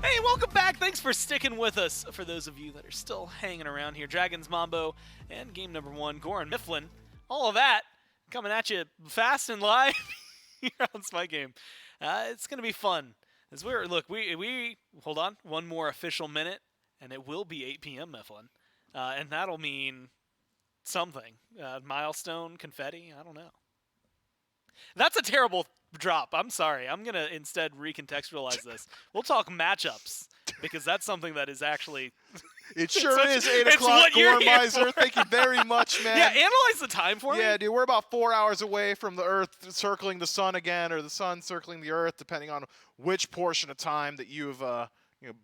Hey, welcome back. Thanks for sticking with us. For those of you that are still hanging around here, Dragons Mambo and game number 1, Goran Mifflin, all of that coming at you fast and live here on SMITE. It's gonna be fun. As we hold on, one more official minute, and it will be 8 p.m. Mifflin, and that'll mean something. Milestone, confetti. I don't know. That's a terrible drop. I'm sorry. I'm going to instead recontextualize this. We'll talk matchups because that's something that is actually... It sure is 8 o'clock, Gormizer. Thank you very much, man. Yeah, analyze the time for me. Yeah, dude, we're about 4 hours away from the Earth circling the sun again, or the sun circling the Earth, depending on which portion of time that you've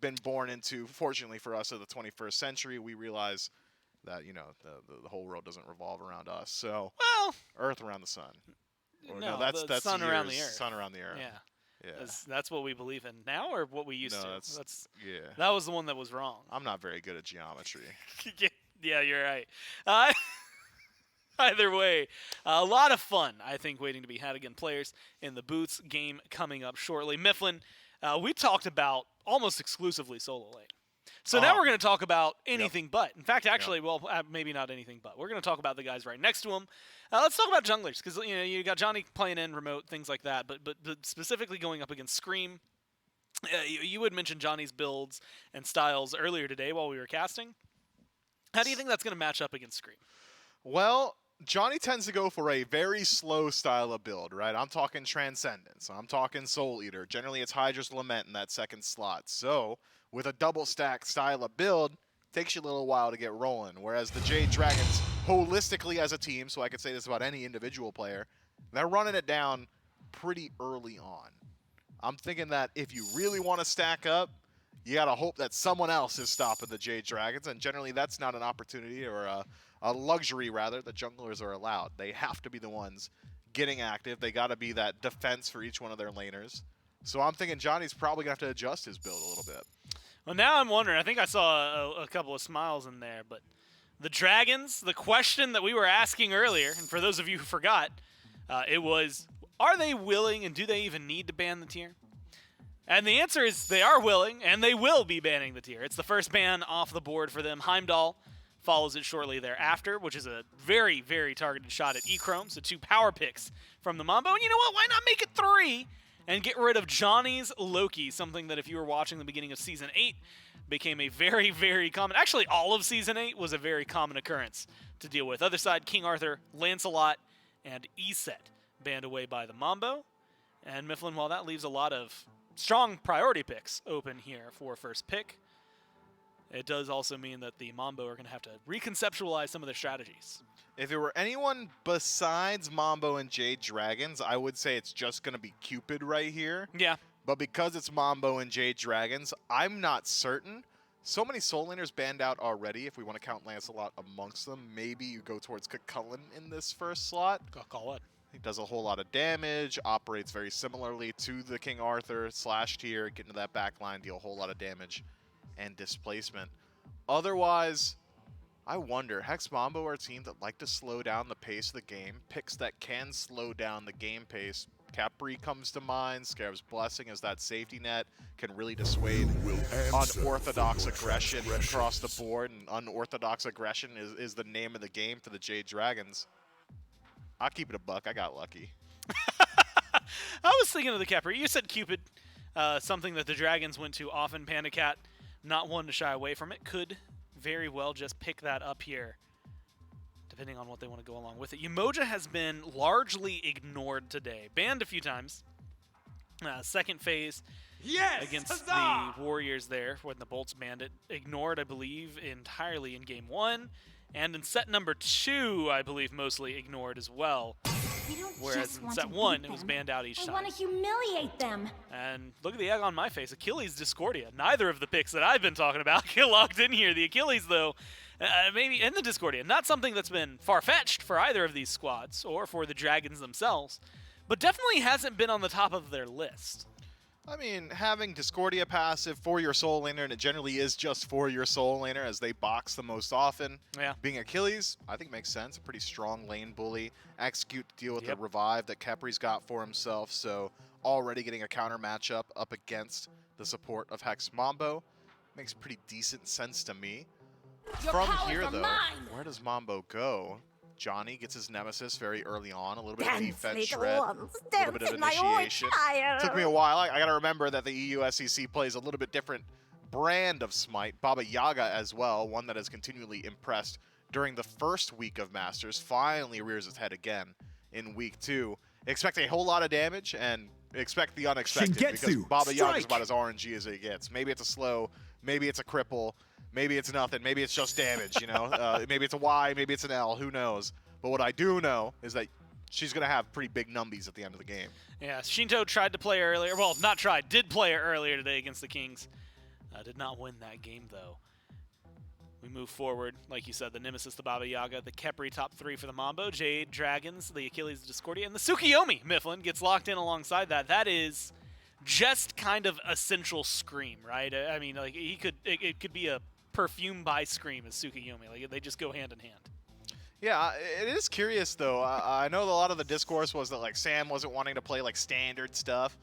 been born into. Fortunately for us of the 21st century, we realize that the whole world doesn't revolve around us. So, well, Earth around the sun. Or, no, that's sun years, around the Earth. Sun around the Earth. Yeah. That's what we believe in now, or what we used to. Yeah. That was the one that was wrong. I'm not very good at geometry. Yeah, you're right. Either way, a lot of fun, I think, waiting to be had again. Players in the Boots game coming up shortly. Mifflin, we talked about almost exclusively solo lane. So now we're going to talk about anything but. In fact, actually, well, maybe not anything but. We're going to talk about the guys right next to him. Let's talk about junglers, because you got Dzoni playing in remote, things like that. But specifically going up against Scream, you had mentioned Dzoni's builds and styles earlier today while we were casting. How do you think that's going to match up against Scream? Well, Dzoni tends to go for a very slow style of build, right? I'm talking Transcendence. I'm talking Soul Eater. Generally, it's Hydra's Lament in that second slot. So, with a double stack style of build, takes you a little while to get rolling. Whereas the Jade Dragons, holistically as a team, so I could say this about any individual player, they're running it down pretty early on. I'm thinking that if you really want to stack up, you got to hope that someone else is stopping the Jade Dragons, and generally that's not an opportunity or a luxury, rather, that junglers are allowed. They have to be the ones getting active. They got to be that defense for each one of their laners. So I'm thinking Dzoni's probably going to have to adjust his build a little bit. Well, now I'm wondering. I think I saw a couple of smiles in there, but the Dragons, the question that we were asking earlier, and for those of you who forgot, it was, are they willing and do they even need to ban the tier? And the answer is they are willing, and they will be banning the tier. It's the first ban off the board for them. Heimdall follows it shortly thereafter, which is a very, very targeted shot at Echrome. So 2 power picks from the Mambo. And you know what? Why not make it 3? And get rid of Johnny's Loki, something that if you were watching the beginning of Season 8, became a very, very common... Actually, all of Season 8 was a very common occurrence to deal with. Other side, King Arthur, Lancelot, and Eset banned away by the Mambo. And Mifflin, while that leaves a lot of strong priority picks open here for first pick, it does also mean that the Mambo are going to have to reconceptualize some of their strategies. If it were anyone besides Mambo and Jade Dragons, I would say it's just going to be Cupid right here. Yeah. But because it's Mambo and Jade Dragons, I'm not certain. So many Soul Laners banned out already. If we want to count Lancelot amongst them, maybe you go towards Cucullin in this first slot. Call it. He does a whole lot of damage, operates very similarly to the King Arthur / tier, get into that back line, deal a whole lot of damage and displacement. Otherwise, I wonder, Hex Mambo are a team that like to slow down the pace of the game, picks that can slow down the game pace. Khepri comes to mind, Scarab's Blessing as that safety net, can really dissuade unorthodox aggression across the board, and unorthodox aggression is the name of the game for the Jade Dragons. I'll keep it a buck, I got lucky. I was thinking of the Khepri. You said Cupid, something that the Dragons went to often. PandaCat, not one to shy away from it, could very well just pick that up here, depending on what they want to go along with it. Umoja has been largely ignored today. Banned a few times. Second phase against the Warriors there when the Bolts banned it. Ignored, I believe, entirely in Game 1. And in set number 2, I believe, mostly ignored as well. Whereas in set 1, it was banned out each time. I want to humiliate them. And look at the egg on my face. Achilles, Discordia. Neither of the picks that I've been talking about get locked in here. The Achilles, though, maybe in the Discordia. Not something that's been far-fetched for either of these squads or for the Dragons themselves, but definitely hasn't been on the top of their list. I mean, having Discordia passive for your Soul Laner, and it generally is just for your Soul Laner as they box the most often. Yeah. Being Achilles, I think makes sense. A pretty strong lane bully. Execute to deal with the revive that Khepri's got for himself. So already getting a counter matchup up against the support of Hex Mambo. Makes pretty decent sense to me. From here, though, where does Mambo go? Dzoni gets his Nemesis very early on, a little bit of defense shred, a little bit of initiation. Took me a while. I gotta remember that the EU SEC plays a little bit different brand of Smite. Baba Yaga as well, one that has continually impressed during the first week of Masters, finally rears its head again in week 2. Expect a whole lot of damage and expect the unexpected because Baba Yaga is about as RNG as it gets. Maybe it's a slow, maybe it's a cripple, maybe it's nothing, maybe it's just damage, you know? Maybe it's a Y, maybe it's an L, who knows? But what I do know is that she's going to have pretty big numbies at the end of the game. Yeah, Shinto tried to play her earlier. Well, not tried, did play her earlier today against the Kings. Did not win that game, though. We move forward. Like you said, the Nemesis, the Baba Yaga, the Khepri top 3 for the Mambo, Jade Dragons, the Achilles, the Discordia, and the Tsukiyomi Mifflin gets locked in alongside that. That is just kind of essential Scream, right? I mean, like it could be a perfume by Scream as Tsukiyomi. Like they just go hand in hand. Yeah, it is curious though. I know a lot of the discourse was that like Sam wasn't wanting to play like standard stuff,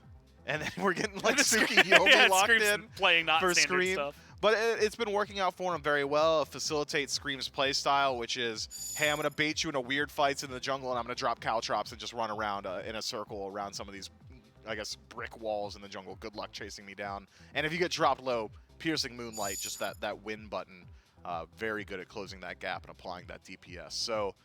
and then we're getting like Tsukiyomi locked in playing not for standard Scream. Stuff. But it's been working out for him very well. It facilitates Scream's playstyle, which is, hey, I'm going to bait you into weird fights in the jungle, and I'm going to drop caltrops and just run around in a circle around some of these, I guess, brick walls in the jungle. Good luck chasing me down. And if you get dropped low, Piercing Moonlight, just that win button, very good at closing that gap and applying that DPS. So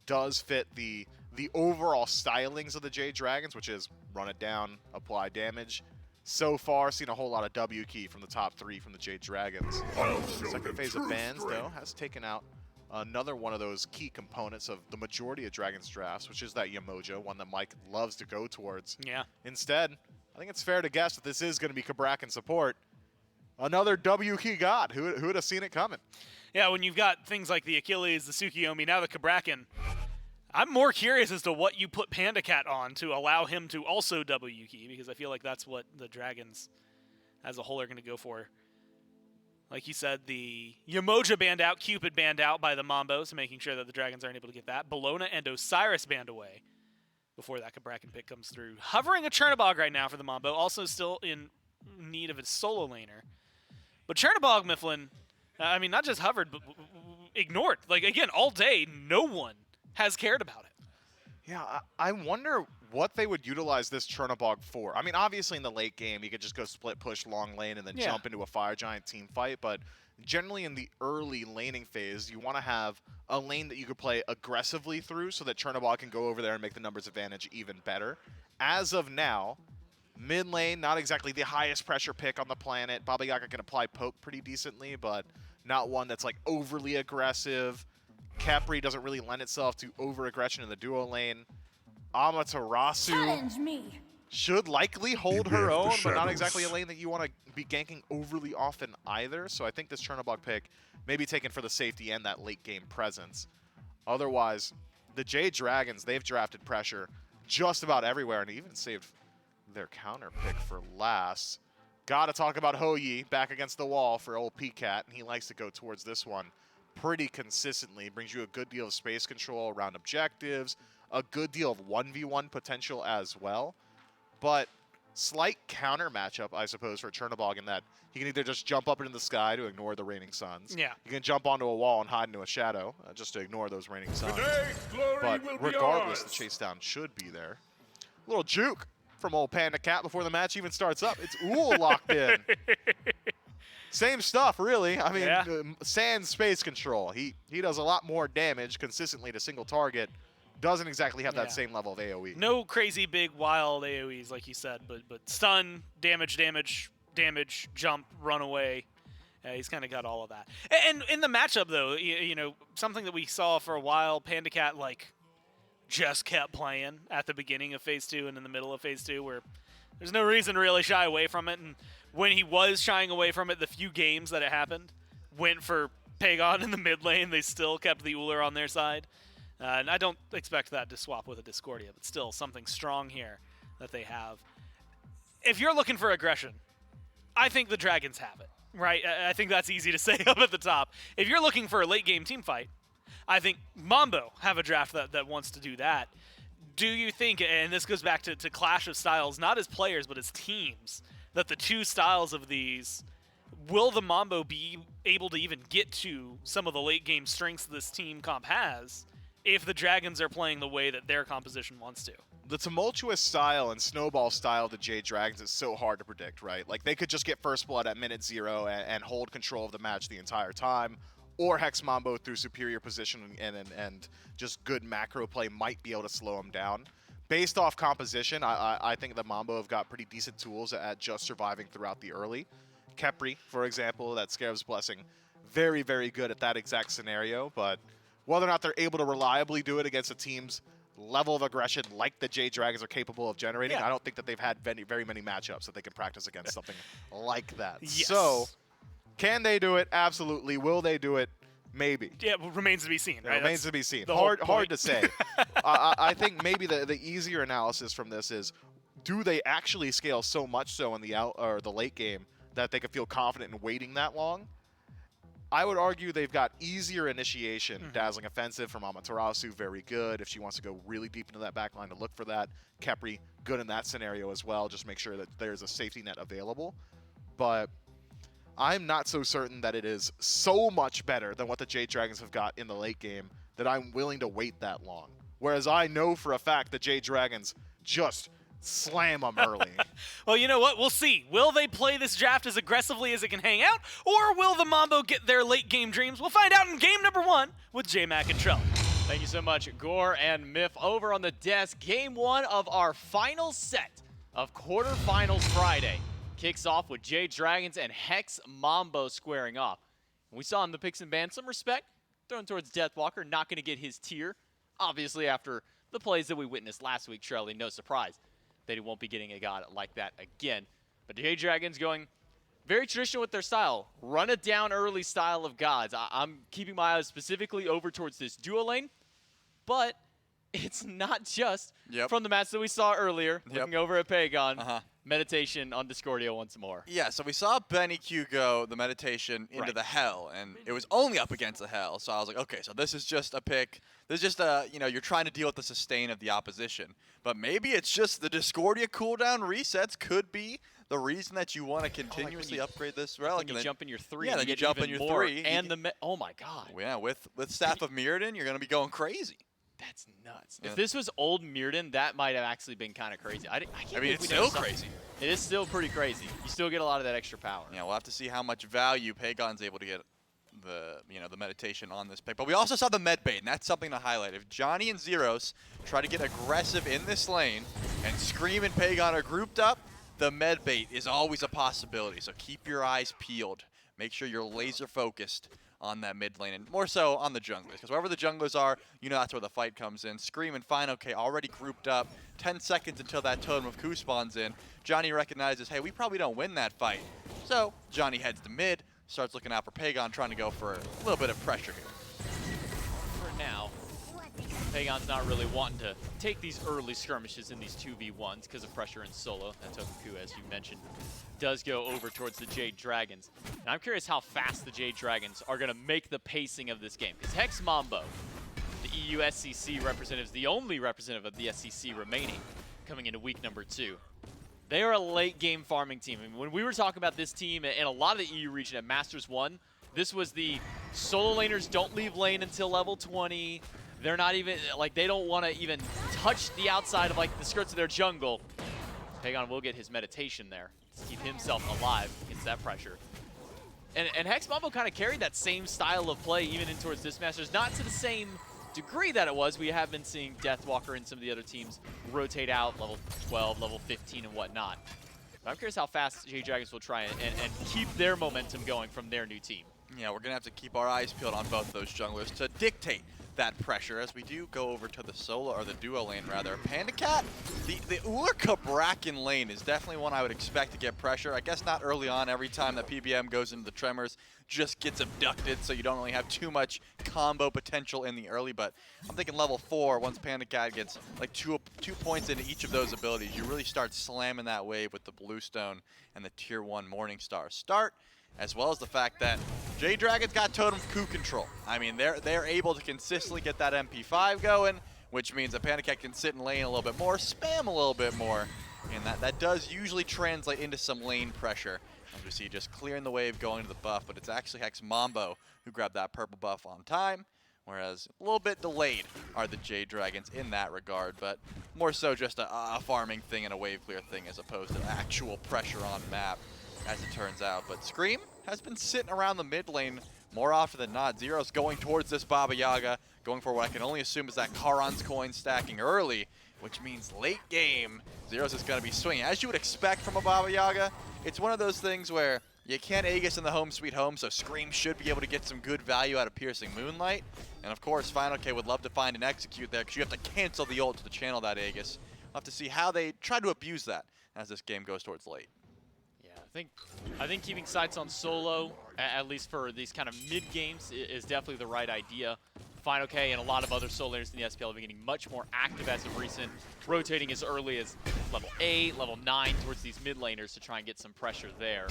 does fit the overall stylings of the Jade Dragons, which is run it down, apply damage. So far, seen a whole lot of W key from the top 3 from the Jade Dragons. Second phase of Bans, though, has taken out another one of those key components of the majority of Dragons drafts, which is that Yamoja, one that Mike loves to go towards. Yeah. Instead, I think it's fair to guess that this is going to be Cabrakan support. Another W key god. Who would have seen it coming? Yeah, when you've got things like the Achilles, the Tsukiyomi, now the Cabrakan, I'm more curious as to what you put PandaCat on to allow him to also W key, because I feel like that's what the Dragons as a whole are going to go for. Like you said, the Yamoja banned out, Cupid banned out by the Mambos, making sure that the Dragons aren't able to get that. Bellona and Osiris banned away before that Cabrakan pick comes through. Hovering a Chernabog right now for the Mambo, also still in need of a solo laner. But Chernabog, Mifflin, I mean, not just hovered, but ignored. Like, again, all day, no one has cared about it. Yeah, I wonder what they would utilize this Chernabog for. I mean, obviously in the late game, you could just go split push long lane and then jump into a Fire Giant team fight, but generally in the early laning phase, you want to have a lane that you could play aggressively through so that Chernabog can go over there and make the numbers advantage even better. As of now, mid lane, not exactly the highest pressure pick on the planet. Baba Yaga can apply poke pretty decently, but not one that's like overly aggressive. Khepri doesn't really lend itself to over-aggression in the duo lane. Amaterasu should likely hold her own, but not exactly a lane that you want to be ganking overly often either. So I think this Chernabog pick may be taken for the safety and that late-game presence. Otherwise, the Jade Dragons, they've drafted pressure just about everywhere and even saved their counter pick for last. Gotta talk about Hou-Yi back against the wall for old PCat, and he likes to go towards this one pretty consistently. Brings you a good deal of space control around objectives, a good deal of 1v1 potential as well. But slight counter matchup, I suppose, for Chernabog in that he can either just jump up into the sky to ignore the raining suns. Yeah. You can jump onto a wall and hide into a shadow just to ignore those raining suns. But regardless, the chase down should be there. Little juke from old PandaCat before the match even starts up. It's Ullr locked in. Same stuff, really. I mean, sans space control. He does a lot more damage consistently to single target. Doesn't exactly have that same level of AoE. No crazy big wild AoEs, like you said, but stun, damage, jump, run away. He's kind of got all of that. And in the matchup, though, you know, something that we saw for a while, PandaCat, like, just kept playing at the beginning of Phase 2 and in the middle of Phase 2, where there's no reason to really shy away from it. And when he was shying away from it, the few games that it happened went for Pegon in the mid lane. They still kept the Ullr on their side. And I don't expect that to swap with a Discordia, but still something strong here that they have. If you're looking for aggression, I think the Dragons have it, right? I think that's easy to say up at the top. If you're looking for a late game team fight, I think Mambo have a draft that wants to do that. do you think, and this goes back to clash of styles, not as players, but as teams, that the two styles of these, will the Mambo be able to even get to some of the late game strengths this team comp has if the Dragons are playing the way that their composition wants to? The tumultuous style and snowball style of the Jade Dragons is so hard to predict, right? Like, they could just get first blood at minute 0 and hold control of the match the entire time, or Hex Mambo through superior positioning and just good macro play might be able to slow them down. Based off composition, I think the Mambo have got pretty decent tools at just surviving throughout the early. Khepri, for example, that Scarab's Blessing, very, very good at that exact scenario, but whether or not they're able to reliably do it against a team's level of aggression like the Jade Dragons are capable of generating, I don't think that they've had very many matchups that they can practice against something like that. Yes. So, can they do it? Absolutely. Will they do it? Maybe. Yeah, it remains to be seen, right? It remains to be seen. the whole Hard point. to say. I think maybe the easier analysis from this is, do they actually scale so much so in the late game that they could feel confident in waiting that long? I would argue they've got easier initiation. Dazzling Offensive from Amaterasu, very good. If she wants to go really deep into that backline to look for that. Khepri, good in that scenario as well. Just make sure that there's a safety net available. But I'm not so certain that it is so much better than what the Jade Dragons have got in the late game that I'm willing to wait that long. Whereas I know for a fact the Jade Dragons just slam them early. Well, you know what? We'll see. Will they play this draft as aggressively as it can hang out, or will the Mambo get their late game dreams? We'll find out in game number 1 with J-Mac and Trell. Thank you so much, Gore and Myth, over on the desk. Game 1 of our final set of quarterfinals Friday kicks off with Jade Dragons and Hex Mambo squaring off. We saw in the picks and bans some respect thrown towards Deathwalker, not going to get his tier. Obviously, after the plays that we witnessed last week, Shirley, no surprise that he won't be getting a god like that again. But Jade Dragons going very traditional with their style. Run it down early style of gods. I'm keeping my eyes specifically over towards this duo lane, but it's not just from the match that we saw earlier, looking over at Pegon. Meditation on Discordia once more. Yeah, so we saw Benny Q go the meditation into the hell, and it was only up against the hell. So I was like, okay, so this is just a pick. This is just a, you're trying to deal with the sustain of the opposition. But maybe it's just the Discordia cooldown resets could be the reason that you want to continuously upgrade this relic. When you jump in your 3, yeah, then you jump in your 3. And oh my god. Yeah, with Staff of Mirrodin, you're going to be going crazy. That's nuts. If this was old Mirrodin, that might have actually been kind of crazy. I mean, it's still crazy. It is still pretty crazy. You still get a lot of that extra power. Yeah, we'll have to see how much value Pegon's able to get the meditation on this pick. But we also saw the med bait, and that's something to highlight. If Johnny and Zyrhoes try to get aggressive in this lane and Scream and Pegon are grouped up, the med bait is always a possibility. So keep your eyes peeled. Make sure you're laser focused on that mid lane, and more so on the junglers, because wherever the junglers are, that's where the fight comes in. Scream and fineokay already grouped up. 10 seconds until that Totem of Ku spawns in. Johnny recognizes, hey, we probably don't win that fight. So Johnny heads to mid, starts looking out for Pegon, trying to go for a little bit of pressure here. For now, Pegon's not really wanting to take these early skirmishes in these 2v1s because of pressure in solo. That Totem Ku, as you mentioned, does go over towards the Jade Dragons. And I'm curious how fast the Jade Dragons are going to make the pacing of this game. Because Hex Mambo, the EU SCC representatives, the only representative of the SCC remaining coming into week number 2. They are a late game farming team. I mean, when we were talking about this team in a lot of the EU region at Masters 1, this was the solo laners don't leave lane until level 20. They're not even, they don't want to even touch the outside of, the skirts of their jungle. Pegon will get his meditation there to keep himself alive against that pressure. And Hex Mambo kind of carried that same style of play even in towards this Masters. Not to the same degree that it was. We have been seeing Deathwalker and some of the other teams rotate out, level 12, level 15, and whatnot. But I'm curious how fast Jade Dragons will try and keep their momentum going from their new team. Yeah, we're going to have to keep our eyes peeled on both those junglers to dictate that pressure as we do go over to the solo, or the duo lane rather. PandaCat, the Ullr Cabrakan lane is definitely one I would expect to get pressure. I guess not early on. Every time that PBM goes into the Tremors, just gets abducted, so you don't really have too much combo potential in the early. But I'm thinking level 4, once PandaCat gets two points into each of those abilities, you really start slamming that wave with the Bluestone and the Tier 1 Morningstar start, as well as the fact that Jade Dragons got Totem Ku control. I mean, they're able to consistently get that MP5 going, which means that PandaCat can sit in lane a little bit more, spam a little bit more, and that does usually translate into some lane pressure. As we see, just clearing the wave going to the buff, but it's actually Hex Mambo who grabbed that purple buff on time, whereas a little bit delayed are the Jade Dragons in that regard, but more so just a farming thing and a wave clear thing as opposed to actual pressure on map, as it turns out. But Scream has been sitting around the mid lane more often than not. Zyrhoes going towards this Baba Yaga, going for what I can only assume is that Charon's coin stacking early, which means late game, Zyrhoes is going to be swinging. As you would expect from a Baba Yaga, it's one of those things where you can't Aegis in the home sweet home, so Scream should be able to get some good value out of Piercing Moonlight. And of course, fineokay would love to find and execute there, because you have to cancel the ult to channel that Aegis. We'll have to see how they try to abuse that as this game goes towards late. Yeah, I think keeping sights on solo, at least for these kind of mid games, is definitely the right idea. fineokay and a lot of other solo laners in the SPL have been getting much more active as of recent, rotating as early as level 8, level 9 towards these mid laners to try and get some pressure there.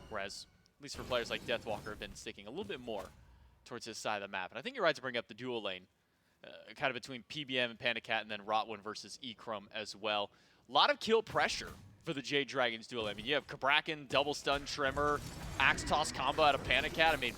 Whereas, at least for players like Deathwalker, have been sticking a little bit more towards his side of the map. And I think you're right to bring up the dual lane, kind of between PBM and PandaCat, and then Rottwen versus Echrome as well. A lot of kill pressure for the Jade Dragons dual lane. I mean, you have Cabrakan, double stun Tremor, axe toss combo out of PandaCat. I mean,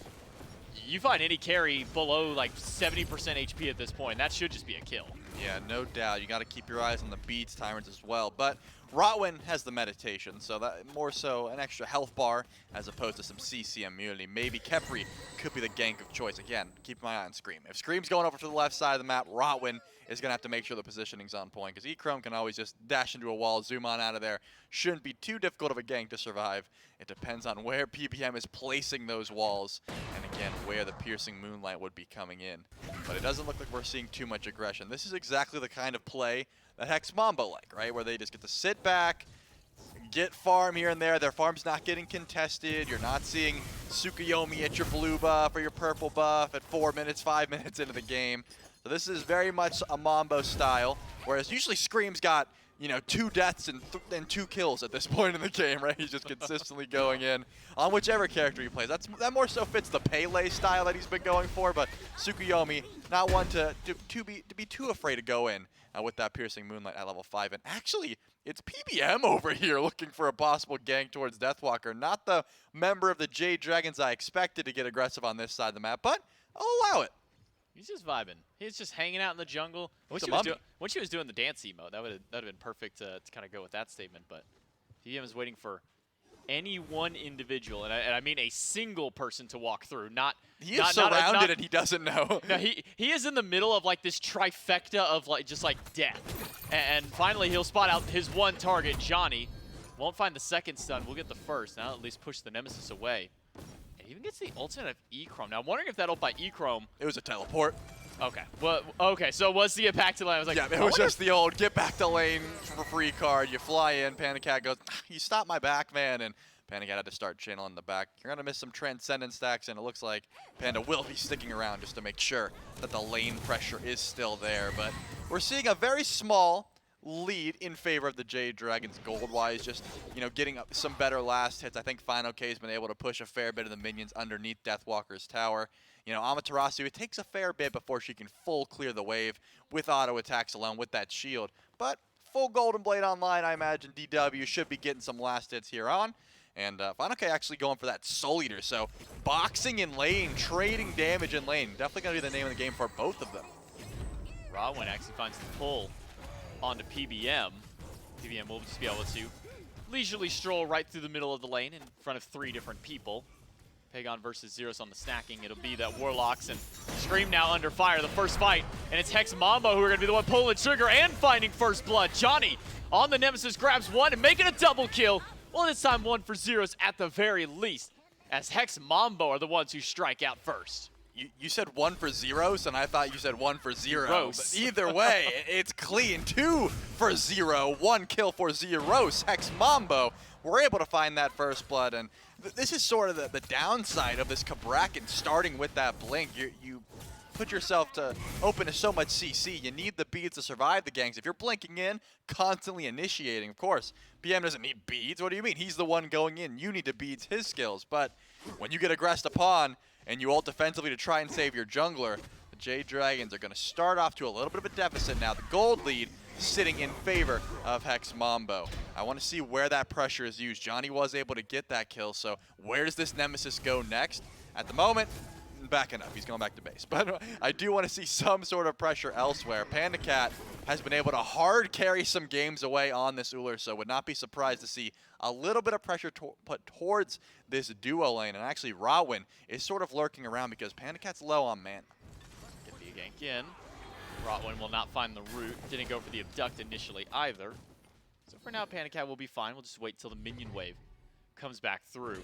you find any carry below like 70% HP at this point, that should just be a kill. Yeah, no doubt. You got to keep your eyes on the beats timers as well. But Rottwen has the meditation, so that more so an extra health bar as opposed to some CC immunity. Maybe Khepri could be the gank of choice. Again, keep my eye on Scream. If Scream's going over to the left side of the map, Rottwen is going to have to make sure the positioning's on point, because Echrome can always just dash into a wall, zoom on out of there. Shouldn't be too difficult of a gank to survive. It depends on where PBM is placing those walls, and again, where the Piercing Moonlight would be coming in. But it doesn't look like we're seeing too much aggression. This is exactly the kind of play that Hex Mambo like, right? Where they just get to sit back, get farm here and there. Their farm's not getting contested. You're not seeing Tsukuyomi at your blue buff or your purple buff at 4 minutes, 5 minutes into the game. So this is very much a Mambo style, whereas usually Scream's got, you know, 2 deaths and 2 kills at this point in the game, right? He's just consistently going in on whichever character he plays. That more so fits the Pele style that he's been going for, but Tsukuyomi, not one to be too afraid to go in with that Piercing Moonlight at level 5. And actually, it's PBM over here looking for a possible gank towards Deathwalker, not the member of the Jade Dragons I expected to get aggressive on this side of the map, but I'll allow it. He's just vibing. He's just hanging out in the jungle. When she was doing the dance emote, that would have been perfect to kind of go with that statement. But PM is waiting for any one individual, and I mean a single person to walk through. He is surrounded and he doesn't know. No, he is in the middle of like this trifecta of like just like death. And finally he'll spot out his one target, Dzoni. Won't find the second stun. We'll get the first. Now at least push the Nemesis away. Even gets the ultimate of Echrome. Now, I'm wondering if that ult by Echrome... It was a teleport. Okay. Well, okay, so it was the back to lane. I was like, yeah, it was just the old get back to lane for free card. You fly in, PandaCat goes, you stopped my back, man, and PandaCat had to start channeling the back. You're going to miss some Transcendence stacks, and it looks like Panda will be sticking around just to make sure that the lane pressure is still there. But we're seeing a very small lead in favor of the Jade Dragons gold-wise, just, you know, getting up some better last hits. I think fineokay has been able to push a fair bit of the minions underneath Deathwalker's tower. You know, Amaterasu, it takes a fair bit before she can full clear the wave with auto attacks alone with that shield. But full Golden Blade online, I imagine DW should be getting some last hits here on. And fineokay actually going for that Soul Eater, so boxing in lane, trading damage in lane. Definitely going to be the name of the game for both of them. Rottwen actually finds the pull onto PBM. PBM will just be able to leisurely stroll right through the middle of the lane in front of 3 different people. Pegon versus Zyrhoes on the stacking. It'll be that Warlocks and Scream now under fire. The first fight, and it's Hex Mambo who are going to be the one pulling the trigger and finding first blood. Dzoni on the Nemesis grabs one and making a double kill. Well, this time 1 for Zyrhoes at the very least, as Hex Mambo are the ones who strike out first. You said 1 for Zyrhoes, and I thought you said 1 for 0. But either way, it's clean. 2 for 0. 1 kill for Zyrhoes. Hex Mambo, we're able to find that first blood, and this is sort of the downside of this Cabrakan starting with that blink. You put yourself to open to so much CC. You need the beads to survive the ganks. If you're blinking in, constantly initiating, of course, PM doesn't need beads. What do you mean? He's the one going in. You need to beads his skills. But when you get aggressed upon, and you ult defensively to try and save your jungler, the Jade Dragons are going to start off to a little bit of a deficit now. The gold lead sitting in favor of Hex Mambo. I want to see where that pressure is used. Dzoni was able to get that kill, so where does this Nemesis go next? At the moment, backing up. He's going back to base. But I do want to see some sort of pressure elsewhere. PandaCat has been able to hard carry some games away on this Ullr, so would not be surprised to see a little bit of pressure put towards this duo lane. And actually, Rottwen is sort of lurking around because PandaCat's low on mana. Get the gank in. Rottwen will not find the root. Didn't go for the abduct initially either. So for now, PandaCat will be fine. We'll just wait till the minion wave comes back through.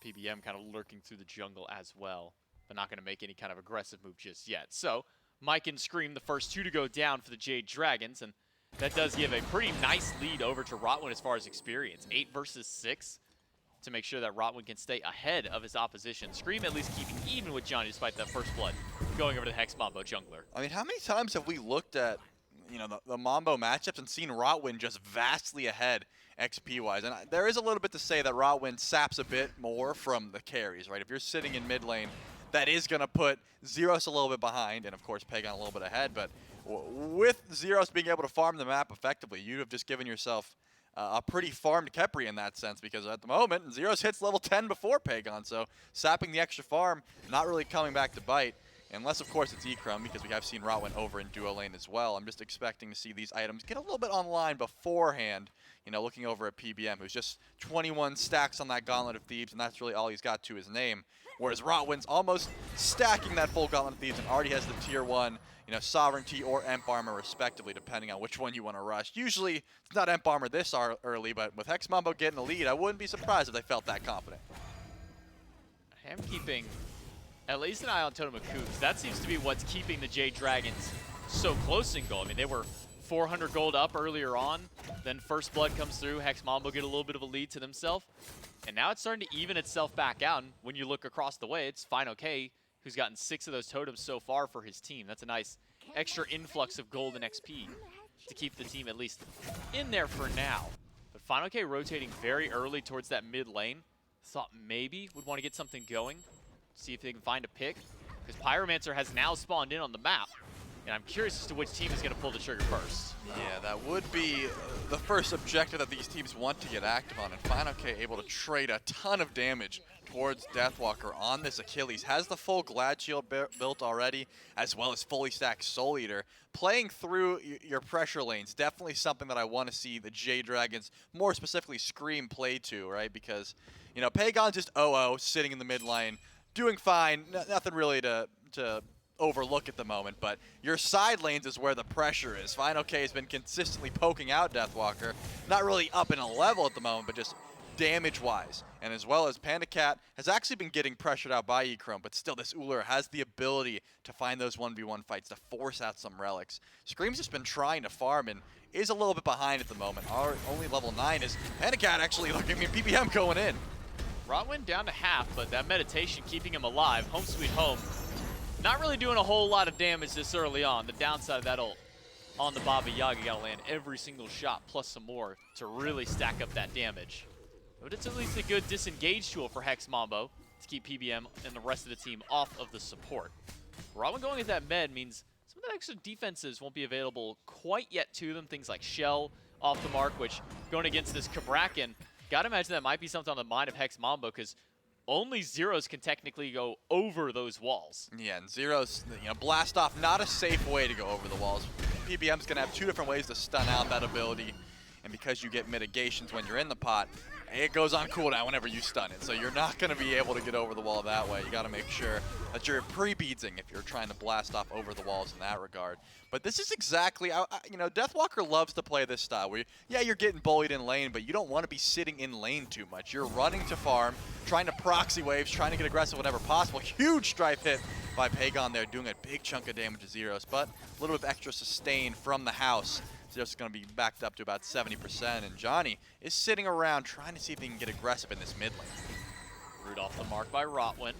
PBM kind of lurking through the jungle as well, but not going to make any kind of aggressive move just yet. So Mike and Scream, the first two to go down for the Jade Dragons, and that does give a pretty nice lead over to Rottwen as far as experience. 8 versus 6 to make sure that Rottwen can stay ahead of his opposition. Scream at least keeping even with Dzoni despite that first blood going over to the Hex Mambo jungler. I mean, how many times have we looked at, you know, the Mambo matchups and seen Rottwen just vastly ahead XP-wise? And there is a little bit to say that Rottwen saps a bit more from the carries, right? If you're sitting in mid lane, that is going to put Zyrhoes a little bit behind, and of course Pegon a little bit ahead. But with Zyrhoes being able to farm the map effectively, you have just given yourself a pretty farmed Khepri in that sense, because at the moment, Zyrhoes hits level 10 before Pegon, so sapping the extra farm, not really coming back to bite. Unless, of course, it's Echrome, because we have seen Rottwen over in duo lane as well. I'm just expecting to see these items get a little bit online beforehand. You know, looking over at PBM, who's just 21 stacks on that Gauntlet of Thieves, and that's really all he's got to his name. Whereas Rottwen's almost stacking that full Gauntlet of Thieves and already has the tier 1, you know, Sovereignty or Emp Armor respectively, depending on which one you want to rush. Usually, it's not Emp Armor this early, but with Hex Mambo getting a lead, I wouldn't be surprised if they felt that confident. I am keeping at least an eye on Totem of Coops. That seems to be what's keeping the Jade Dragons so close in gold. I mean, they were 400 gold up earlier on. Then first blood comes through. Hex Mambo get a little bit of a lead to themselves. And now it's starting to even itself back out. And when you look across the way, it's fineokay, who's gotten 6 of those totems so far for his team. That's a nice extra influx of gold and XP to keep the team at least in there for now. But fineokay rotating very early towards that mid lane. Thought maybe would want to get something going. See if they can find a pick, because Pyromancer has now spawned in on the map, and I'm curious as to which team is going to pull the trigger first. Yeah, that would be the first objective that these teams want to get active on, and fineokay able to trade a ton of damage towards Deathwalker on this Achilles. Has the full Glad Shield built already, as well as fully stacked Soul Eater. Playing through your pressure lanes, definitely something that I want to see the Jade Dragons, more specifically Scream, play to, right? Because, you know, Pegon's just 0-0, sitting in the mid lane, doing fine, nothing really to overlook at the moment, but your side lanes is where the pressure is. fineokay has been consistently poking out Deathwalker, not really up in a level at the moment, but just damage-wise. And as well as PandaCat has actually been getting pressured out by Echrome, but still this Ullr has the ability to find those 1v1 fights, to force out some relics. Scream's just been trying to farm and is a little bit behind at the moment. Our only level 9 is PandaCat actually looking at PBM going in. Rottwen down to half, but that meditation keeping him alive. Home sweet home. Not really doing a whole lot of damage this early on. The downside of that ult on the Baba Yaga, gotta land every single shot plus some more to really stack up that damage. But it's at least a good disengage tool for Hex Mambo to keep PBM and the rest of the team off of the support. Rottwen going with that med means some of the extra defenses won't be available quite yet to them. Things like Shell off the mark, which going against this Kabrakan, gotta imagine that might be something on the mind of Hex Mambo, because only Zyrhoes can technically go over those walls. Yeah, and Zyrhoes, you know, blast off, not a safe way to go over the walls. PBM's gonna have 2 different ways to stun out that ability, and because you get mitigations when you're in the pot, it goes on cooldown whenever you stun it. So you're not gonna be able to get over the wall that way. You gotta make sure that you're pre-beadsing if you're trying to blast off over the walls in that regard. But this is exactly, you know, Deathwalker loves to play this style where, yeah, you're getting bullied in lane, but you don't want to be sitting in lane too much. You're running to farm, trying to proxy waves, trying to get aggressive whenever possible. Huge strife hit by Pegon there, doing a big chunk of damage to Zyrhoes, but a little bit of extra sustain from the house. Zyrhoes is going to be backed up to about 70%, and Dzoni is sitting around trying to see if he can get aggressive in this mid lane. Root off the mark by Rottwen.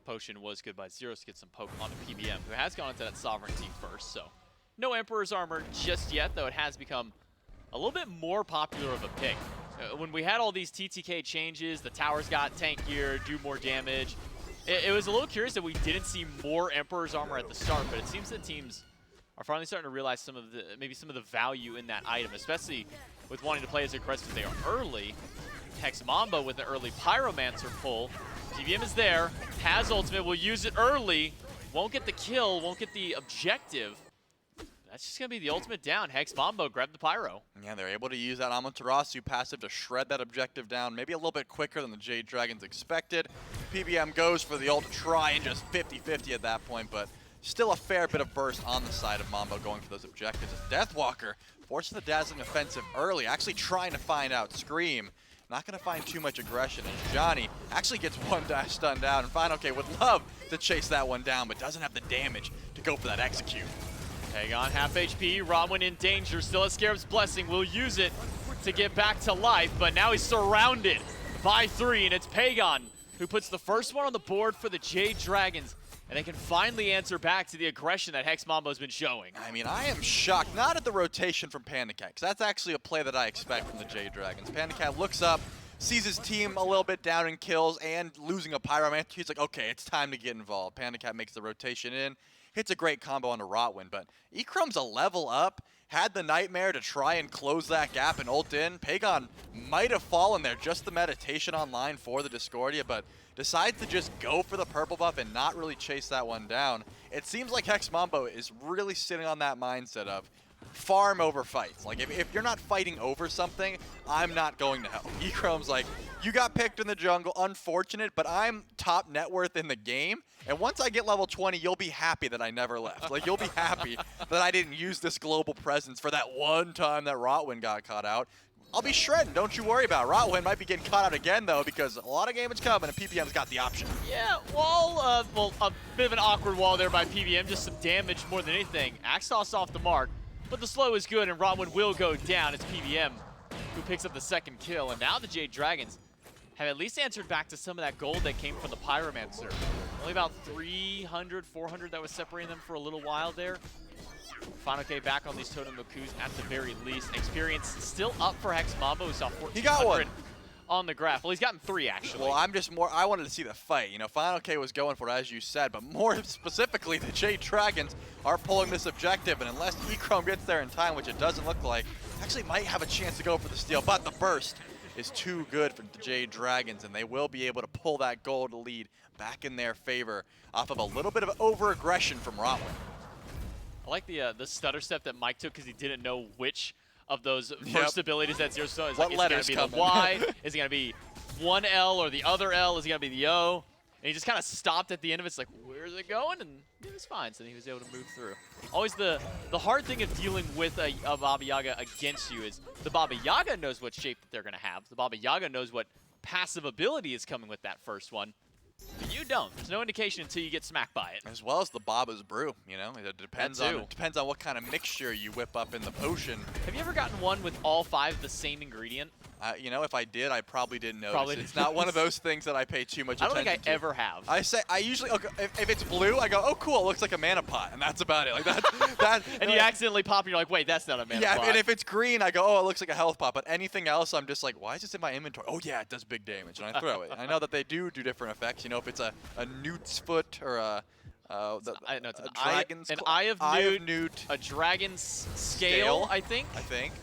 Potion was good by Zyrhoes to get some poke on the PBM, who has gone into that Sovereignty first, so no Emperor's Armor just yet, though it has become a little bit more popular of a pick. When we had all these TTK changes, the towers got tankier, do more damage. It was a little curious that we didn't see more Emperor's Armor at the start, but it seems that teams are finally starting to realize maybe some of the value in that item, especially with wanting to play as aggressive as they are early. Hex Mambo with an early Pyromancer pull. PBM is there, has ultimate, will use it early, won't get the kill, won't get the objective. That's just going to be the ultimate down. Hex Mambo grabbed the Pyro. Yeah, they're able to use that Amaterasu passive to shred that objective down, maybe a little bit quicker than the Jade Dragons expected. PBM goes for the ult to try and just 50-50 at that point, but still a fair bit of burst on the side of Mambo going for those objectives. Deathwalker forces the dazzling offensive early, actually trying to find out Scream. Not going to find too much aggression, and Johnny actually gets one dash stunned out, and fineokay would love to chase that one down, but doesn't have the damage to go for that execute. Pegon half HP, Rottwen in danger, still has Scarab's Blessing, will use it to get back to life, but now he's surrounded by 3, and it's Pegon who puts the first one on the board for the Jade Dragons, and they can finally answer back to the aggression that Hex Mambo's been showing. I mean, I am shocked, not at the rotation from PandaCat, because that's actually a play that I expect from the Jade Dragons. PandaCat looks up, sees his team a little bit down in kills and losing a Pyromancer. He's like, okay, it's time to get involved. PandaCat makes the rotation in, hits a great combo onto Rottwen, but Echrome's a level up, had the Nightmare to try and close that gap and ult in. Pegon might have fallen there, just the meditation online for the Discordia, but decides to just go for the purple buff and not really chase that one down. It seems like Hex Mambo is really sitting on that mindset of farm over fights. Like, if you're not fighting over something, I'm not going to help. Echrome's like, you got picked in the jungle, unfortunate, but I'm top net worth in the game, and once I get level 20, you'll be happy that I never left. Like, you'll be happy that I didn't use this global presence for that one time that Rottwen got caught out. I'll be shredding, don't you worry about it. Rottwen might be getting caught out again, though, because a lot of damage coming, and PPM's got the option. Yeah, wall, well, a bit of an awkward wall there by PBM, just some damage more than anything. Axe toss off the mark, but the slow is good, and Rottwen will go down. It's PBM who picks up the second kill, and now the Jade Dragons have at least answered back to some of that gold that came from the Pyromancer. Only about 300, 400 that was separating them for a little while there. fineokay back on these Totem Mokus at the very least. Experience still up for Hex Mambo, who saw 1,400 He got one on the graph. Well, he's gotten 3, actually. Well, I wanted to see the fight. You know, fineokay was going for it, as you said, but more specifically, the Jade Dragons are pulling this objective, and unless Echrome gets there in time, which it doesn't look like, actually might have a chance to go for the steal, but the burst is too good for the Jade Dragons, and they will be able to pull that gold lead back in their favor off of a little bit of over-aggression from Rottwen. I like the stutter step that Mike took because he didn't know which of those first abilities that Zero Stone is. What like, is it going to be coming? the Y? Is it going to be one L or the other L? Is it going to be the O? And he just kind of stopped at the end of it. It's like, where's it going? And it was fine. So then he was able to move through. Always the hard thing of dealing with a Baba Yaga against you is the Baba Yaga knows what shape that they're going to have. The Baba Yaga knows what passive ability is coming with that first one. But you don't. There's no indication until you get smacked by it. As well as the Baba's Brew, you know? It depends on what kind of mixture you whip up in the potion. Have you ever gotten one with all 5 of the same ingredient? You know, if I did, I probably didn't notice. Probably it's not one of those things that I pay too much attention to. I don't think I ever have. I usually, okay, if it's blue, I go, oh cool, it looks like a mana pot, and that's about it. Like that. And you accidentally pop, and you're like, wait, that's not a mana pot. Yeah, and if it's green, I go, oh, it looks like a health pot. But anything else, I'm just like, why is this in my inventory? Oh yeah, it does big damage, and I throw it. I know that they do different effects. You know, if it's a newt's foot or a it's dragon's an Eye of Newt, a dragon's scale, I think.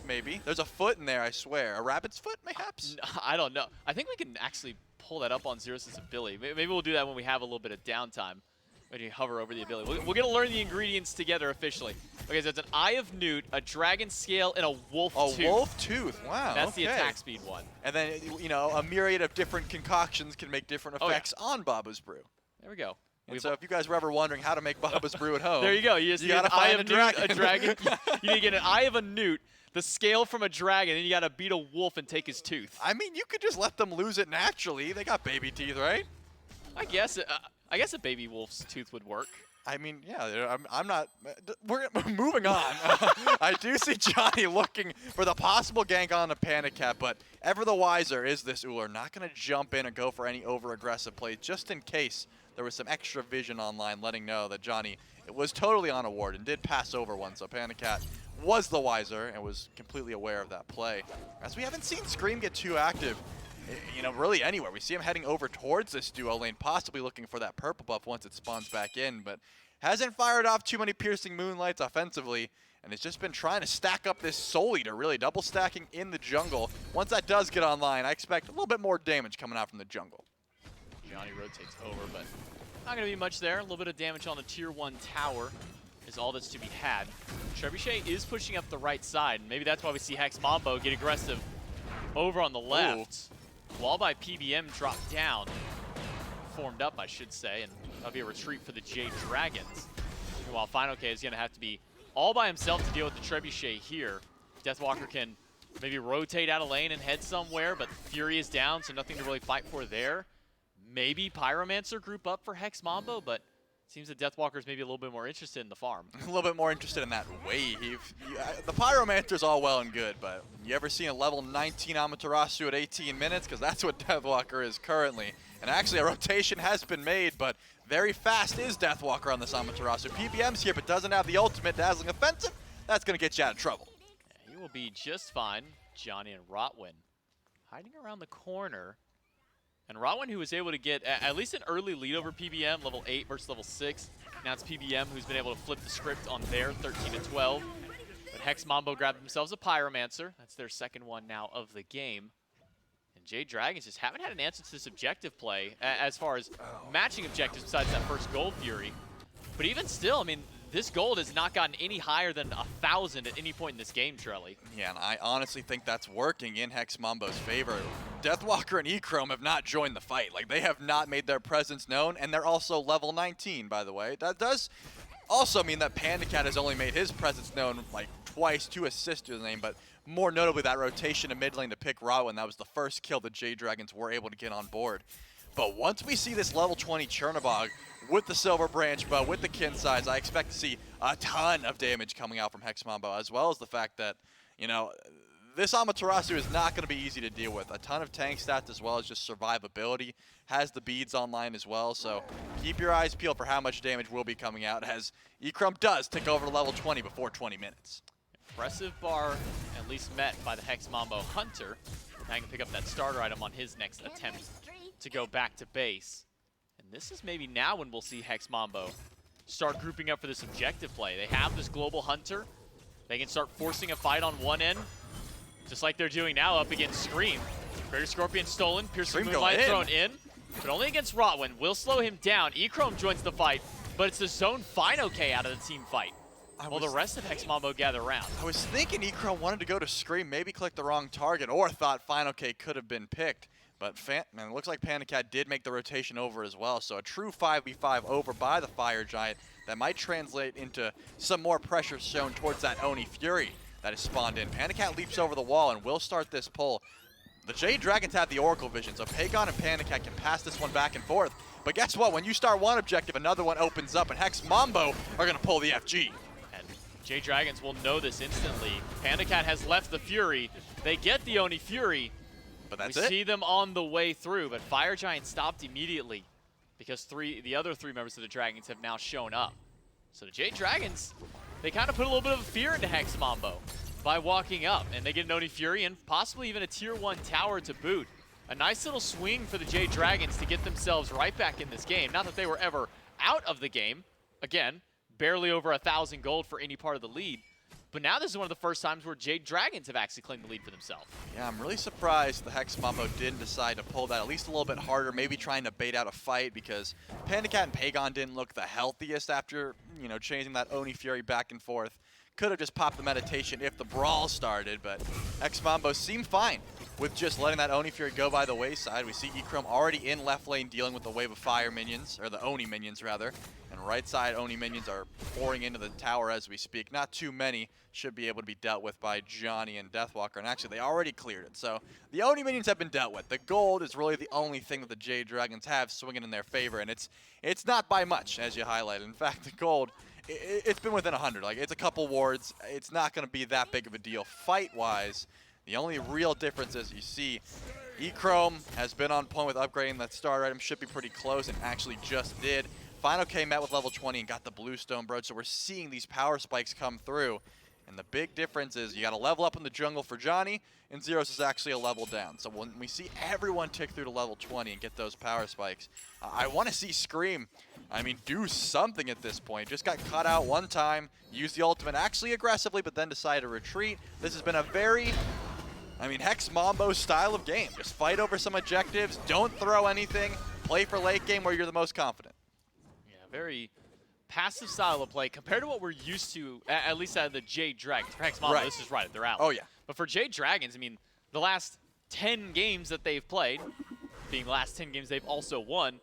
Maybe. There's a foot in there, I swear. A rabbit's foot, mayhaps? I don't know. I think we can actually pull that up on Zyrhoes' ability. Maybe we'll do that when we have a little bit of downtime. When you hover over the ability. We're going to learn the ingredients together officially. Okay, so it's an Eye of Newt, a dragon scale, and a wolf tooth. A wolf tooth, wow. That's the attack speed one. And then, you know, a myriad of different concoctions can make different effects on Baba's Brew. There we go. And so if you guys were ever wondering how to make Baba's Brew at home, there you go. You just gotta find a dragon. You need to get an Eye of a Newt, the scale from a dragon, and you got to beat a wolf and take his tooth. I mean, you could just let them lose it naturally. They got baby teeth, right? I guess a baby wolf's tooth would work. I mean, yeah, I'm not. We're moving on. I do see Johnny looking for the possible gank on the PandaCat, but ever the wiser is this Ullr. Not going to jump in and go for any over-aggressive plays, just in case there was some extra vision online letting know that Johnny was totally on a ward and did pass over one. So PandaCat was the wiser and was completely aware of that play. As we haven't seen Scream get too active you know, really anywhere. We see him heading over towards this duo lane, possibly looking for that purple buff once it spawns back in, but hasn't fired off too many piercing moonlights offensively, and has just been trying to stack up this Soul Eater, really double stacking in the jungle. Once that does get online, I expect a little bit more damage coming out from the jungle. Johnny rotates over, but not going to be much there. A little bit of damage on the tier 1 tower is all that's to be had. Trebuchet is pushing up the right side, and maybe that's why we see Hex Mambo get aggressive over on the left. Wall by PBM dropped down, formed up I should say, and that'll be a retreat for the Jade Dragons. While fineokay is going to have to be all by himself to deal with the Trebuchet here. Deathwalker can maybe rotate out of lane and head somewhere, but Fury is down, so nothing to really fight for there. Maybe Pyromancer group up for Hex Mambo, but it seems that Deathwalker is maybe a little bit more interested in the farm. A little bit more interested in that wave. The Pyromancer's all well and good, but you ever seen a level 19 Amaterasu at 18 minutes? Because that's what Deathwalker is currently. And actually a rotation has been made, but very fast is Deathwalker on this Amaterasu. PBM's here, but doesn't have the ultimate dazzling offensive. That's going to get you out of trouble. Yeah, he will be just fine. Johnny and Rottwen hiding around the corner. And Rottwen, who was able to get at least an early lead over PBM, level 8 versus level 6. Now it's PBM who's been able to flip the script on their 13 to 12. But Hex Mambo grabbed themselves a Pyromancer. That's their second one now of the game. And Jade Dragons just haven't had an answer to this objective play as far as matching objectives besides that first Gold Fury. But even still, I mean, this gold has not gotten any higher than 1,000 at any point in this game, Trelly. Yeah, and I honestly think that's working in Hex Mambo's favor. Deathwalker and Echrome have not joined the fight. Like, they have not made their presence known, and they're also level 19, by the way. That does also mean that PandaCat has only made his presence known, like, twice, 2 assists to his name, but more notably that rotation to mid lane to pick Rottwen. That was the first kill the Jade Dragons were able to get on board. But once we see this level 20 Chernobog with the Silver Branch bow, with the kin size, I expect to see a ton of damage coming out from Hex Mambo, as well as the fact that, you know, this Amaterasu is not going to be easy to deal with. A ton of tank stats as well as just survivability. Has the beads online as well, so keep your eyes peeled for how much damage will be coming out, as Echrome does tick over to level 20 before 20 minutes. Impressive bar, at least met by the Hex Mambo Hunter. Now he can pick up that starter item on his next attempt to go back to base. And this is maybe now when we'll see Hex Mambo start grouping up for this objective play. They have this global hunter. They can start forcing a fight on one end, just like they're doing now up against Scream. Greater Scorpion stolen, Piercing Moonlight thrown in, but only against Rottwen. Will slow him down. Echrome joins the fight, but it's the zone fineokay out of the team fight. While the rest of Hex Mambo gather around. I was thinking Echrome wanted to go to Scream, maybe clicked the wrong target, or thought fineokay could have been picked. But man, it looks like PandaCat did make the rotation over as well, so a true 5v5 over by the Fire Giant that might translate into some more pressure shown towards that Oni Fury that is spawned in. PandaCat leaps over the wall and will start this pull. The Jade Dragons have the Oracle Vision, so Pegon and PandaCat can pass this one back and forth. But guess what? When you start one objective, another one opens up, and Hex Mambo are going to pull the FG. And Jade Dragons will know this instantly. PandaCat has left the Fury. They get the Oni Fury. But that's we it. see them on the way through, but Fire Giant stopped immediately because the other three members of the Dragons have now shown up. So the Jade Dragons, they kind of put a little bit of fear into Hex Mambo by walking up, and they get an Oni Fury and possibly even a tier 1 tower to boot. A nice little swing for the Jade Dragons to get themselves right back in this game. Not that they were ever out of the game. Again, barely over 1,000 gold for any part of the lead. But now this is one of the first times where Jade Dragons have actually claimed the lead for themselves. Yeah, I'm really surprised the Hex Mambo didn't decide to pull that at least a little bit harder, maybe trying to bait out a fight, because PandaCat and Pegon didn't look the healthiest after, you know, changing that Oni Fury back and forth. Could have just popped the meditation if the brawl started, but Hex Mambo seemed fine with just letting that Oni Fury go by the wayside. We see Echrome already in left lane dealing with the wave of fire minions, or the Oni minions rather. And right side Oni minions are pouring into the tower as we speak. Not too many should be able to be dealt with by Johnny and Deathwalker, and actually they already cleared it. So the Oni minions have been dealt with. The gold is really the only thing that the Jade Dragons have swinging in their favor, and it's not by much, as you highlighted. In fact, the gold, it's been within 100. Like, it's a couple wards. It's not going to be that big of a deal fight-wise. The only real difference is you see Echrome has been on point with upgrading that starter item. Should be pretty close and actually just did. fineokay met with level 20 and got the blue stone brooch, so we're seeing these power spikes come through. And the big difference is you got to level up in the jungle for Dzoni, and Zyrhoes is actually a level down. So when we see everyone tick through to level 20 and get those power spikes, I want to see Scream, I mean, do something at this point. Just got caught out one time, used the ultimate actually aggressively, but then decided to retreat. This has been a very, I mean, Hex Mambo style of game. Just fight over some objectives, don't throw anything, play for late game where you're the most confident. Yeah, very passive style of play compared to what we're used to, at least out of the Jade Dragons. For Hex Mambo, this is right up their alley. Oh, yeah. But for Jade Dragons, I mean, the last 10 games that they've played, being the last 10 games they've also won,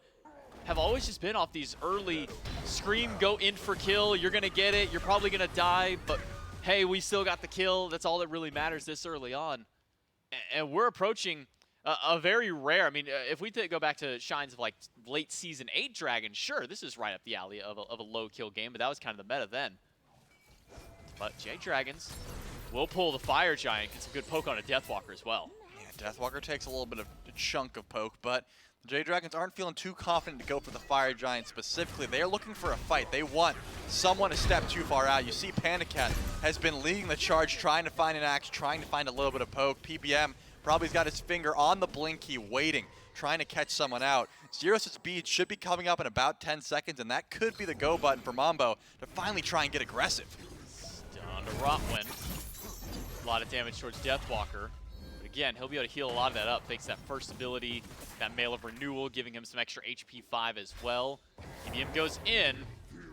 have always just been off these early Scream, go in for kill, you're going to get it, you're probably going to die, but hey, we still got the kill. That's all that really matters this early on. And we're approaching a very rare, I mean, if we go back to shines of like late season 8 Dragons, sure, this is right up the alley of a low kill game, but that was kind of the meta then. But Jade Dragons will pull the Fire Giant, get some good poke on a Deathwalker as well. Yeah, Deathwalker takes a little bit of a chunk of poke, but the Jade Dragons aren't feeling too confident to go for the Fire Giant specifically. They're looking for a fight. They want someone to step too far out. You see PandaCat has been leading the charge, trying to find an axe, trying to find a little bit of poke. PBM probably's got his finger on the blink key, waiting, trying to catch someone out. Zyrhoes' bead should be coming up in about 10 seconds, and that could be the go button for Mambo to finally try and get aggressive. Down to Rottwen. A lot of damage towards Deathwalker. But again, he'll be able to heal a lot of that up thanks to that first ability, that Mail of Renewal, giving him some extra HP 5 as well. PBM goes in,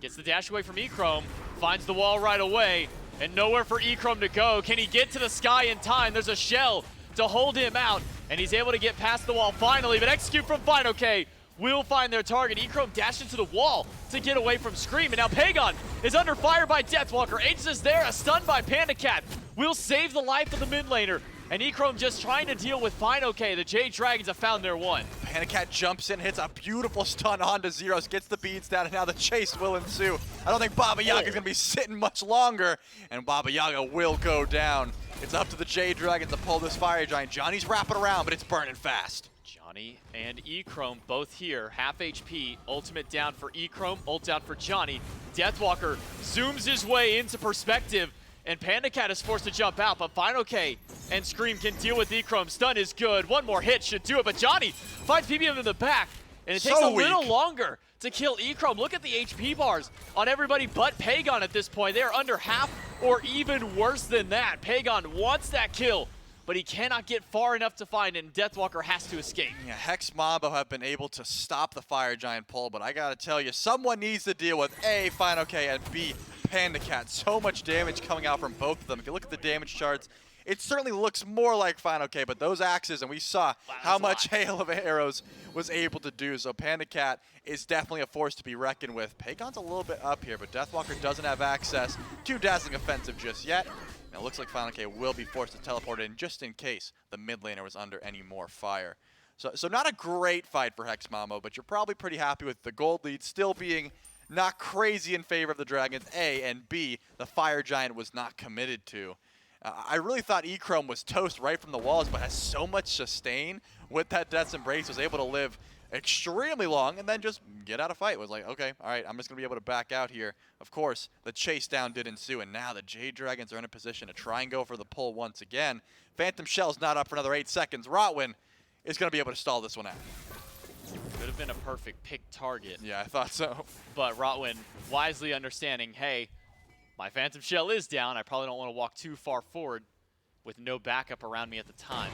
gets the dash away from Echrome, finds the wall right away, and nowhere for Echrome to go. Can he get to the sky in time? There's a shell to hold him out, and he's able to get past the wall finally, but execute from fineokay will find their target. Echrome dashed into the wall to get away from Scream, and now Pegon is under fire by Deathwalker. Aegis is there, a stun by PandaCat will save the life of the mid laner, and Echrome just trying to deal with fineokay. The Jade Dragons have found their one. PandaCat jumps in, hits a beautiful stun onto Zyrhoes, gets the beads down, and now the chase will ensue. I don't think Baba Yaga's gonna be sitting much longer, and Baba Yaga will go down. It's up to the Jade Dragons to pull this Fire Giant. Johnny's wrapping around, but it's burning fast. Dzoni and Echrome both here, half HP, ultimate down for Echrome, ult down for Dzoni. Deathwalker zooms his way into perspective, and PandaCat is forced to jump out, but fineokay and Scream can deal with Echrome. Stun is good, one more hit should do it, but Dzoni finds PBM in the back, and it takes a little longer to kill Echrome. Look at the HP bars on everybody but Pegon at this point. They are under half or even worse than that. Pegon wants that kill, but he cannot get far enough to find it, and Deathwalker has to escape. Yeah, Hex Mambo have been able to stop the Fire Giant pull, but I gotta tell you, someone needs to deal with A, fineokay, and B, PandaCat. So much damage coming out from both of them. If you look at the damage charts, it certainly looks more like fineokay, but those axes, and we saw how much hail of arrows was able to do. So PandaCat is definitely a force to be reckoned with. Pegon's a little bit up here, but Deathwalker doesn't have access to Dazzling Offensive just yet. And it looks like fineokay will be forced to teleport in just in case the mid laner was under any more fire. So not a great fight for Hex Mambo, but you're probably pretty happy with the gold lead still being not crazy in favor of the Dragons, A, and B, the Fire Giant was not committed to. I really thought Echrome was toast right from the walls, but has so much sustain with that Death's Embrace, was able to live extremely long and then just get out of fight. Was like, okay, all right, I'm just going to be able to back out here. Of course, the chase down did ensue, and now the Jade Dragons are in a position to try and go for the pull once again. Phantom Shell's not up for another 8 seconds. Rottwen is going to be able to stall this one out. Could have been a perfect pick target. Yeah, I thought so. But Rottwen wisely understanding, hey, my Phantom Shell is down. I probably don't want to walk too far forward with no backup around me at the time.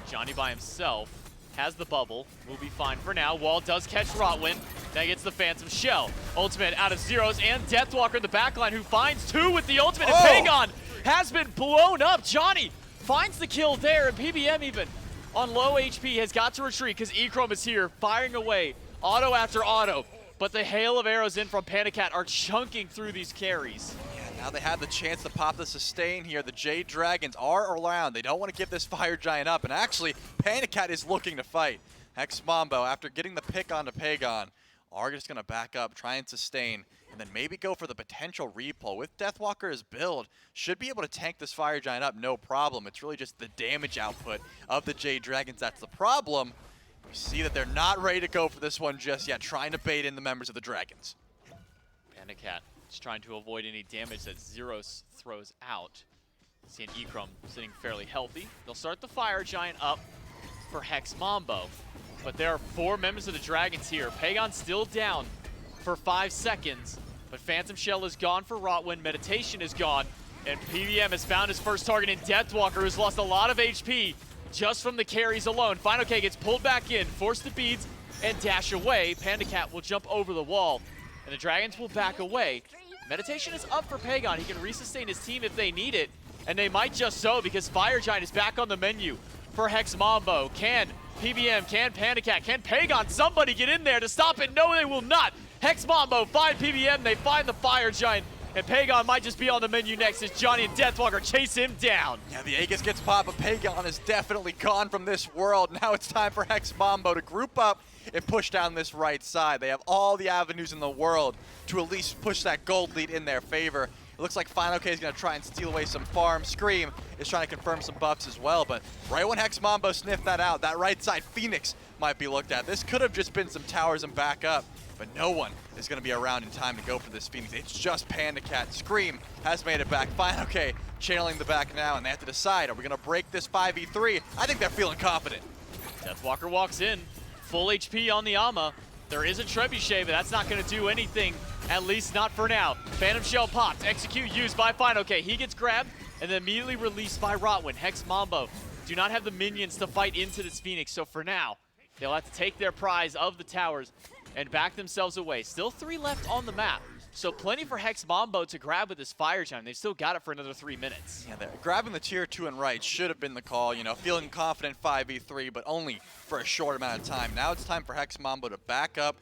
Dzoni by himself has the bubble. We'll be fine for now. Wall does catch Rottwen. Then gets the Phantom Shell. Ultimate out of Zyrhoes and Deathwalker in the backline, who finds two with the ultimate. And Pegon has been blown up. Dzoni finds the kill there, and PBM even on low HP has got to retreat because Echrome is here firing away auto after auto. But the hail of arrows in from PandaCat are chunking through these carries. Yeah, now they have the chance to pop the sustain here. The Jade Dragons are around. They don't want to give this Fire Giant up. And actually, PandaCat is looking to fight. Hex Mambo, after getting the pick onto Pegon, are just going to back up, try and sustain, and then maybe go for the potential repull. With Deathwalker's build, should be able to tank this Fire Giant up, no problem. It's really just the damage output of the Jade Dragons that's the problem. We see that they're not ready to go for this one just yet, trying to bait in the members of the Dragons. PandaCat Just trying to avoid any damage that Zyrhoes throws out. Seeing Echrome sitting fairly healthy. They'll start the Fire Giant up for Hex Mambo. But there are 4 members of the Dragons here. Pegon still down for 5 seconds. But Phantom Shell is gone for Rottwen. Meditation is gone. And PBM has found his first target in Deathwalker, who's lost a lot of HP just from the carries alone. fineokay gets pulled back in, force the beads, and dash away. PandaCat will jump over the wall, and the Dragons will back away. Meditation is up for Pegon. He can resustain his team if they need it, and they might just so, because Fire Giant is back on the menu for Hex Mambo. Can PBM, can PandaCat, can Pegon, somebody get in there to stop it? No, they will not. Hex Mambo find PBM, they find the Fire Giant, and Pegon might just be on the menu next as Dzoni and Deathwalker chase him down. Yeah, the Aegis gets popped, but Pegon is definitely gone from this world. Now it's time for Hex Mambo to group up and push down this right side. They have all the avenues in the world to at least push that gold lead in their favor. It looks like fineokay is going to try and steal away some farm. Scream is trying to confirm some buffs as well, but right when Hex Mambo sniffed that out, that right side Phoenix might be looked at. This could have just been some towers and back up, but no one is going to be around in time to go for this Phoenix. It's just PandaCat. Scream has made it back. fineokay channeling the back now, and they have to decide, are we going to break this 5v3? I think they're feeling confident. Deathwalker walks in, full HP on the Ama. There is a Trebuchet, but that's not going to do anything, at least not for now. Phantom Shell popped, execute used by fineokay. He gets grabbed and then immediately released by Rottwen. Hex Mambo do not have the minions to fight into this Phoenix, so for now, they'll have to take their prize of the towers and back themselves away. Still 3 left on the map, so plenty for Hex Mambo to grab with this Fire Giant. They've still got it for another 3 minutes. Yeah, grabbing the tier 2 and right should have been the call, you know, feeling confident 5v3, but only for a short amount of time. Now it's time for Hex Mambo to back up,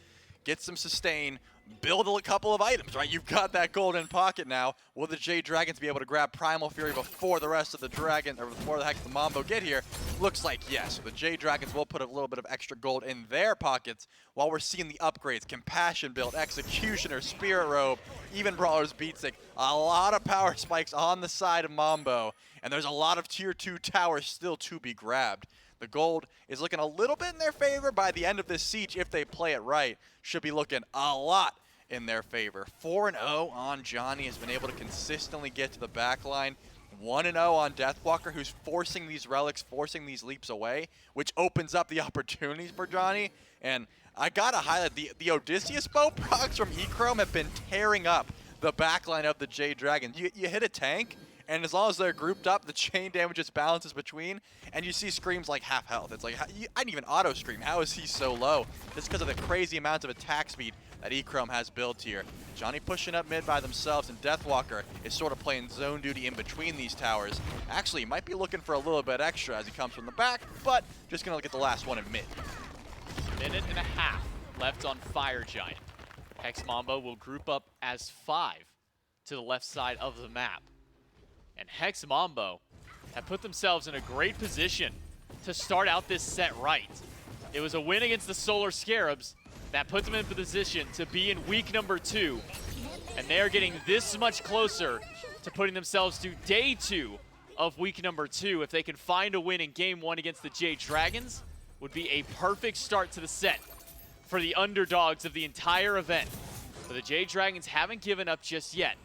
get some sustain, build a couple of items, right? You've got that gold in pocket now. Will the Jade Dragons be able to grab Primal Fury before the rest of the Dragon, or before the Hex Mambo get here? Looks like yes. So the Jade Dragons will put a little bit of extra gold in their pockets while we're seeing the upgrades. Compassion Build, Executioner, Spirit Robe, even Brawler's Beatstick. A lot of power spikes on the side of Mambo, and there's a lot of tier 2 towers still to be grabbed. The gold is looking a little bit in their favor. By the end of this siege, if they play it right, should be looking a lot in their favor. 4-0 on Dzoni, has been able to consistently get to the back line. 1-0 on Deathwalker, who's forcing these relics, forcing these leaps away, which opens up the opportunities for Dzoni. And I gotta highlight, the Odysseus bow procs from Echrome have been tearing up the backline of the Jade Dragons. You hit a tank, and as long as they're grouped up, the chain damage just balances between, and you see Scream's like half health. It's like, I didn't even auto Scream. How is he so low? Just because of the crazy amounts of attack speed that Echrome has built here. Dzoni pushing up mid by themselves, and Deathwalker is sort of playing zone duty in between these towers. Actually, might be looking for a little bit extra as he comes from the back, but just going to get the last one in mid. Minute and a half left on Fire Giant. Hex Mambo will group up as 5 to the left side of the map. And Hex Mambo have put themselves in a great position to start out this set right. It was a win against the Solar Scarabs that put them in position to be in week number 2. And they are getting this much closer to putting themselves to day 2 of week number 2. If they can find a win in game 1 against the Jade Dragons, would be a perfect start to the set for the underdogs of the entire event. But the Jade Dragons haven't given up just yet.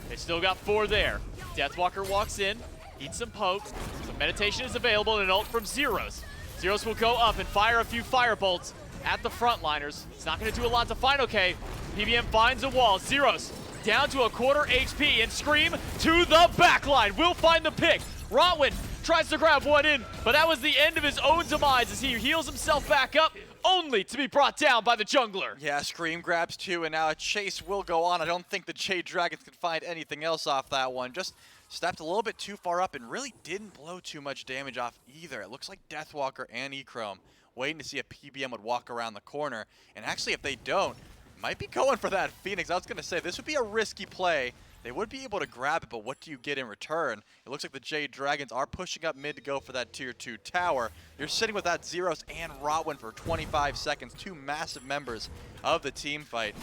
They still got 4 there. Deathwalker walks in, eats some poke. Some meditation is available, and an ult from Zyrhoes. Zyrhoes will go up and fire a few fire bolts at the frontliners. It's not going to do a lot to fineokay. PBM finds a wall. Zyrhoes down to a quarter HP, and Scream to the backline. Will find the pick. Rottwen tries to grab one in, but that was the end of his own demise as he heals himself back up, only to be brought down by the jungler. Yeah, Scream grabs 2, and now a chase will go on. I don't think the Jade Dragons can find anything else off that one. Just stepped a little bit too far up and really didn't blow too much damage off either. It looks like Deathwalker and Echrome waiting to see if PBM would walk around the corner. And actually, if they don't, might be going for that Phoenix. I was going to say, this would be a risky play. They would be able to grab it, but what do you get in return? It looks like the Jade Dragons are pushing up mid to go for that tier 2 tower. You're sitting with that Zyrhoes and Rottwen for 25 seconds, 2 massive members of the team fight.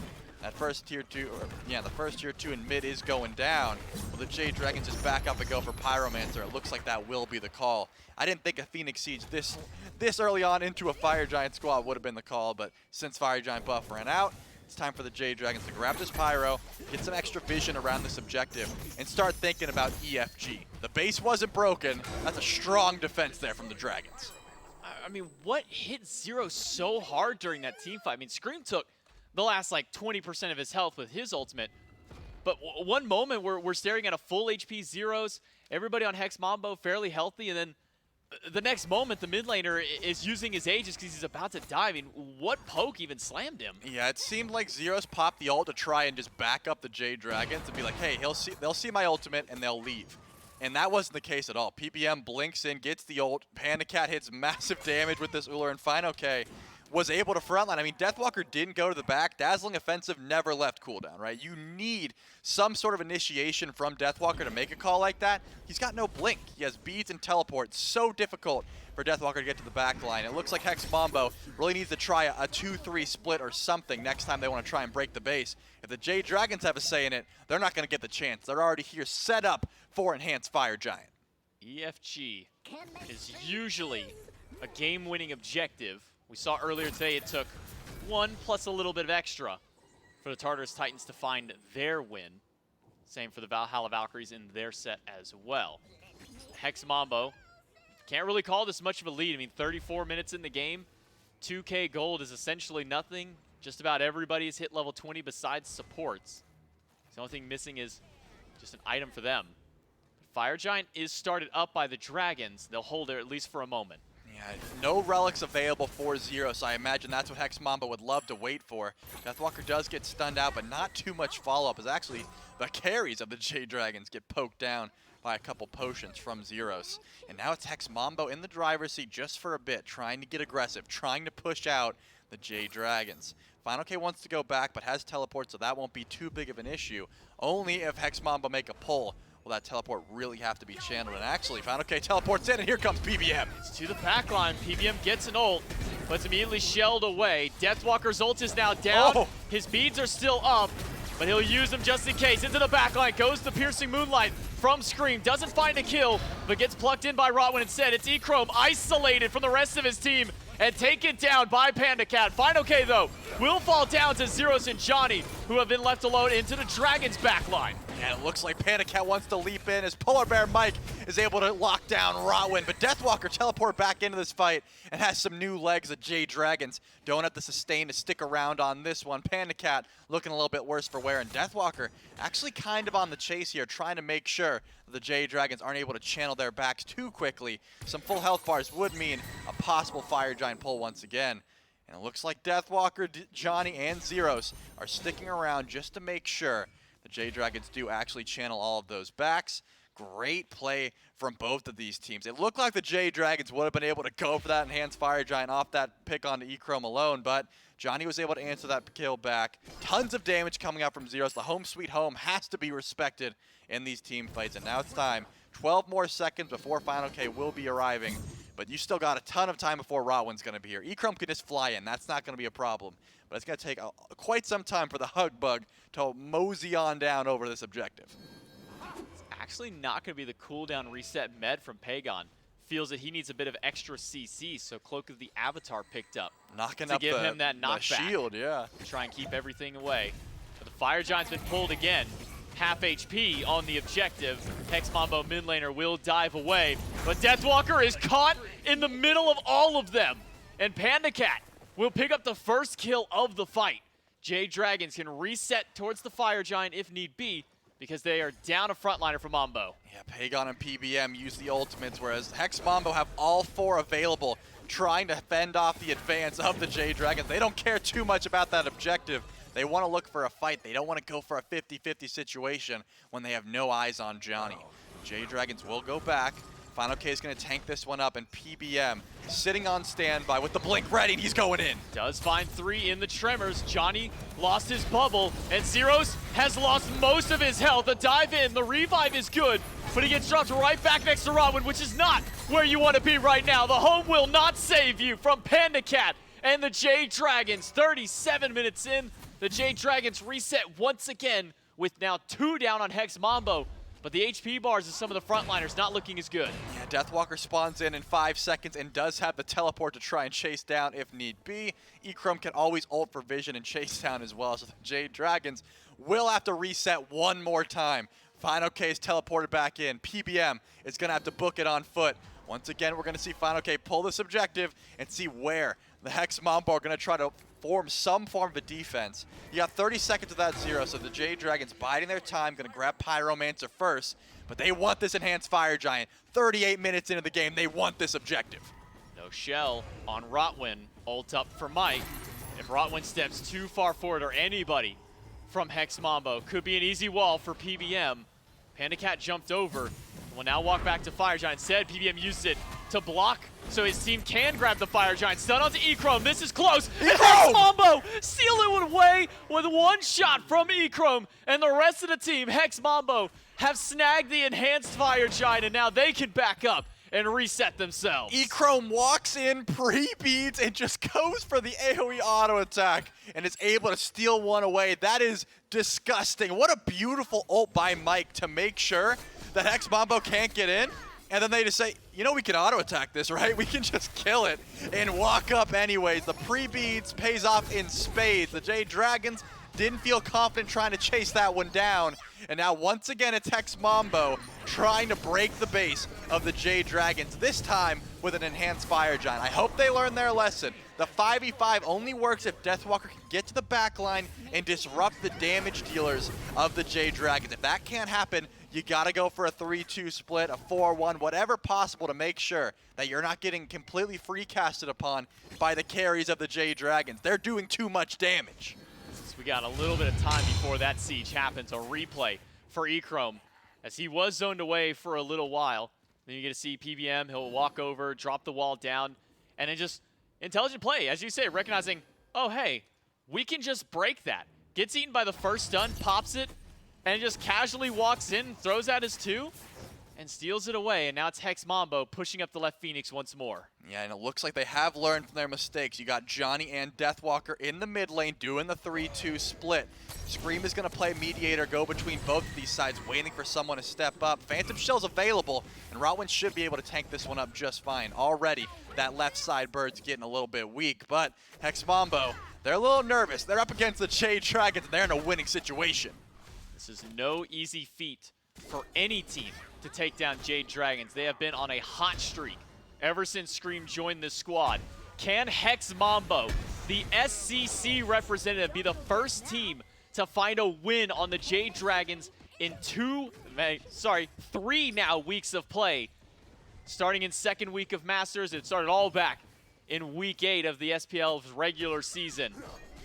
That first tier 2, the first tier 2 in mid is going down. Will the Jade Dragons just back up and go for Pyromancer? It looks like that will be the call. I didn't think a Phoenix Siege this early on into a Fire Giant squad would have been the call, but since Fire Giant buff ran out, It's time for the Jade Dragons to grab this Pyro, get some extra vision around this objective, and start thinking about EFG. The base wasn't broken. That's a strong defense there from the Dragons. I mean, what hit Zero so hard during that team fight? I mean, Scream took the last like 20% of his health with his ultimate. But one moment we're staring at a full HP Zyrhoes, everybody on Hex Mambo fairly healthy, and then the next moment the mid laner is using his Aegis because he's about to die. I mean, what poke even slammed him? Yeah, it seemed like Zyrhoes popped the ult to try and just back up the Jade Dragons and be like, hey, they'll see my ultimate and they'll leave. And that wasn't the case at all. PBM blinks in, gets the ult. PandaCat hits massive damage with this Ullr, and fineokay was able to frontline. I mean, Deathwalker didn't go to the back. Dazzling Offensive never left cooldown, right? You need some sort of initiation from Deathwalker to make a call like that. He's got no blink. He has beads and teleport. So difficult for Deathwalker to get to the back line. It looks like Hex Mambo really needs to try a 2-3 split or something next time they want to try and break the base. If the Jade Dragons have a say in it, they're not going to get the chance. They're already here set up for Enhanced Fire Giant. EFG is usually a game-winning objective. We saw earlier today it took 1 plus a little bit of extra for the Tartarus Titans to find their win. Same for the Valhalla Valkyries in their set as well. Hex Mambo can't really call this much of a lead. I mean, 34 minutes in the game, 2K gold is essentially nothing. Just about everybody has hit level 20 besides supports. The only thing missing is just an item for them. Fire Giant is started up by the Dragons. They'll hold it at least for a moment. Yeah, no relics available for Zero, so I imagine that's what Hex Mambo would love to wait for. Deathwalker does get stunned out, but not too much follow-up, as actually the carries of the Jade Dragons get poked down by a couple potions from Zyrhoes. And now it's Hex Mambo in the driver's seat just for a bit, trying to get aggressive, trying to push out the Jade Dragons. fineokay wants to go back, but has teleport, so that won't be too big of an issue. Only if Hex Mambo make a pull will that teleport really have to be channeled. And actually, fineokay teleports in, and here comes PBM. It's to the back line. PBM gets an ult, but it's immediately shelled away. Deathwalker's ult is now down. Oh. His beads are still up, but he'll use them just in case. Into the back line goes the Piercing Moonlight from Scream. Doesn't find a kill, but gets plucked in by Rottwen instead. It's Echrome isolated from the rest of his team and taken down by PandaCat. fineokay, though, will fall down to Zyrhoes and Dzoni, who have been left alone into the Dragons' backline. And it looks like PandaCat wants to leap in as PolarBearMike is able to lock down Rottwen, but Deathwalker teleport back into this fight and has some new legs. The Jade Dragons don't have the sustain to stick around on this one. PandaCat looking a little bit worse for wear, and Deathwalker actually kind of on the chase here, trying to make sure that the Jade Dragons aren't able to channel their backs too quickly. Some full health bars would mean a possible Fire Giant pull once again. And it looks like Deathwalker, Dzoni, and Zyrhoes are sticking around just to make sure the Jade Dragons do actually channel all of those backs. Great play from both of these teams. It looked like the Jade Dragons would have been able to go for that Enhanced Fire Giant off that pick onto Echrome alone, but Dzoni was able to answer that kill back. Tons of damage coming out from Zyrhoes. The home sweet home has to be respected in these team fights, and now it's time. 12 more seconds before fineokay will be arriving, but you still got a ton of time before Rottwen's going to be here. Echrome can just fly in. That's not going to be a problem, but it's going to take quite some time for the Hug Bug to mosey on down over this objective. It's actually not going to be the cooldown reset med from Pegon. Feels that he needs a bit of extra CC, so Cloak of the Avatar picked up. Knocking to up give him that the knockback. shield, yeah. Try and keep everything away. But the Fire Giant's been pulled again. Half HP on the objective. Hex Mambo mid laner will dive away, but Deathwalker is caught in the middle of all of them. And PandaCat will pick up the first kill of the fight. Jade Dragons can reset towards the Fire Giant if need be, because they are down a frontliner for Mambo. Yeah, Pegon and PBM use the ultimates, whereas Hex Mambo have all four available, trying to fend off the advance of the Jade Dragons. They don't care too much about that objective. They want to look for a fight. They don't want to go for a 50-50 situation when they have no eyes on Dzoni. Jade Dragons will go back. fineokay is going to tank this one up, and PBM sitting on standby with the blink ready, and he's going in. Does find 3 in the Tremors. Dzoni lost his bubble, and Zyrhoes has lost most of his health. The dive in, the revive is good, but he gets dropped right back next to Rottwen, which is not where you want to be right now. The home will not save you from PandaCat and the Jade Dragons. 37 minutes in, the Jade Dragons reset once again with now 2 down on Hex Mambo. but the HP bars of some of the frontliners not looking as good. Yeah, Deathwalker spawns in 5 seconds and does have the teleport to try and chase down if need be. Echrome can always ult for vision and chase down as well, so the Jade Dragons will have to reset one more time. fineokay is teleported back in. PBM is going to have to book it on foot. Once again, we're going to see fineokay pull this objective and see where the Hex Mambo are going to try to form some form of a defense. You got 30 seconds of that 0, so the Jade Dragons biding their time, going to grab Pyromancer first, but they want this enhanced Fire Giant. 38 minutes into the game, they want this objective. No shell on Rottwen, ult up for Mike. If Rottwen steps too far forward, or anybody from Hex Mambo, could be an easy wall for PBM. PandaCat jumped over, will now walk back to Fire Giant. Instead, PBM uses it to block, so his team can grab the Fire Giant. Stun onto Echrome, this is close. Hex Mambo seal it away with one shot from Echrome, and the rest of the team, Hex Mambo, have snagged the enhanced Fire Giant, and now they can back up and reset themselves. Echrome walks in, pre-beads, and just goes for the AoE auto attack and is able to steal one away. That is disgusting. What a beautiful ult by Mike to make sure that Hex Mambo can't get in. And then they just say, you know, we can auto attack this, right? We can just kill it and walk up anyways. The pre-beads pays off in spades. The Jade Dragons didn't feel confident trying to chase that one down. And now once again it's Hex Mambo trying to break the base of the Jade Dragons, this time with an enhanced Fire Giant. I hope they learn their lesson. The 5v5 only works if Deathwalker can get to the back line and disrupt the damage dealers of the Jade Dragons. If that can't happen, you gotta go for a 3-2 split, a 4-1, whatever possible to make sure that you're not getting completely free casted upon by the carries of the Jade Dragons. They're doing too much damage. We got a little bit of time before that siege happens. A replay for Echrome, as he was zoned away for a little while. Then you get to see PBM, he'll walk over, drop the wall down, and then just intelligent play, as you say, recognizing, oh hey, we can just break that. Gets eaten by the first stun, pops it, and just casually walks in, throws out his 2, and steals it away. And now it's Hex Mambo pushing up the left Phoenix once more. Yeah, and it looks like they have learned from their mistakes. You got Dzoni and Deathwalker in the mid lane doing the 3-2 split. Scream is going to play mediator, go between both of these sides, waiting for someone to step up. Phantom Shell's available, and Rottwen should be able to tank this one up just fine. Already, that left side bird's getting a little bit weak, but Hex Mambo, they're a little nervous. They're up against the Jade Dragons, and they're in a winning situation. This is no easy feat for any team to take down Jade Dragons. They have been on a hot streak ever since Scream joined this squad. Can Hex Mambo, the SCC representative, be the first team to find a win on the Jade Dragons in 3 now weeks of play? Starting in second week of Masters, it started all back in week 8 of the SPL's regular season.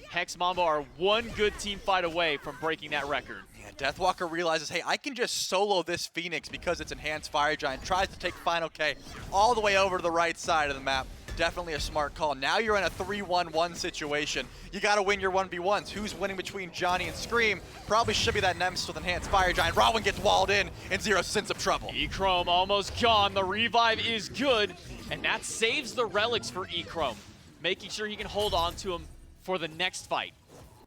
Hex Mambo are one good team fight away from breaking that record. Yeah, Deathwalker realizes, hey, I can just solo this Phoenix because it's enhanced Fire Giant. Tries to take fineokay all the way over to the right side of the map. Definitely a smart call. Now you're in a 3-1-1 situation. You got to win your 1v1s. Who's winning between Dzoni and Scream? Probably should be that Nemesis with enhanced Fire Giant. Rottwen gets walled in, and Zyrhoes is in some trouble. Echrome almost gone. The revive is good, and that saves the relics for Echrome, making sure he can hold on to him for the next fight.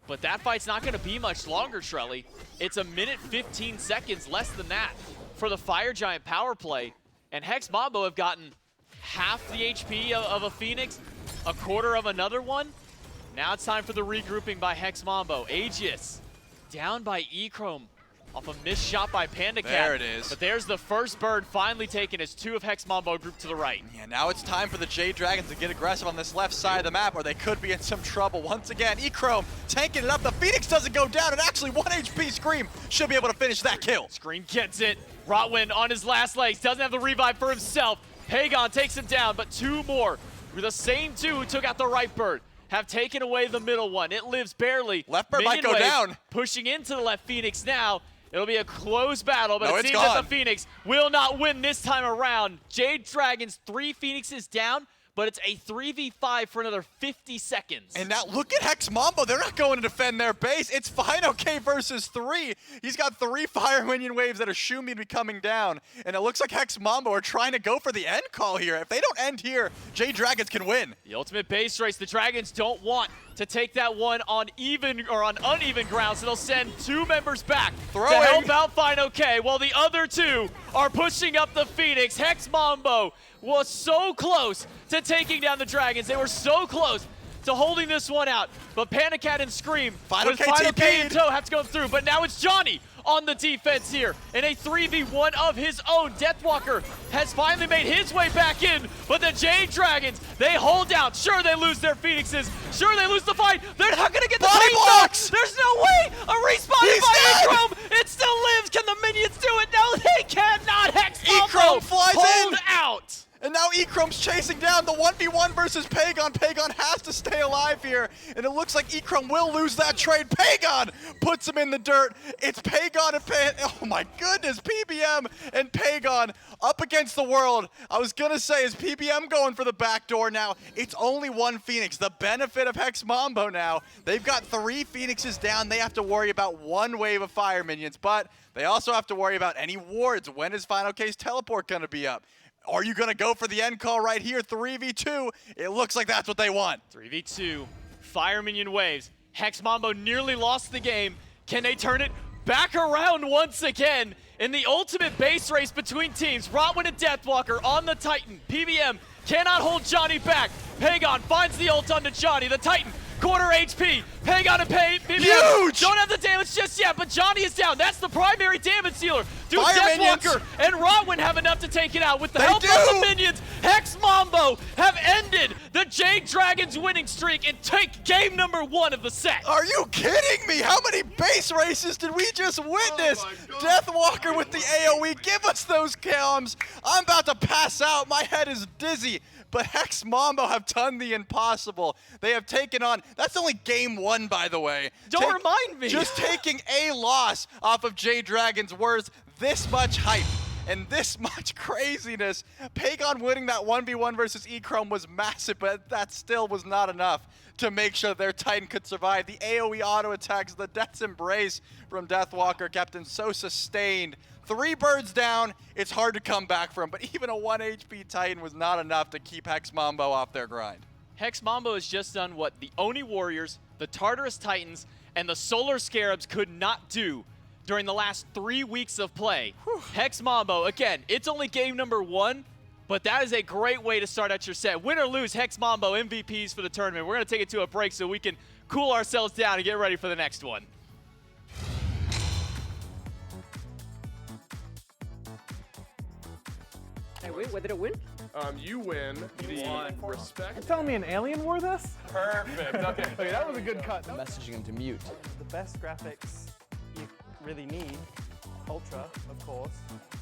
But that fight's not going to be much longer, Trelly. It's a minute 15 seconds, less than that, for the Fire Giant power play. And Hex Mambo have gotten half the HP of a Phoenix, a quarter of another one. Now it's time for the regrouping by Hex Mambo. Aegis down by Echrome off a missed shot by PandaCat. There it is. But there's the first bird finally taken as 2 of Hex Mambo grouped to the right. Yeah, now it's time for the Jade Dragons to get aggressive on this left side of the map, or they could be in some trouble. Once again, Echrome tanking it up. The Phoenix doesn't go down, and actually 1 HP Scream should be able to finish that kill. Scream gets it. Rottwen on his last legs, doesn't have the revive for himself. Pegon takes him down, but 2 more. The same 2 who took out the right bird have taken away the middle one. It lives barely. Left bird might Minion go wave down. Pushing into the left Phoenix now. It'll be a close battle, but No, it it's seems that gone. the Phoenix will not win this time around. Jade Dragons, 3 Phoenixes down, but it's a 3v5 for another 50 seconds. And now look at Hex Mambo. They're not going to defend their base. It's fineokay versus 3. He's got 3 fire minion waves that are shooting to be coming down. And it looks like Hex Mambo are trying to go for the end call here. If they don't end here, Jade Dragons can win. The ultimate base race, the Dragons don't want to take that one on even or on uneven ground, so they'll send 2 members back to help out fineokay, while the other 2 are pushing up the Phoenix. Hex Mambo was so close to taking down the Dragons. They were so close to holding this one out, but PandaCat and Scream with fineokay in tow have to go through. But now it's Dzoni on the defense here in a 3v1 of his own. Deathwalker has finally made his way back in, but the Jade Dragons, they hold down. Sure, they lose their Phoenixes. Sure, they lose the fight. They're not gonna get the Body fight blocks! though. There's no way. A respawn by Echrome. It still lives. Can the minions do it? No, they cannot. Hex Mambo Echrome flies hold in. out. And now Echrome's chasing down the 1v1 versus Pegon. Pegon has to stay alive here. And it looks like Echrome will lose that trade. Pegon puts him in the dirt. It's Pegon and oh my goodness, PBM and Pegon up against the world. I was gonna say, is PBM going for the back door now? It's only 1 Phoenix. The benefit of Hex Mambo now, they've got 3 Phoenixes down. They have to worry about 1 wave of fire minions, but they also have to worry about any wards. When is fineokay's teleport gonna be up? Are you going to go for the end call right here? 3v2. It looks like that's what they want. 3v2. Fire minion waves. Hex Mambo nearly lost the game. Can they turn it back around once again in the ultimate base race between teams? Rottwen and Deathwalker on the Titan. PBM cannot hold Dzoni back. Pegon finds the ult onto Dzoni. The Titan, quarter HP. Pegon and PBM Huge! don't have the damage just yet, but Dzoni is down. That's the primary damage dealer. Do Fire Deathwalker minions. and Rottwen have enough to take it out? With the They help do. of the minions, Hex Mambo have ended the Jade Dragons winning streak and take game number 1 of the set. Are you kidding me? How many base races did we just witness? Deathwalker with the AoE. Give us those comms. I'm about to pass out. My head is dizzy. But Hex Mambo have done the impossible. They have taken on, that's only game 1, by the way. Don't remind me. Just taking a loss off of Jade Dragons worth this much hype and this much craziness. Pegon winning that 1v1 versus Echrome was massive, but that still was not enough to make sure their Titan could survive. The AoE auto attacks, the Death's Embrace from Deathwalker kept him so sustained. 3 birds down, it's hard to come back from, but even a 1 HP Titan was not enough to keep Hex Mambo off their grind. Hex Mambo has just done what the Oni Warriors, the Tartarus Titans, and the Solar Scarabs could not do during the last 3 weeks of play. Hex Mambo, again, it's only game number 1, but that is a great way to start out your set. Win or lose, Hex Mambo MVPs for the tournament. We're going to take it to a break so we can cool ourselves down and get ready for the next one. Hey, wait, what did it win? You win the respect. You're telling me an alien wore this? Perfect. Okay. Okay, that was a good cut. Messaging him to mute. The best graphics you really need, Ultra, of course,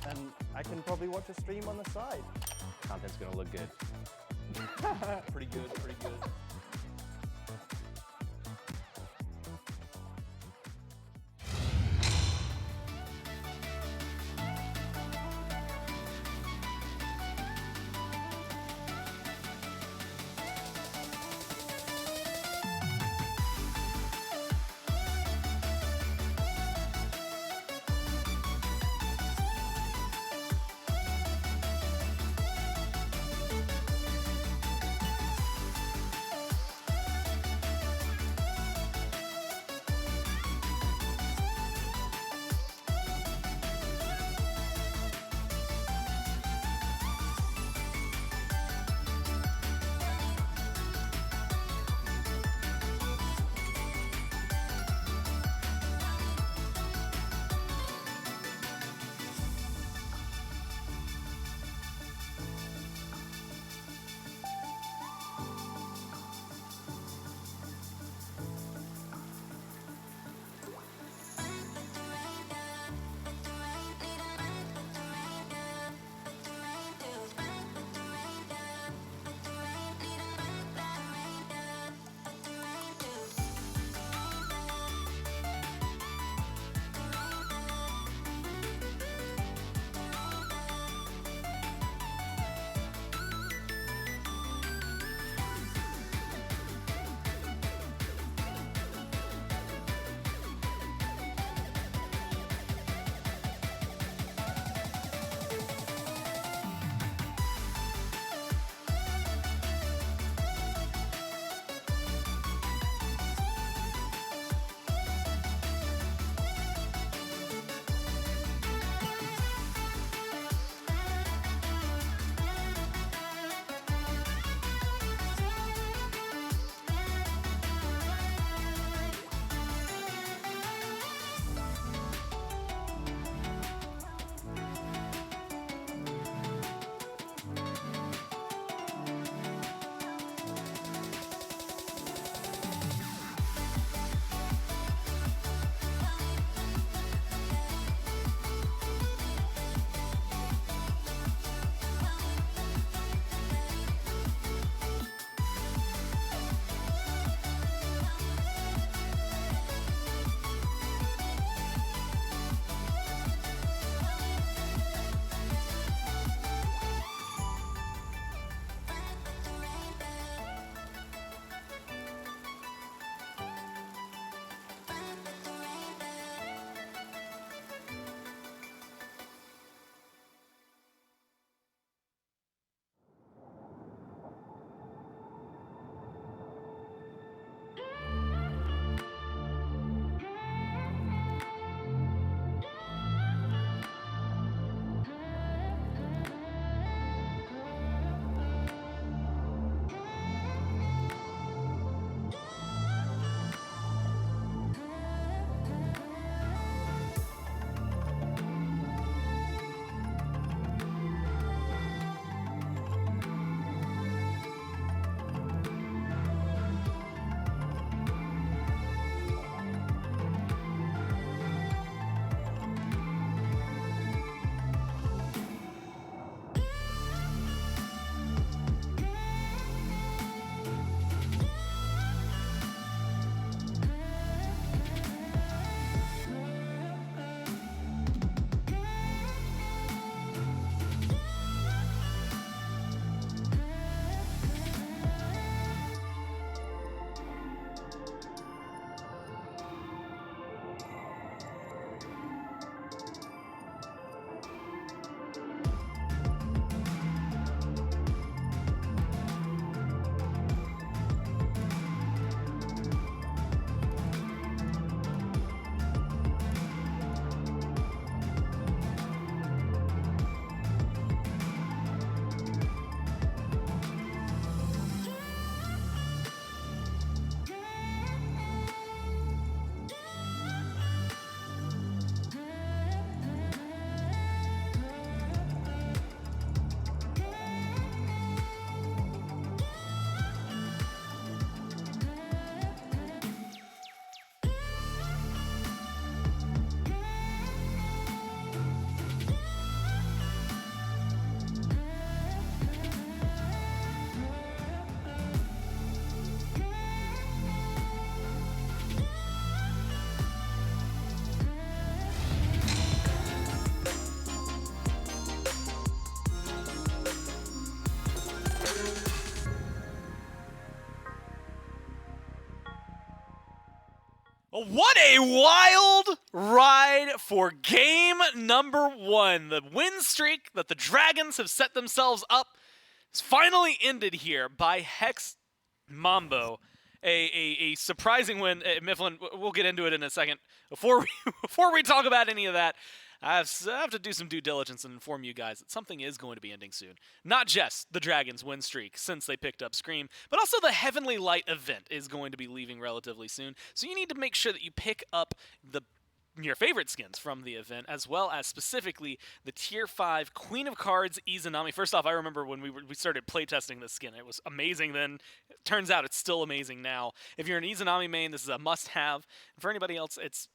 and I can probably watch a stream on the side. Content's gonna look good. Pretty good, pretty good. What a wild ride for game number 1. The win streak that the Dragons have set themselves up is finally ended here by Hex Mambo. A surprising win. Mifflin, we'll get into it in a second. Before we talk about any of that, I have to do some due diligence and inform you guys that something is going to be ending soon. Not just the Dragons' win streak since they picked up Scream, but also the Heavenly Light event is going to be leaving relatively soon. So you need to make sure that you pick up your favorite skins from the event, as well as specifically the Tier 5 Queen of Cards Izanami. First off, I remember when we started playtesting this skin. It was amazing then. It turns out it's still amazing now. If you're an Izanami main, this is a must-have. For anybody else, it's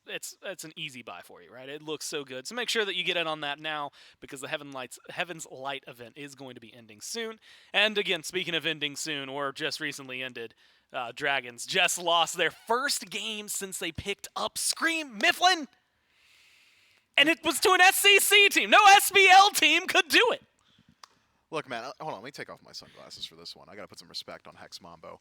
an easy buy for you, right? It looks so good. So make sure that you get in on that now, because the Heaven's Light event is going to be ending soon. And again, speaking of ending soon, or just recently ended, Dragons just lost their first game since they picked up Scream, Mifflin! And it was to an SCC team. No SBL team could do it. Look, man, hold on. Let me take off my sunglasses for this one. I got to put some respect on Hex Mambo.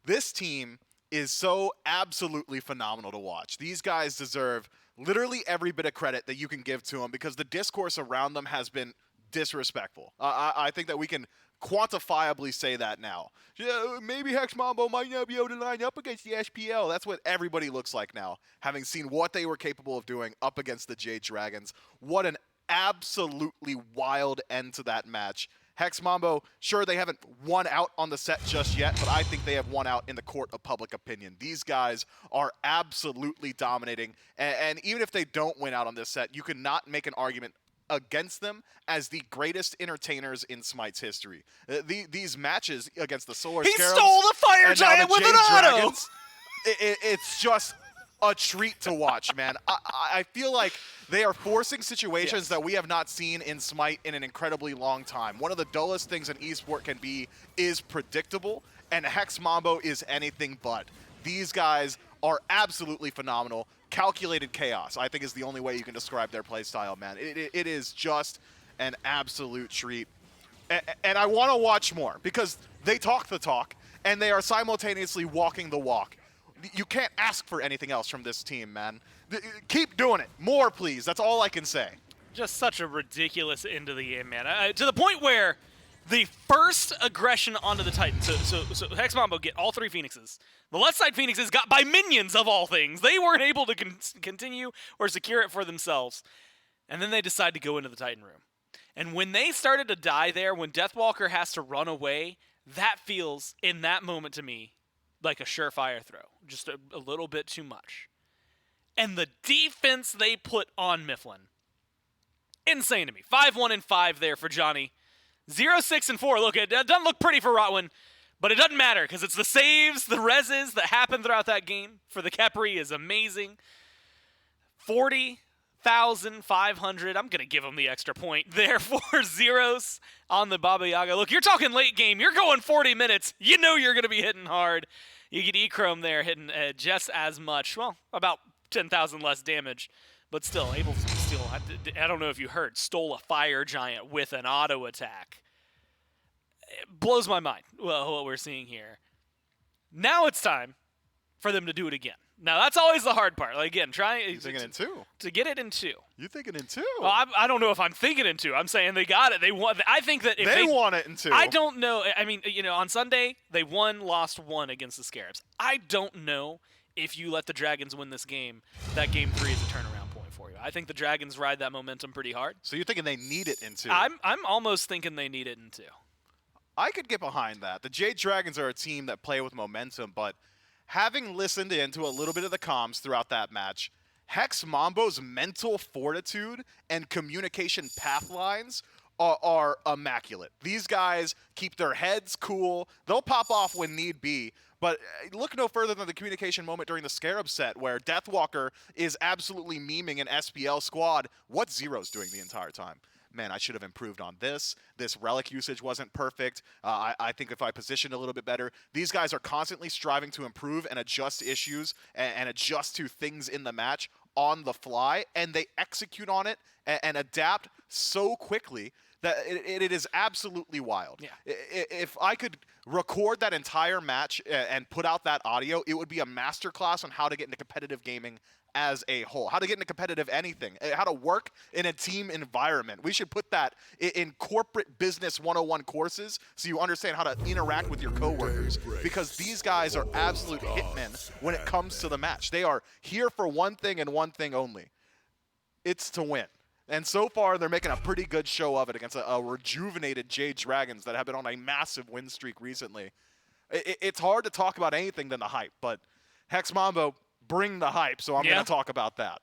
This team is so absolutely phenomenal to watch. These guys deserve literally every bit of credit that you can give to them, because the discourse around them has been disrespectful. I think that we can quantifiably say that now. Yeah, maybe Hex Mambo might not be able to line up against the SPL. That's what everybody looks like now, having seen what they were capable of doing up against the Jade Dragons. What an absolutely wild end to that match. Hex Mambo, sure, they haven't won out on the set just yet, but I think they have won out in the court of public opinion. These guys are absolutely dominating, and even if they don't win out on this set, you cannot make an argument against them as the greatest entertainers in SMITE's history. These matches against the Solar Scarabs, stole the Fire and now Giant the with Jade an auto! Dragons, it's just a treat to watch, man. I feel like they are forcing situations that we have not seen in SMITE in an incredibly long time. One of the dullest things an esport can be is predictable, and Hex Mambo is anything but. These guys are absolutely phenomenal. Calculated chaos, I think, is the only way you can describe their play style, man. It is just an absolute treat. And I want to watch more, because they talk the talk, and they are simultaneously walking the walk. You can't ask for anything else from this team, man. Keep doing it. More, please. That's all I can say. Just such a ridiculous end of the game, man. To the point where the first aggression onto the Titan, so Hex Mambo get all 3 Phoenixes. The left side Phoenixes got by minions, of all things. They weren't able to continue or secure it for themselves. And then they decide to go into the Titan room. And when they started to die there, when Deathwalker has to run away, that feels, in that moment to me, like a surefire throw. Just a little bit too much. And the defense they put on Mifflin, insane to me. 5-1 and 5 there for Johnny. 0-6 and 4. Look, it doesn't look pretty for Rottwen, but it doesn't matter, because it's the saves, the reses that happen throughout that game for the Khepri is amazing. 40,500. I'm going to give him the extra point there for Zyrhoes on the Baba Yaga. Look, you're talking late game. You're going 40 minutes. You know you're going to be hitting hard. You get Echrome there hitting just as much. Well, about 10,000 less damage, but still able to steal. I don't know if you heard, stole a Fire Giant with an auto attack. It blows my mind, well, what we're seeing here. Now it's time for them to do it again. Now, that's always the hard part. Like, again, trying to get it in 2. You thinking in 2? Well, I don't know if I'm thinking in 2. I'm saying they got it. They won. I think that if they want it in 2. I don't know. I mean, you know, on Sunday, they lost 1 against the Scarabs. I don't know if you let the Dragons win this game, that game 3 is a turnaround point for you. I think the Dragons ride that momentum pretty hard. So you're thinking they need it in 2? I'm almost thinking they need it in 2. I could get behind that. The Jade Dragons are a team that play with momentum, but having listened into a little bit of the comms throughout that match, Hex Mambo's mental fortitude and communication path lines are immaculate. These guys keep their heads cool. They'll pop off when need be. But look no further than the communication moment during the Scarab set, where Deathwalker is absolutely memeing an SPL squad. What's Zyrhoes doing the entire time? Man, I should have improved on this. This relic usage wasn't perfect. I think if I positioned a little bit better. These guys are constantly striving to improve and adjust issues and adjust to things in the match on the fly, and they execute on it and adapt so quickly That it is absolutely wild. Yeah. If I could record that entire match and put out that audio, it would be a masterclass on how to get into competitive gaming as a whole, how to get into competitive anything, how to work in a team environment. We should put that in corporate business 101 courses so you understand how to interact with your coworkers, because these guys are absolute hitmen when it comes to the match. They are here for one thing and one thing only. It's to win. And so far, they're making a pretty good show of it against a rejuvenated Jade Dragons that have been on a massive win streak recently. It's hard to talk about anything than the hype, but Hex Mambo bring the hype, so I'm going to talk about that.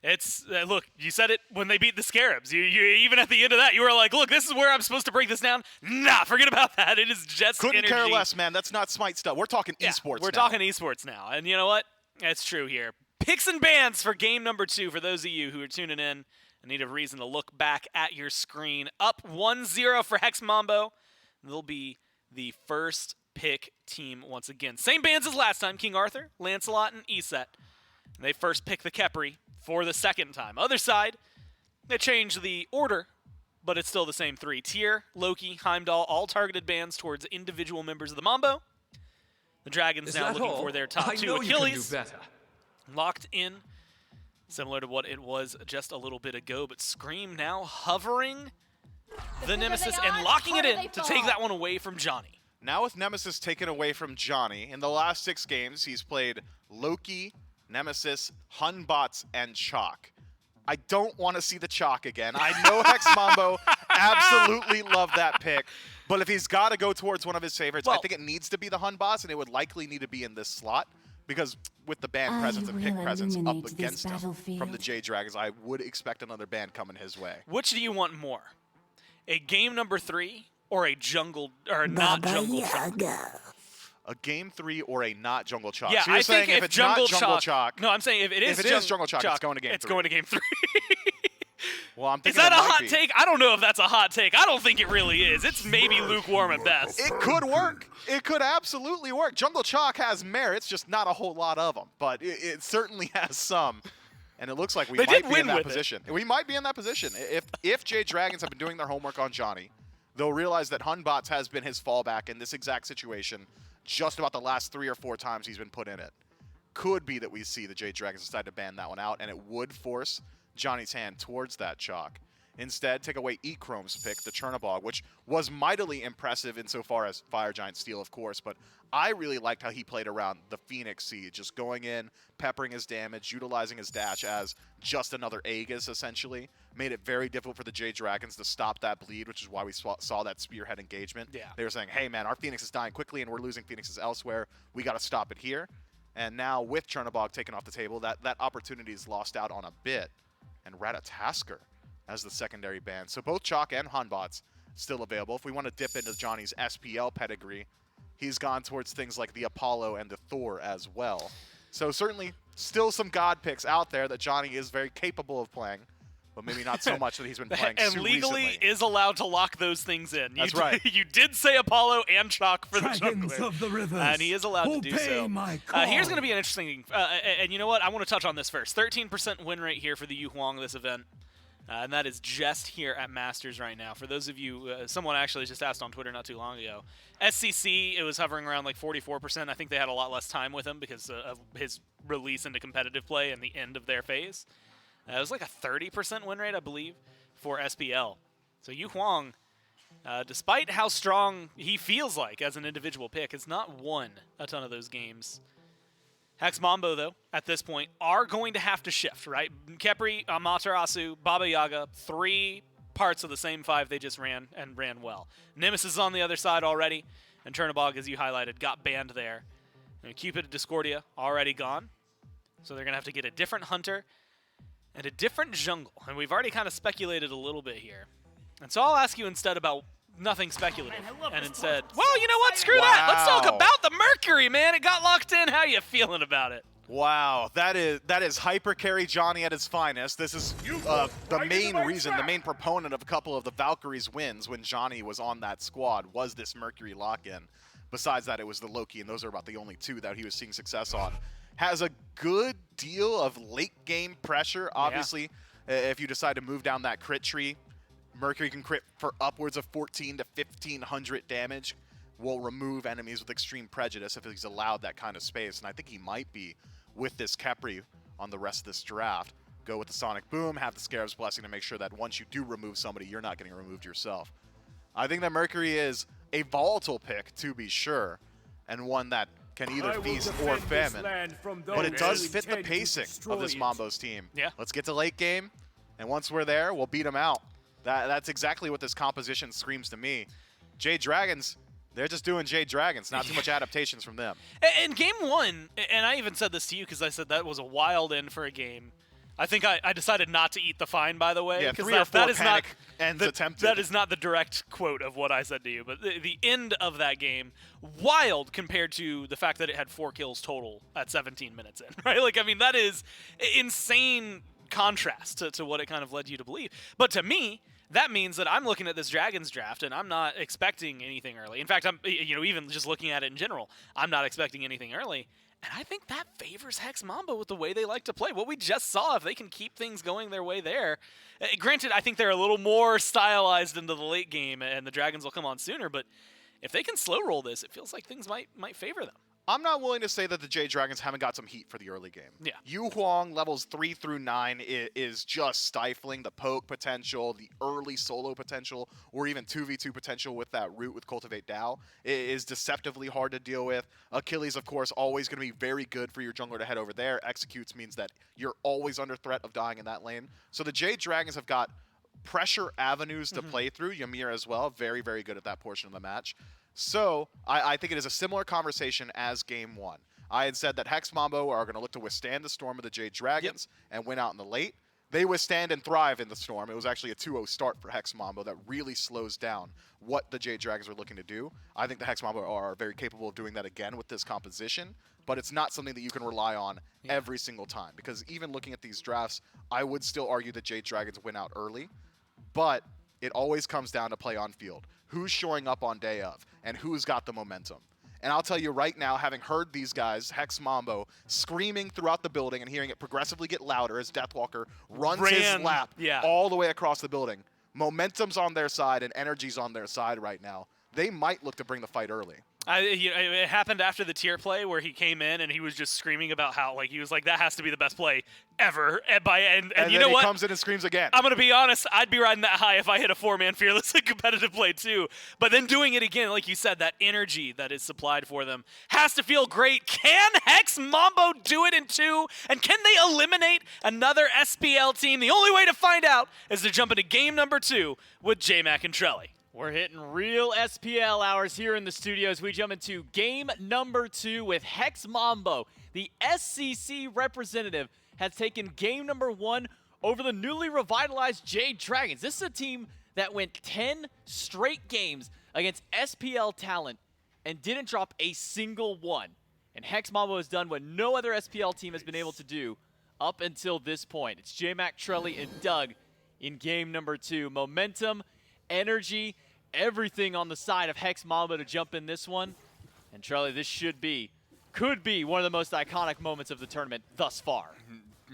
It's look, you said it when they beat the Scarabs. You even at the end of that, you were like, look, this is where I'm supposed to break this down. Nah, forget about that. It is just Couldn't energy. care less, man. That's not Smite stuff. We're talking esports We're now. talking esports now. And you know what? It's true here. Picks and bans for game number 2 for those of you who are tuning in and need a reason to look back at your screen. Up 1-0 for Hex Mambo. They'll be the first pick team once again. Same bans as last time, King Arthur, Lancelot, and Eset. And they first pick the Khepri for the second time. Other side, they changed the order, but it's still the same 3. Tyr, Loki, Heimdall, all targeted bans towards individual members of the Mambo. The Dragons now looking for their top 2. Achilles locked in, similar to what it was just a little bit ago, but Scream now hovering the Nemesis and locking it in to take that one away from Johnny. Now with Nemesis taken away from Johnny, in the last 6 games, he's played Loki, Nemesis, Hunbots, and Chalk. I don't want to see the Chalk again. I know Hex Mambo absolutely loved that pick, but if he's got to go towards one of his favorites, I think it needs to be the Hunbots, and it would likely need to be in this slot, because with the ban presence and pick presence up against him from the Jade Dragons, I would expect another ban coming his way. Which do you want more? A game number 3 or a jungle or not jungle Chalk? A game 3 or a not jungle Chalk. Yeah, so you're I saying think if it's not jungle Chalk. No, I'm saying if it is jungle Chalk, it's going to game 3. It's going to game 3. Well, I'm Is thinking that a it might hot be. take? I don't know if that's a hot take. I don't think it really is. It's maybe lukewarm at best. It could work. It could absolutely work. Jungle Chalk has merits, just not a whole lot of them. But it certainly has some. And it looks like we They might did be in win that with it. position. We might be in that position. If Jade Dragons have been doing their homework on Johnny, they'll realize that Hunbots has been his fallback in this exact situation just about the last 3 or 4 times he's been put in it. Could be that we see the Jade Dragons decide to ban that one out, and it would force Johnny's hand towards that Chalk. Instead, take away Echrome's pick, the Chernobog, which was mightily impressive insofar as Fire Giant Steel, of course, but I really liked how he played around the Phoenix Siege, just going in, peppering his damage, utilizing his dash as just another Aegis, essentially. Made it very difficult for the Jade Dragons to stop that bleed, which is why we saw that spearhead engagement. Yeah. They were saying, hey, man, our Phoenix is dying quickly, and we're losing Phoenixes elsewhere. We got to stop it here. And now, with Chernobog taken off the table, that opportunity is lost out on a bit. And Ratatasker as the secondary ban. So both Chalk and Hunbots still available. If we want to dip into Johnny's SPL pedigree, he's gone towards things like the Apollo and the Thor as well. So certainly still some god picks out there that Johnny is very capable of playing, but maybe not so much that he's been playing And so legally recently. is allowed to lock those things in. That's right. You did say Apollo and Chalk for the Dragons jungler. of the rivers, And he is allowed to do obey so. my call. Here's going to be an interesting, and you know what? I want to touch on this first. 13% win rate here for the Huang this event. And that is just here at Masters right now. For those of you, someone actually just asked on Twitter not too long ago. SCC, it was hovering around like 44%. I think they had a lot less time with him because of his release into competitive play and the end of their phase. It was like a 30% win rate, I believe, for SPL. So Huang, despite how strong he feels like as an individual pick, has not won a ton of those games. Hex Mambo, though, at this point, are going to have to shift, right? Khepri, Amaterasu, Baba Yaga, 3 parts of the same 5 they just ran, and ran well. Nemesis is on the other side already, and Chernobog, as you highlighted, got banned there. And Cupid Discordia already gone, so they're going to have to get a different hunter and a different jungle. And we've already kind of speculated a little bit here. And so I'll ask you instead about nothing speculative, and instead, well, you know what? Screw that. Let's talk about the Mercury, man. It got locked in. How you feeling about it? Wow, that is hyper carry Johnny at his finest. This is the main reason, the main proponent of a couple of the Valkyries wins when Johnny was on that squad was this Mercury lock-in. Besides that, it was the Loki, and those are about the only 2 that he was seeing success on. Has a good deal of late game pressure, obviously. If you decide to move down that crit tree, Mercury can crit for upwards of 14 to 1500 damage, will remove enemies with extreme prejudice if he's allowed that kind of space. And I think he might be with this Khepri on the rest of this draft. Go with the Sonic Boom, have the Scarab's Blessing to make sure that once you do remove somebody, you're not getting removed yourself. I think that Mercury is a volatile pick, to be sure, and one that can either feast or famine. But it does fit the pacing of this Mambo's team. Yeah. Let's get to late game, and once we're there, we'll beat them out. That's exactly what this composition screams to me. Jade Dragons, they're just doing Jade Dragons, not too much adaptations from them. In game one, and I even said this to you because I said that was a wild end for a game. I think I decided not to eat the fine, by the way. Yeah, because 3 or 4 that is panic not ends attempted. That is not the direct quote of what I said to you. But the end of that game, wild compared to the fact that it had 4 kills total at 17 minutes in, right? Like, I mean, that is insane contrast to what it kind of led you to believe. But to me, that means that I'm looking at this Dragons draft and I'm not expecting anything early. In fact, I'm even just looking at it in general, I'm not expecting anything early. And I think that favors Hex Mambo with the way they like to play. What we just saw, if they can keep things going their way there. Granted, I think they're a little more stylized into the late game and the Dragons will come on sooner, but if they can slow roll this, it feels like things might favor them. I'm not willing to say that the Jade Dragons haven't got some heat for the early game. Yeah. Huang levels 3 through 9 is just stifling the poke potential, the early solo potential, or even 2v2 potential with that root with Cultivate Dao. It is deceptively hard to deal with. Achilles, of course, always going to be very good for your jungler to head over there. Executes means that you're always under threat of dying in that lane. So the Jade Dragons have got pressure avenues to play through. Ymir as well, very, very good at that portion of the match. So I think it is a similar conversation as game one. I had said that Hex Mambo are going to look to withstand the storm of the Jade Dragons and win out in the late. They withstand and thrive in the storm. It was actually a 2-0 start for Hex Mambo that really slows down what the Jade Dragons are looking to do. I think the Hex Mambo are very capable of doing that again with this composition, but it's not something that you can rely on every single time, because even looking at these drafts, I would still argue that Jade Dragons win out early, but it always comes down to play on field. Who's showing up on day of, and who's got the momentum. And I'll tell you right now, having heard these guys, Hex Mambo, screaming throughout the building and hearing it progressively get louder as Deathwalker runs his lap all the way across the building, momentum's on their side and energy's on their side right now. They might look to bring the fight early. It happened after the tier play where he came in and he was just screaming about how, like, he was like, that has to be the best play ever. And you know then what? he comes in and screams again. I'm going to be honest, I'd be riding that high if I hit a 4-man fearless competitive play too. But then doing it again, like you said, that energy that is supplied for them has to feel great. Can Hex Mambo do it in 2? And can they eliminate another SPL team? The only way to find out is to jump into game number 2 with J-Mac and Trelly. We're hitting real SPL hours here in the studio as we jump into game number 2 with Hex Mambo. The SCC representative has taken game number 1 over the newly revitalized Jade Dragons. This is a team that went 10 straight games against SPL talent and didn't drop a single one. And Hex Mambo has done what no other SPL team has been able to do up until this point. It's J-Mac, Trelly, and Doug in game number 2. Momentum, energy, everything on the side of Hex Mambo to jump in this one. And Trelly, this could be one of the most iconic moments of the tournament thus far.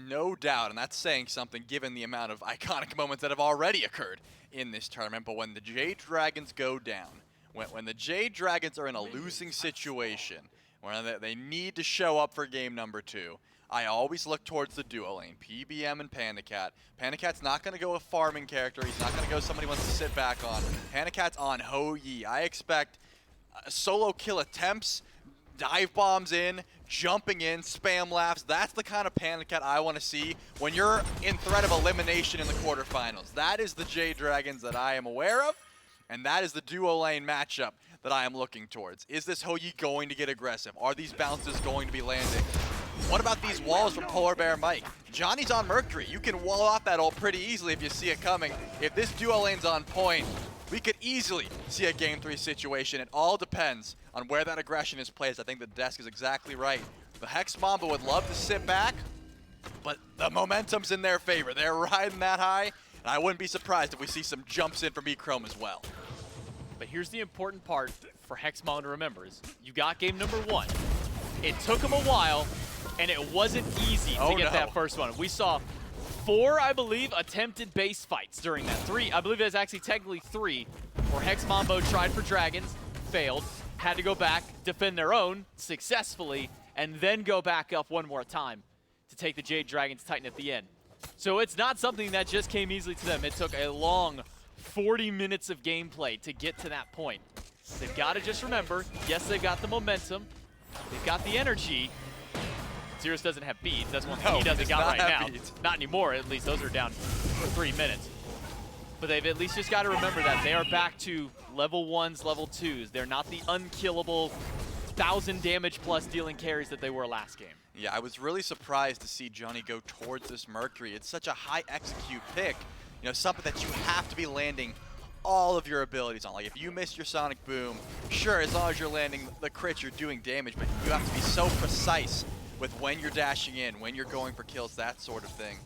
No doubt, and that's saying something given the amount of iconic moments that have already occurred in this tournament. But when the Jade Dragons go down, when the Jade Dragons are in a losing situation, when they need to show up for game number 2, I always look towards the duo lane, PBM and PandaCat. PandaCat's not going to go a farming character. He's not going to go somebody wants to sit back on. PandaCat's on Ho Yi. I expect solo kill attempts, dive bombs in, jumping in, spam laughs. That's the kind of PandaCat I want to see when you're in threat of elimination in the quarterfinals. That is the Jade Dragons that I am aware of, and that is the duo lane matchup that I am looking towards. Is this Ho Yi going to get aggressive? Are these bounces going to be landing? What about these walls from PolarBearMike? Johnny's on Mercury. You can wall off that ult pretty easily if you see it coming. If this duo lane's on point, we could easily see a game 3 situation. It all depends on where that aggression is placed. I think the desk is exactly right. The Hex Mambo would love to sit back, but the momentum's in their favor. They're riding that high, and I wouldn't be surprised if we see some jumps in from Echrome as well. But here's the important part for Hex Mambo to remember is you got game number 1. It took them a while, and it wasn't easy to get that first one. We saw 4, I believe, attempted base fights during that. 3, I believe it was actually technically 3, where Hex Mambo tried for dragons, failed, had to go back, defend their own successfully, and then go back up one more time to take the Jade Dragons Titan at the end. So it's not something that just came easily to them. It took a long 40 minutes of gameplay to get to that point. They've got to just remember, yes, they've got the momentum, they've got the energy. Zyrhoes doesn't have beads. That's one thing he doesn't got right now. Beads. Not anymore, at least. Those are down for 3 minutes. But they've at least just got to remember that they are back to level 1s, level 2s. They're not the unkillable 1,000 damage plus dealing carries that they were last game. Yeah, I was really surprised to see Dzoni go towards this Mercury. It's such a high execute pick. You know, something that you have to be landing all of your abilities on. Like, if you miss your Sonic Boom, sure, as long as you're landing the crits, you're doing damage, but you have to be so precise with when you're dashing in, when you're going for kills, that sort of thing.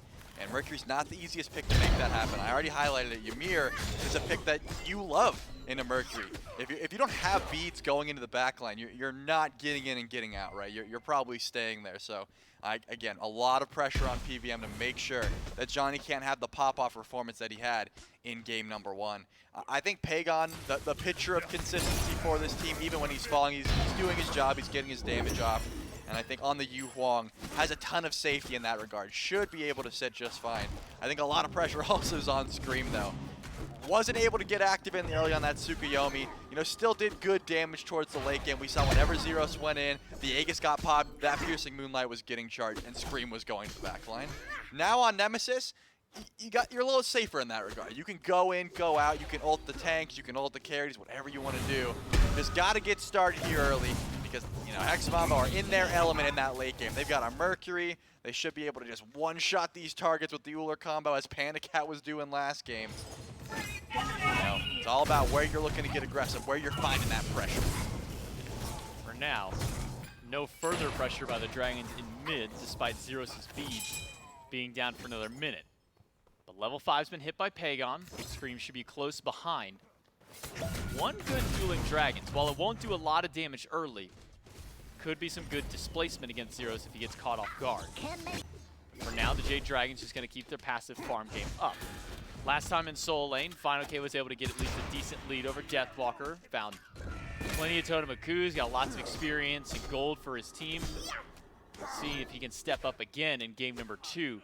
And Mercury's not the easiest pick to make that happen. I already highlighted it. Ymir is a pick that you love in a Mercury. If you don't have beads going into the backline, you're not getting in and getting out, right? You're probably staying there. So, again, a lot of pressure on PBM to make sure that Dzoni can't have the pop-off performance that he had in game number 1. I think Pegon, the picture of consistency for this team, even when he's falling, he's doing his job, he's getting his damage off. And I think on the Huang has a ton of safety in that regard. Should be able to sit just fine. I think a lot of pressure also is on Screammmmm though. Wasn't able to get active in early on that Tsukuyomi. You know, still did good damage towards the late game. We saw whenever Zyrhoes went in, the Aegis got popped, that Piercing Moonlight was getting charged, and Screammmmm was going to the backline. Now on Nemesis, you're a little safer in that regard. You can go in, go out, you can ult the tanks, you can ult the carries, whatever you want to do. Just got to get started here early because, you know, Hex Mambo are in their element in that late game. They've got a Mercury. They should be able to just one-shot these targets with the Ullr combo as PandaCat was doing last game. You know, it's all about where you're looking to get aggressive, where you're finding that pressure. For now, no further pressure by the Dragons in mid, despite Zyrhoes' beads being down for another minute. But level 5's been hit by Pegon. Scream should be close behind. One good dueling Dragons, while it won't do a lot of damage early, could be some good displacement against Zyrhoes if he gets caught off guard. For now, the Jade Dragons just going to keep their passive farm game up. Last time in solo lane, fineokay was able to get at least a decent lead over Deathwalker. Found plenty of totem Aku's, got lots of experience and gold for his team. We'll see if he can step up again in game number 2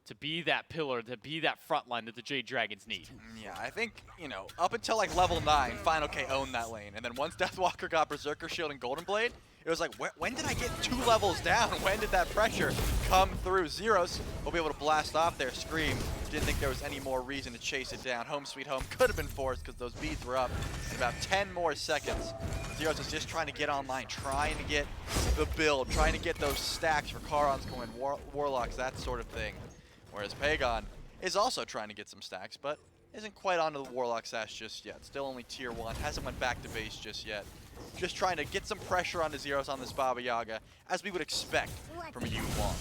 to be that pillar, to be that front line that the Jade Dragons need. Yeah, I think, you know, up until like level 9, fineokay owned that lane. And then once Deathwalker got Berserker Shield and Golden Blade, it was like, when did I get 2 levels down? When did that pressure come through? Zyrhoes will be able to blast off their Scream. Didn't think there was any more reason to chase it down. Home sweet home could have been forced because those beads were up in about 10 more seconds. Zyrhoes is just trying to get online, trying to get the build, trying to get those stacks for Charons going, Warlocks, that sort of thing. Whereas Pegon is also trying to get some stacks, but isn't quite onto the Warlock sash just yet. Still only tier 1, hasn't went back to base just yet. Just trying to get some pressure onto Zyrhoes on this Baba Yaga, as we would expect from a Huang.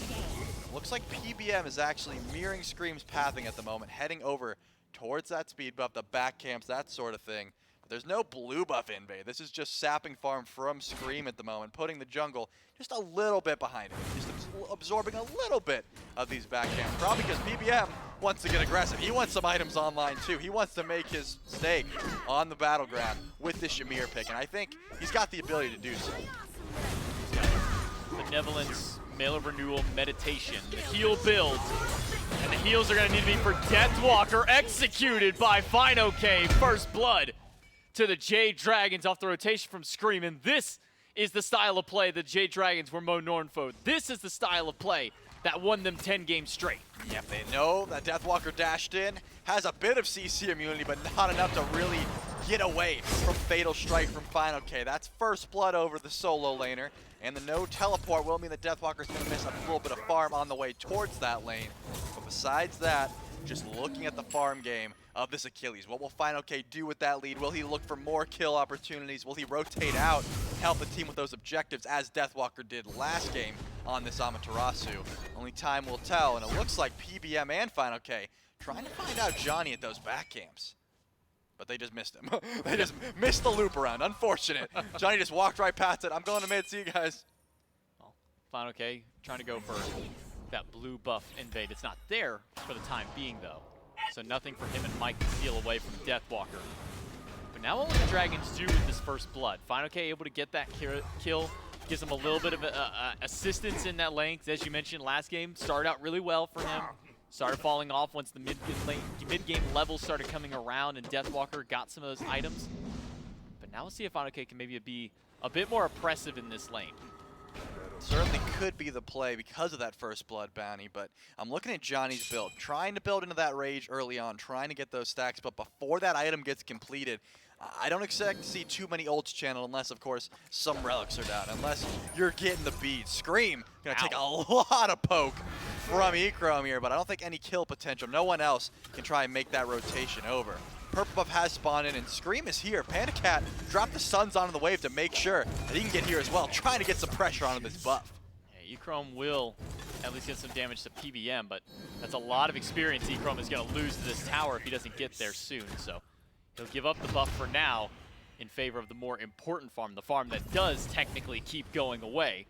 Looks like PBM is actually mirroring Scream's pathing at the moment, heading over towards that speed buff, the back camps, that sort of thing. But there's no blue buff invade. This is just sapping farm from Scream at the moment, putting the jungle just a little bit behind it, just absorbing a little bit of these back camps. Probably because PBM wants to get aggressive. He wants some items online too. He wants to make his stake on the battleground with this Ymir pick, and I think he's got the ability to do so. Benevolence, Mail of Renewal, Meditation, the heal build. And the heals are going to need to be for Deathwalker, executed by fineokay. First blood to the Jade Dragons off the rotation from Scream. And this is the style of play the Jade Dragons were more known for. This is the style of play that won them 10 games straight. Yep, they know that Deathwalker dashed in, has a bit of CC immunity, but not enough to really get away from Fatal Strike from fineokay. That's first blood over the solo laner, and the no teleport will mean that Deathwalker's going to miss a little bit of farm on the way towards that lane. But besides that, just looking at the farm game of this Achilles, what will fineokay do with that lead? Will he look for more kill opportunities? Will he rotate out and help the team with those objectives as Deathwalker did last game on this Amaterasu? Only time will tell, and it looks like PBM and fineokay trying to find out Dzoni at those back camps. But they just missed him. They just missed the loop around. Unfortunate. Dzoni just walked right past it. I'm going to mid. See you guys. Well, fineokay trying to go for That blue buff invade. It's not there for the time being, though. So nothing for him and Mike to steal away from Deathwalker. But now what will the Dragons do with this first blood? fineokay able to get that kill. Gives him a little bit of assistance in that lane. 'Cause as you mentioned last game, started out really well for him. Started falling off once the mid-game levels started coming around and Deathwalker got some of those items. But now we'll see if fineokay can maybe be a bit more oppressive in this lane. Certainly could be the play because of that first blood bounty, but I'm looking at Johnny's build, trying to build into that rage early on, trying to get those stacks, but before that item gets completed, I don't expect to see too many ults channeled unless, of course, some relics are down, unless you're getting the beat. Scream gonna take a lot of poke from Echrome here, but I don't think any kill potential. No one else can try and make that rotation over. Purple buff has spawned in, and Scream is here. PandaCat dropped the Suns onto the wave to make sure that he can get here as well, trying to get some pressure onto this buff. Yeah, Echrome will at least get some damage to PBM, but that's a lot of experience Echrome is going to lose to this tower if he doesn't get there soon. So he'll give up the buff for now in favor of the more important farm, the farm that does technically keep going away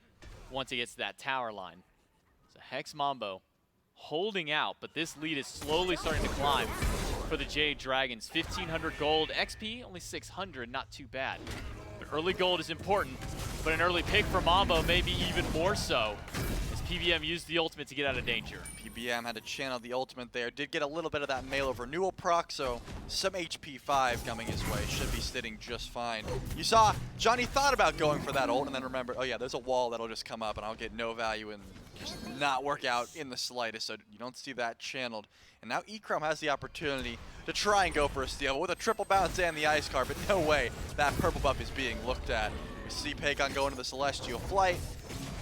once he gets to that tower line. So Hex Mambo holding out, but this lead is slowly starting to climb for the Jade Dragons. 1,500 gold, XP only 600, not too bad. But early gold is important, but an early pick for Mambo maybe even more so, as PBM used the ultimate to get out of danger. PBM had to channel the ultimate there, did get a little bit of that mail of renewal proc, so some HP 5 coming his way, should be sitting just fine. You saw Johnny thought about going for that ult and then remembered, oh yeah, there's a wall that'll just come up and I'll get no value and just not work out in the slightest, so you don't see that channeled. And now Echrome has the opportunity to try and go for a steal with a triple bounce and the ice card, but no way that purple buff is being looked at. We see Pegon going to the Celestial Flight,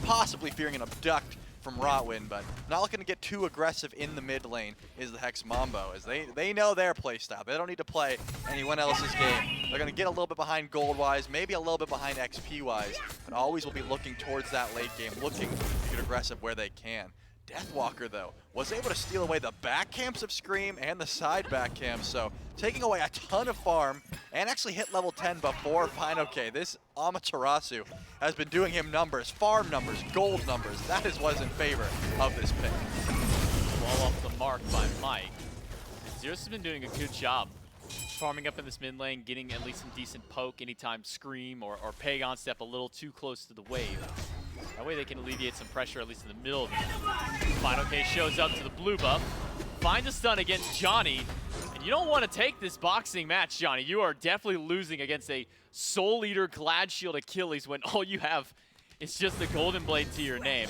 possibly fearing an abduct from Rottwen, but not looking to get too aggressive in the mid lane is the Hex Mambo, as they know their playstyle. They don't need to play anyone else's game. They're going to get a little bit behind gold-wise, maybe a little bit behind XP-wise, but always will be looking towards that late game, looking to get aggressive where they can. Deathwalker, though, was able to steal away the back camps of Scream and the side back camps, so taking away a ton of farm and actually hit level 10 before fineokay. This Amaterasu has been doing him numbers, farm numbers, gold numbers. That is what is in favor of this pick. Ball off the mark by Mike. Zyrhoes has been doing a good job farming up in this mid lane, getting at least some decent poke anytime Scream or Pegon step a little too close to the wave. That way they can alleviate some pressure, at least in the middle of it. fineokay shows up to the blue buff, finds a stun against Johnny, and you don't want to take this boxing match, Johnny. You are definitely losing against a Soul Eater Glad Shield Achilles when all you have is just the Golden Blade to your name.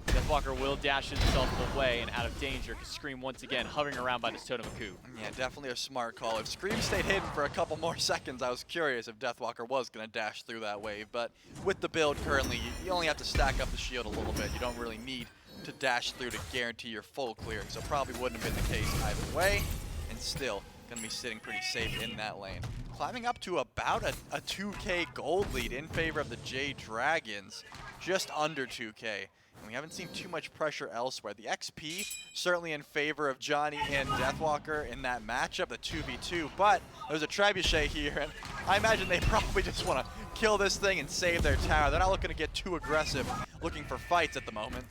Deathwalker will dash himself away and out of danger because Scream once again hovering around by this Totem of Coup. Yeah, definitely a smart call. If Scream stayed hidden for a couple more seconds, I was curious if Deathwalker was going to dash through that wave. But with the build currently, you only have to stack up the shield a little bit. You don't really need to dash through to guarantee your full clearing. So probably wouldn't have been the case either way. And still going to be sitting pretty safe in that lane. Climbing up to about a 2K gold lead in favor of the Jade Dragons. Just under 2K. And we haven't seen too much pressure elsewhere. The XP certainly in favor of Johnny and Deathwalker in that matchup, the 2v2, but there's a trebuchet here, and I imagine they probably just want to kill this thing and save their tower. They're not looking to get too aggressive, looking for fights at the moment.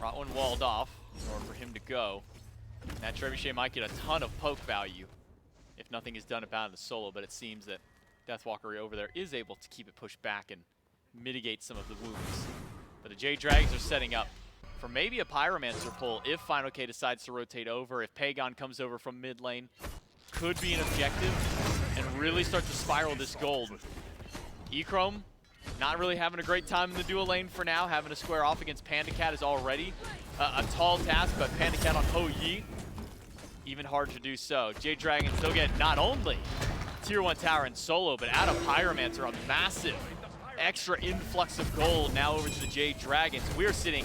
Rottwen walled off in order for him to go. And that trebuchet might get a ton of poke value if nothing is done about it in the solo, but it seems that Deathwalker over there is able to keep it pushed back and mitigate some of the wounds. But the Jade Dragons are setting up for maybe a Pyromancer pull if fineokay decides to rotate over. If Pegon comes over from mid lane, could be an objective and really start to spiral this gold. Echrome not really having a great time in the dual lane for now. Having to square off against PandaCat is already a tall task, but PandaCat on Ho Yi, even harder to do so. Jade Dragons still get not only tier 1 tower in solo, but out of Pyromancer, a massive extra influx of gold now over to the Jade Dragons. We're sitting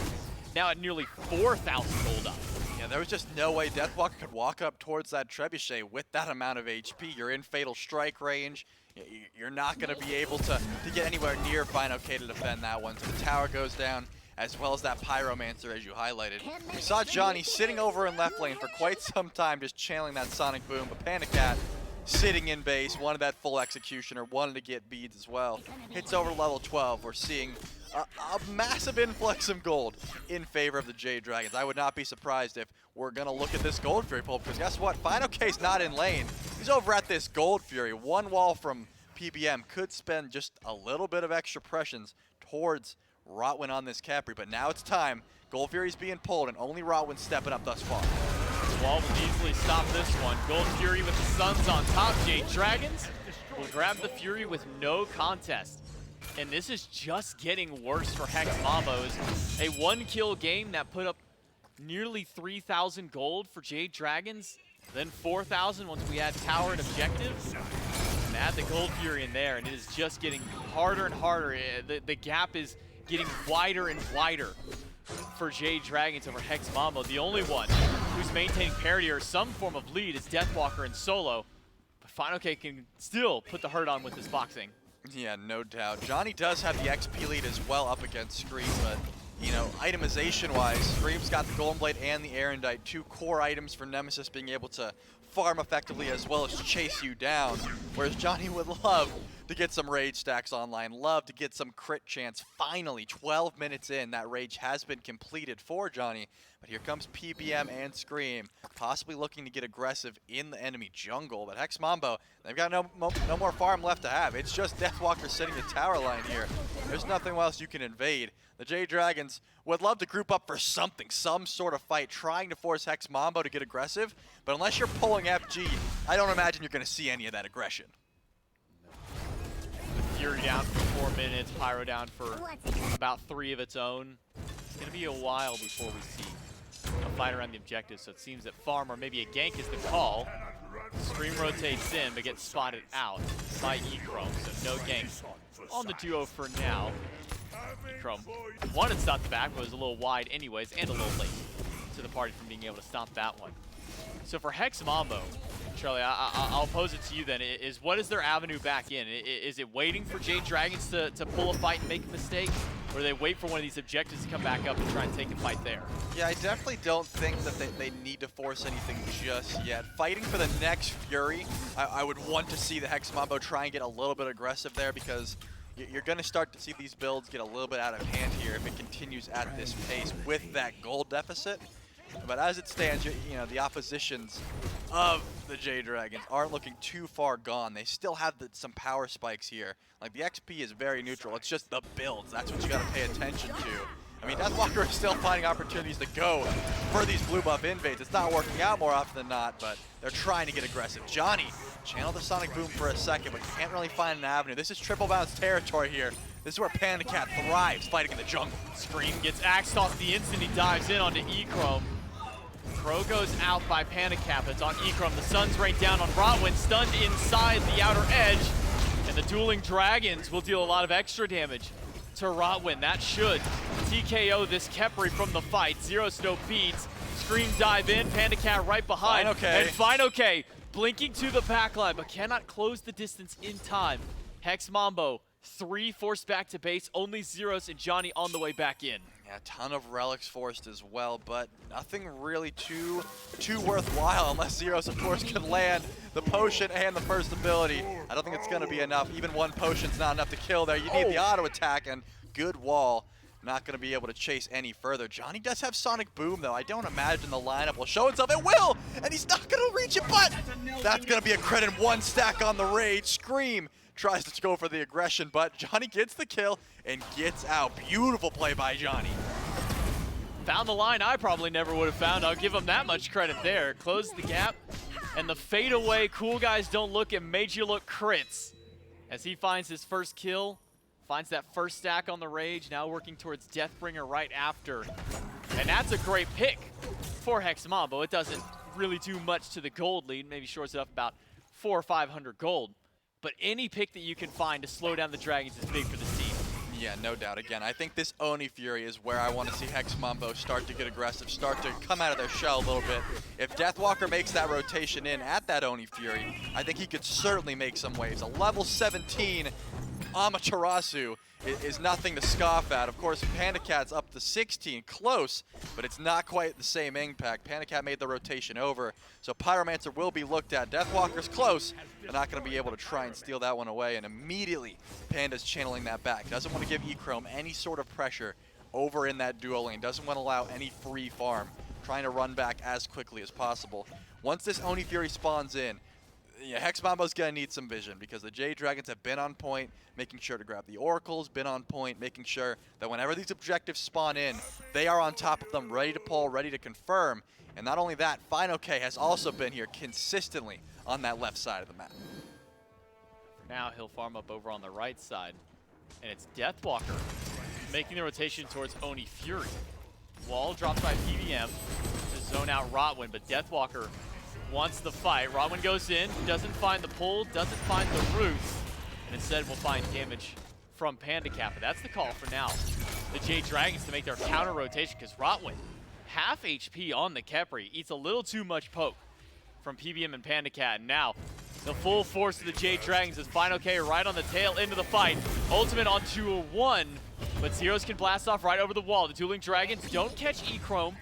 now at nearly 4,000 gold up. Yeah, there was just no way Deathwalker could walk up towards that trebuchet with that amount of HP. You're in fatal strike range. You're not going to be able to get anywhere near fineokay to defend that one. So the tower goes down, as well as that Pyromancer, as you highlighted. We saw Johnny sitting over in left lane for quite some time, just channeling that Sonic Boom, but PandaCat sitting in base, wanted that full executioner, wanted to get beads as well. Hits over level 12. We're seeing a massive influx of gold in favor of the Jade Dragons. I would not be surprised if we're going to look at this Gold Fury pull, because guess what? fineokay's not in lane. He's over at this Gold Fury. One wall from PBM could spend just a little bit of extra pressures towards Rottwen on this Khepri, but now it's time. Gold Fury's being pulled, and only Rottwen's stepping up thus far. Wall will easily stop this one. Gold Fury with the Suns on top. Jade Dragons will grab the Fury with no contest. And this is just getting worse for Hex Mambo. A 1-kill game that put up nearly 3,000 gold for Jade Dragons, then 4,000 once we add tower and objective. And add the Gold Fury in there, and it is just getting harder and harder. The gap is getting wider and wider for Jade Dragons over Hex Mambo. The only one who's maintaining parity or some form of lead is Deathwalker and Solo. But fineokay can still put the hurt on with his boxing. Yeah, no doubt. Dzoni does have the XP lead as well up against Scream, but, you know, itemization-wise, Scream's got the Golden Blade and the Erendite, 2 core items for Nemesis being able to farm effectively as well as chase you down, whereas Dzoni would love to get some rage stacks online, love to get some crit chance. Finally, 12 minutes in, that rage has been completed for Dzoni, but here comes PBM and Scream, possibly looking to get aggressive in the enemy jungle, but Hex Mambo, they've got no more farm left to have. It's just Deathwalker sitting a tower line here. There's nothing else you can invade. The Jade Dragons would love to group up for something, some sort of fight, trying to force Hex Mambo to get aggressive, but unless you're pulling FG, I don't imagine you're going to see any of that aggression. Fury down for 4 minutes, Pyro down for about 3 of its own. It's going to be a while before we see a fight around the objective, so it seems that farm or maybe a gank is the call. Scream rotates in, but gets spotted out by Echrome, so no gank on the duo for now. Echrome wanted to stop the back, but was a little wide anyways, and a little late to the party from being able to stop that one. So for Hex Mambo, Charlie, I'll pose it to you then, is what is their avenue back in? Is it waiting for Jade Dragons to pull a fight and make a mistake? Or do they wait for one of these objectives to come back up and try and take a fight there? Yeah, I definitely don't think that they need to force anything just yet. Fighting for the next Fury, I would want to see the Hex Mambo try and get a little bit aggressive there, because you're going to start to see these builds get a little bit out of hand here if it continues at this pace with that gold deficit. But as it stands, you know, the oppositions of the Jade Dragons aren't looking too far gone. They still have some power spikes here. Like, the XP is very neutral. It's just the builds. That's what you got to pay attention to. I mean, Deathwalker is still finding opportunities to go for these blue buff invades. It's not working out more often than not, but they're trying to get aggressive. Dzoni channeled the Sonic Boom for a second, but can't really find an avenue. This is triple bounce territory here. This is where PandaCat thrives, fighting in the jungle. Scream gets axed off the instant he dives in onto Echrome. Crow goes out by PandaCat, but it's on Echrome. The sun's rained down on Rottwen, stunned inside the outer edge. And the dueling dragons will deal a lot of extra damage to Rottwen. That should TKO this Khepri from the fight. Zyrhoes no beats. Scream dive in, PandaCat right behind. And fineokay blinking to the backline, but cannot close the distance in time. Hex Mambo, 3 forced back to base, only Zyrhoes and Dzoni on the way back in. Yeah, a ton of relics forced as well, but nothing really too worthwhile unless Zyrhoes, of course, can land the potion and the first ability. I don't think it's going to be enough. Even one potion's not enough to kill there. You need the auto attack, and good wall. Not going to be able to chase any further. Dzoni does have Sonic Boom, though. I don't imagine the lineup will show itself. It will, and he's not going to reach it, but that's going to be a crit and 1 stack on the rage. Scream tries to go for the aggression, but Dzoni gets the kill and gets out. Beautiful play by Dzoni. Found the line I probably never would have found. I'll give him that much credit there. Closed the gap, and the fadeaway Cool Guys Don't Look and Made You Look crits as he finds his first kill, finds that first stack on the rage, now working towards Deathbringer right after. And that's a great pick for Hex Mambo. It doesn't really do much to the gold lead, maybe shorts it up about 400 or 500 gold. But any pick that you can find to slow down the Dragons is big for this team. Yeah, no doubt. Again, I think this Oni Fury is where I want to see Hex Mambo start to get aggressive, start to come out of their shell a little bit. If Deathwalker makes that rotation in at that Oni Fury, I think he could certainly make some waves. A level 17 Amaterasu is nothing to scoff at. Of course, PandaCat's up to 16, close, but it's not quite the same impact. PandaCat made the rotation over, so Pyromancer will be looked at. Deathwalker's close, but not going to be able to try and steal that one away, and immediately Panda's channeling that back. Doesn't want to give Echrome any sort of pressure over in that duo lane. Doesn't want to allow any free farm. Trying to run back as quickly as possible. Once this Oni Fury spawns in, yeah, Hex Mambo's going to need some vision because the Jade Dragons have been on point, making sure to grab the Oracles, been on point, making sure that whenever these objectives spawn in, they are on top of them, ready to pull, ready to confirm. And not only that, fineokay has also been here consistently on that left side of the map. Now he'll farm up over on the right side, and it's Deathwalker making the rotation towards Oni Fury. Wall drops by PBM to zone out Rottwen, but Deathwalker wants the fight. Rottwen goes in, doesn't find the pull, doesn't find the roots, and instead will find damage from PandaCat. But that's the call for now. The Jade Dragons to make their counter rotation because Rottwen, half HP on the Khepri, eats a little too much poke from PBM and PandaCat. And now the full force of the Jade Dragons is fineokay right on the tail end of the fight. Ultimate onto a 1, but Zyrhoes can blast off right over the wall. The dueling Dragons don't catch Echrome.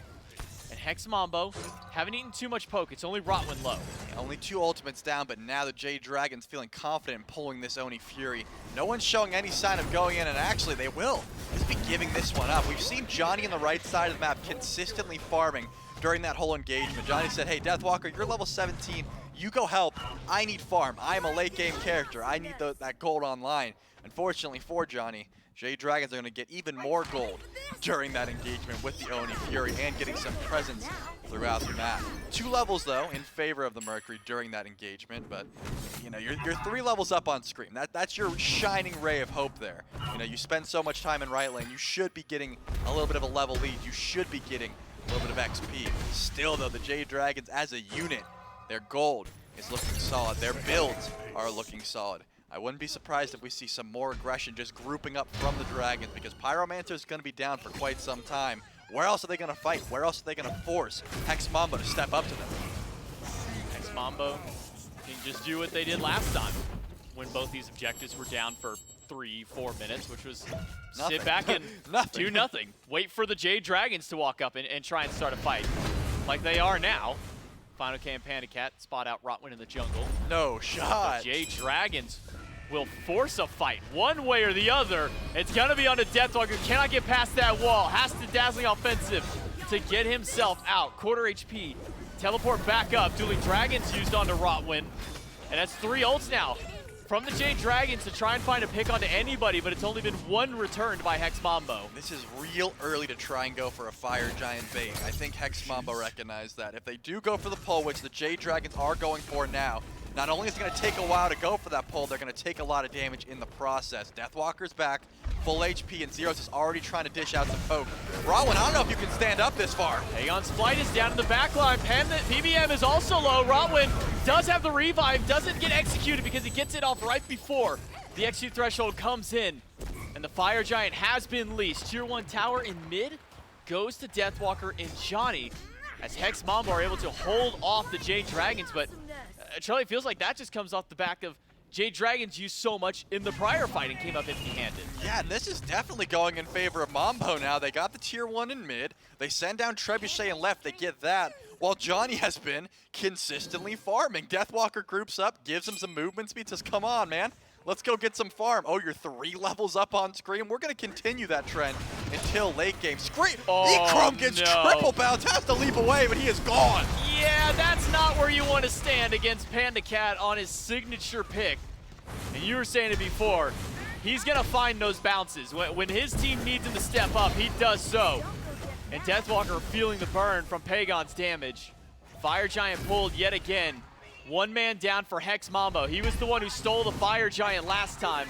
And Hex Mambo haven't eaten too much poke. It's only Rottwen low. Yeah, only 2 ultimates down, but now the Jade Dragons feeling confident in pulling this Oni Fury. No one's showing any sign of going in, and actually they will just be giving this one up. We've seen Johnny on the right side of the map consistently farming during that whole engagement. Johnny said, hey, Deathwalker, you're level 17. You go help. I need farm. I am a late game character. I need that gold online. Unfortunately for Johnny, Jade Dragons are going to get even more gold during that engagement with the Oni Fury and getting some presence throughout the map. 2 levels, though, in favor of the Mercury during that engagement, but, you know, you're 3 levels up on Scream. That's your shining ray of hope there. You know, you spend so much time in right lane, you should be getting a little bit of a level lead. You should be getting a little bit of XP. Still, though, the Jade Dragons as a unit, their gold is looking solid. Their builds are looking solid. I wouldn't be surprised if we see some more aggression just grouping up from the Dragons because Pyromancer is going to be down for quite some time. Where else are they going to fight? Where else are they going to force Hex Mambo to step up to them? Hex Mambo can just do what they did last time when both these objectives were down for 3-4 minutes, which was Nothing. sit back and do nothing. Wait for the Jade Dragons to walk up and try and start a fight like they are now. fineokay and PandaCat spot out Rottwen in the jungle. No shot. The Jade Dragons will force a fight one way or the other. It's going to be on a Deathwalker. Cannot get past that wall. Has to dazzling offensive to get himself out. Quarter HP. Teleport back up. Dueling Dragons used onto Rottwen. And that's 3 ults now from the Jade Dragons to try and find a pick onto anybody, but it's only been 1 returned by Hex Mambo. This is real early to try and go for a Fire Giant bait. I think Hex Mambo recognized that. If they do go for the pull, which the Jade Dragons are going for now, not only is it going to take a while to go for that pull, they're going to take a lot of damage in the process. Deathwalker's back, full HP, and Zyrhoes is already trying to dish out some poke. Rottwen, I don't know if you can stand up this far. Pegon's flight is down in the back line. PBM is also low. Rottwen does have the revive, doesn't get executed because he gets it off right before the execute threshold comes in. And the Fire Giant has been leashed. Tier 1 tower in mid goes to Deathwalker and Johnny as Hex Mambo are able to hold off the Jade Dragons, but Charlie, it feels like that just comes off the back of Jade Dragons used so much in the prior fight and came up empty-handed. Yeah, and this is definitely going in favor of Mambo now. They got the tier 1 in mid. They send down Trebuchet and left. They get that. While Johnny has been consistently farming. Deathwalker groups up, gives him some movement speed, says, come on, man. Let's go get some farm. Oh, you're 3 levels up on Scream. We're going to continue that trend until late game. Scream! Echrome gets triple bounce, has to leap away, but he is gone. Yeah, that's not where you want to stand against PandaCat on his signature pick. And you were saying it before, he's going to find those bounces. When his team needs him to step up, he does so. And Deathwalker feeling the burn from Pegon's damage. Fire Giant pulled yet again. 1 man down for Hex Mambo. He was the one who stole the Fire Giant last time.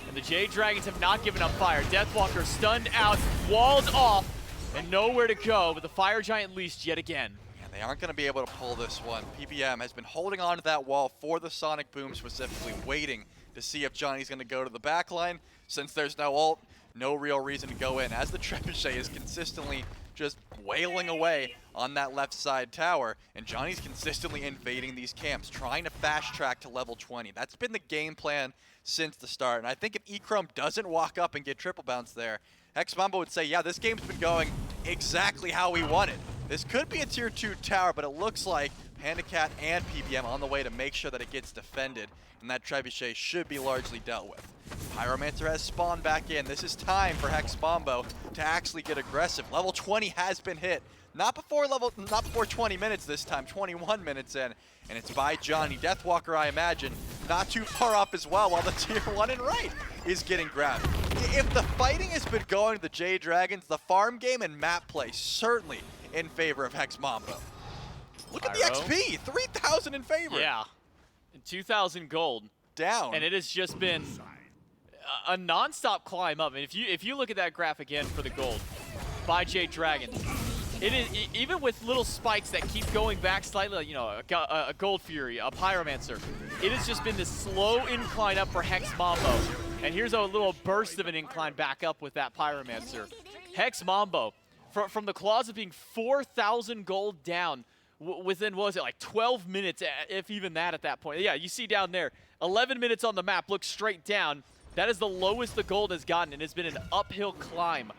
And the Jade Dragons have not given up fire. Deathwalker stunned out, walled off, and nowhere to go, but the Fire Giant leashed yet again. Yeah, they aren't going to be able to pull this one. PBM has been holding on to that wall for the Sonic Boom specifically, waiting to see if Johnny's going to go to the back line. Since there's no ult, no real reason to go in, as the Trebuchet is consistently just wailing away on that left side tower, and Johnny's consistently invading these camps, trying to fast track to level 20. That's been the game plan since the start, and I think if Echrome doesn't walk up and get triple bounce there, Hex Mambo would say, yeah, this game's been going exactly how we wanted. This could be a tier 2 tower, but it looks like PandaCat and PBM on the way to make sure that it gets defended, and that trebuchet should be largely dealt with. Pyromancer has spawned back in. This is time for Hex Mambo to actually get aggressive. Level 20 has been hit. Not before 20 minutes this time, 21 minutes in, and it's by Dzoni. Deathwalker, I imagine, not too far off as well, while the tier 1 and right is getting grabbed. If the fighting has been going to the Jade Dragons, the farm game and map play certainly in favor of Hex Mambo. Look at the XP, 3,000 in favor. Yeah, and 2,000 gold. Down. And it has just been a non-stop climb up. And if you look at that graph again for the gold by Jade Dragons, it is even with little spikes that keep going back slightly, you know, a Gold Fury, a Pyromancer. It has just been this slow incline up for Hex Mambo. And here's a little burst of an incline back up with that Pyromancer. Hex Mambo, from the claws of being 4,000 gold down within, what was it, like 12 minutes, if even that at that point. Yeah, you see down there, 11 minutes on the map, look straight down. That is the lowest the gold has gotten, and it's been an uphill climb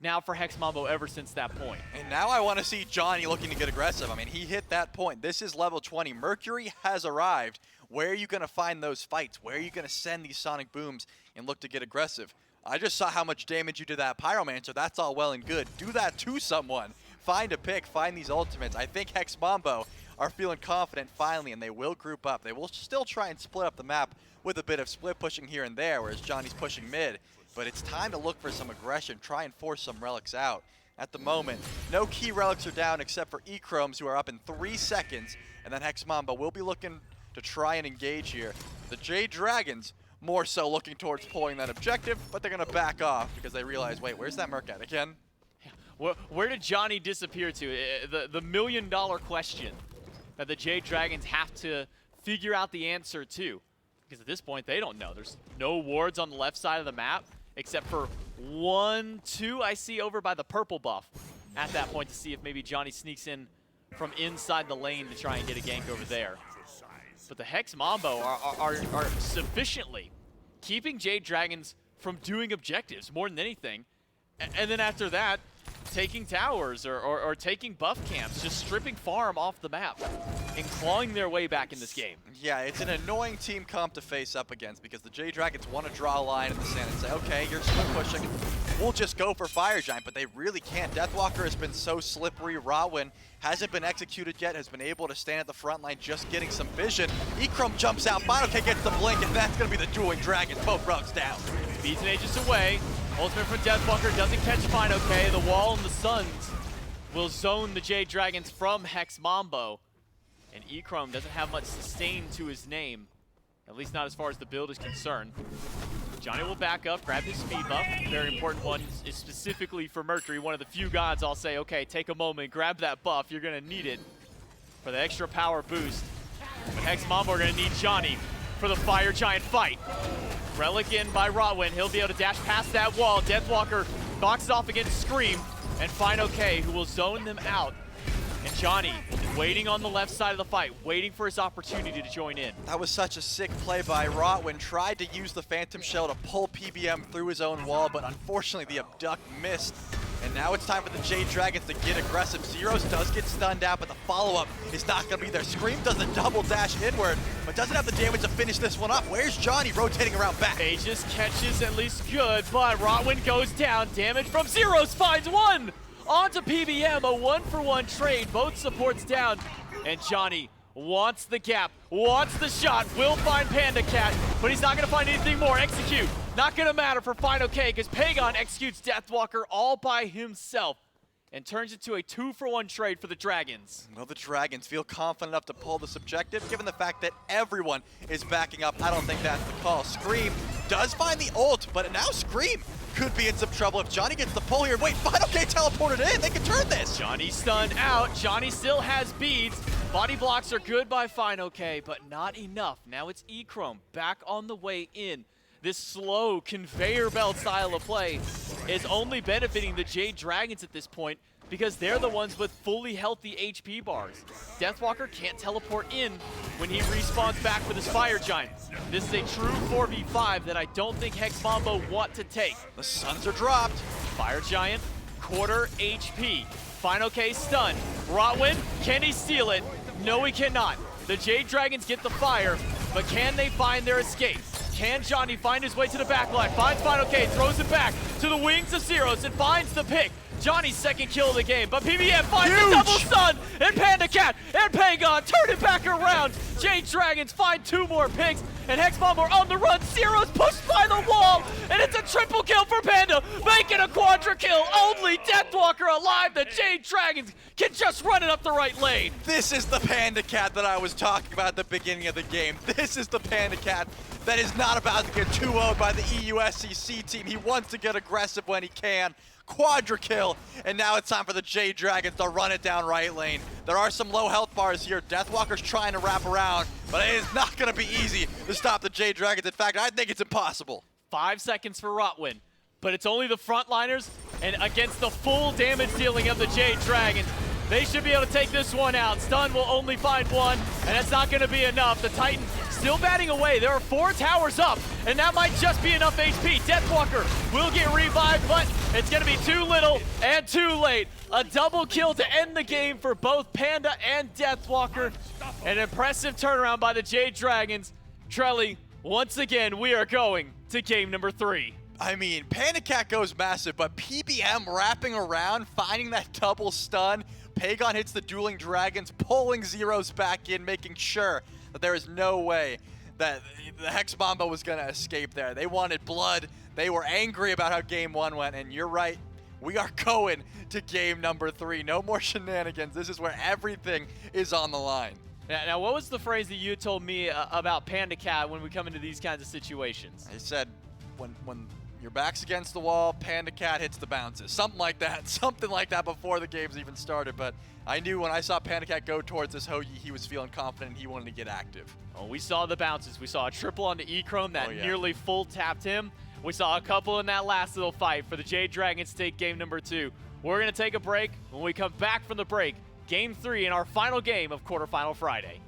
now for Hex Mambo ever since that point. And now I want to see Dzoni looking to get aggressive. I mean, he hit that point. This is level 20. Mercury has arrived. Where are you going to find those fights? Where are you going to send these sonic booms and look to get aggressive? I just saw how much damage you did to that Pyromancer. That's all well and good. Do that to someone. Find a pick. Find these ultimates. I think Hex Mambo are feeling confident finally, and they will group up. They will still try and split up the map with a bit of split pushing here and there, whereas Johnny's pushing mid. But it's time to look for some aggression, try and force some relics out. At the moment, no key relics are down except for Echromes, who are up in 3 seconds, and then Hex Mambo will be looking to try and engage here. The Jade Dragons more so looking towards pulling that objective, but they're going to back off because they realize, wait, where's that Merc at again? Where did Dzoni disappear to? The million-dollar question that the Jade Dragons have to figure out the answer to. Because at this point, they don't know. There's no wards on the left side of the map, except for 1, 2 I see over by the purple buff at that point to see if maybe Dzoni sneaks in from inside the lane to try and get a gank over there. But the Hex Mambo are sufficiently keeping Jade Dragons from doing objectives more than anything. And then after that, taking towers or taking buff camps, just stripping farm off the map and clawing their way back in this game. Yeah, it's an annoying team comp to face up against because the Jade Dragons want to draw a line in the sand and say, okay, you're split pushing, we'll just go for Fire Giant, but they really can't. Deathwalker has been so slippery. Rottwen hasn't been executed yet, has been able to stand at the front line just getting some vision. Echrome jumps out, fineokay gets the blink, and that's going to be the dueling Dragons. Both rogues down. Beats and ages away. Ultimate from Deathwalker doesn't catch fineokay. The wall and the Suns will zone the Jade Dragons from Hex Mambo. And Echrome doesn't have much sustain to his name, at least not as far as the build is concerned. Dzoni will back up, grab his speed buff. Very important one is specifically for Mercury, one of the few gods I'll say, okay, take a moment, grab that buff. You're going to need it for the extra power boost. But Hex Mambo are going to need Dzoni for the Fire Giant fight. Relic in by Rottwen. He'll be able to dash past that wall. Deathwalker boxes off against Screammmmm and fineokay, who will zone them out. And Dzoni waiting on the left side of the fight, waiting for his opportunity to join in. That was such a sick play by Rottwen. Tried to use the Phantom Shell to pull PBM through his own wall, but unfortunately the abduct missed. And now it's time for the Jade Dragons to get aggressive. Zyrhoes does get stunned out, but the follow-up is not going to be there. Screammmmm does a double dash inward, but doesn't have the damage to finish this one up. Where's Dzoni rotating around back? Aegis catches at least good, but Rottwen goes down. Damage from Zyrhoes finds one! Onto PBM, a 1-for-1 trade. Both supports down, and Dzoni wants the gap, wants the shot, will find PandaCat, but he's not going to find anything more. Execute. Not going to matter for fineokay because Pegon executes Deathwalker all by himself and turns it to a 2-for-1 trade for the Dragons. Well, the Dragons feel confident enough to pull this objective, given the fact that everyone is backing up. I don't think that's the call. Screammmmm does find the ult, but now Screammmmm could be in some trouble if Dzoni gets the pull here. Wait, fineokay teleported in. They can turn this. Dzoni stunned out. Dzoni still has beads. Body blocks are good by fineokay, but not enough. Now it's Echrome back on the way in. This slow conveyor belt style of play is only benefiting the Jade Dragons at this point because they're the ones with fully healthy HP bars. Deathwalker can't teleport in when he respawns back with his Fire Giant. This is a true 4v5 that I don't think Hex Mambo want to take. The Suns are dropped. Fire Giant, quarter HP. fineokay stun. Rottwen, can he steal it? No, he cannot. The Jade Dragons get the fire, but can they find their escape? Can Dzoni find his way to the backline? Finds fineokay, throws it back to the wings of Zyrhoes and finds the pick. Dzoni's second kill of the game, but PBM finds the double stun, and PandaCat and Pegon turn it back around. Jade Dragons find 2 more picks, and Hex Mambo on the run. Zyrhoes pushed by the wall, and it's a triple kill for Panda, making a quadra kill. Only Deathwalker alive. The Jade Dragons can just run it up the right lane. This is the PandaCat that I was talking about at the beginning of the game. This is the PandaCat that is not about to get 2-0'd by the EUSCC team. He wants to get aggressive when he can. Quadra kill, and now it's time for the Jade Dragons to run it down right lane. There are some low health bars here. Deathwalker's trying to wrap around, but it is not going to be easy to stop the Jade Dragons. In fact, I think it's impossible. 5 seconds for Rottwen, but it's only the frontliners, and against the full damage dealing of the Jade Dragons, they should be able to take this one out. Stun will only find 1, and that's not going to be enough. The Titan still batting away. There are 4 towers up, and that might just be enough HP. Deathwalker will get revived, but it's going to be too little and too late. A double kill to end the game for both Panda and Deathwalker. An impressive turnaround by the Jade Dragons. Trelly, once again, we are going to game number 3. I mean, PandaCat goes massive, but PBM wrapping around, finding that double stun. Pegon hits the Dueling Dragons, pulling Zyrhoes back in, making sure that there is no way that the Hex Mambo was going to escape there. They wanted blood. They were angry about how game 1 went, and you're right. We are going to game number 3. No more shenanigans. This is where everything is on the line. Now, what was the phrase that you told me about PandaCat when we come into these kinds of situations? I said, when your back's against the wall, PandaCat hits the bounces. Something like that. Something like that before the games even started. But I knew when I saw PandaCat go towards this Hoagie, he was feeling confident and he wanted to get active. Oh, we saw the bounces. We saw a triple onto Echrome that nearly full tapped him. We saw a couple in that last little fight for the Jade Dragons to take game number 2. We're going to take a break. When we come back from the break, game 3 in our final game of Quarterfinal Friday.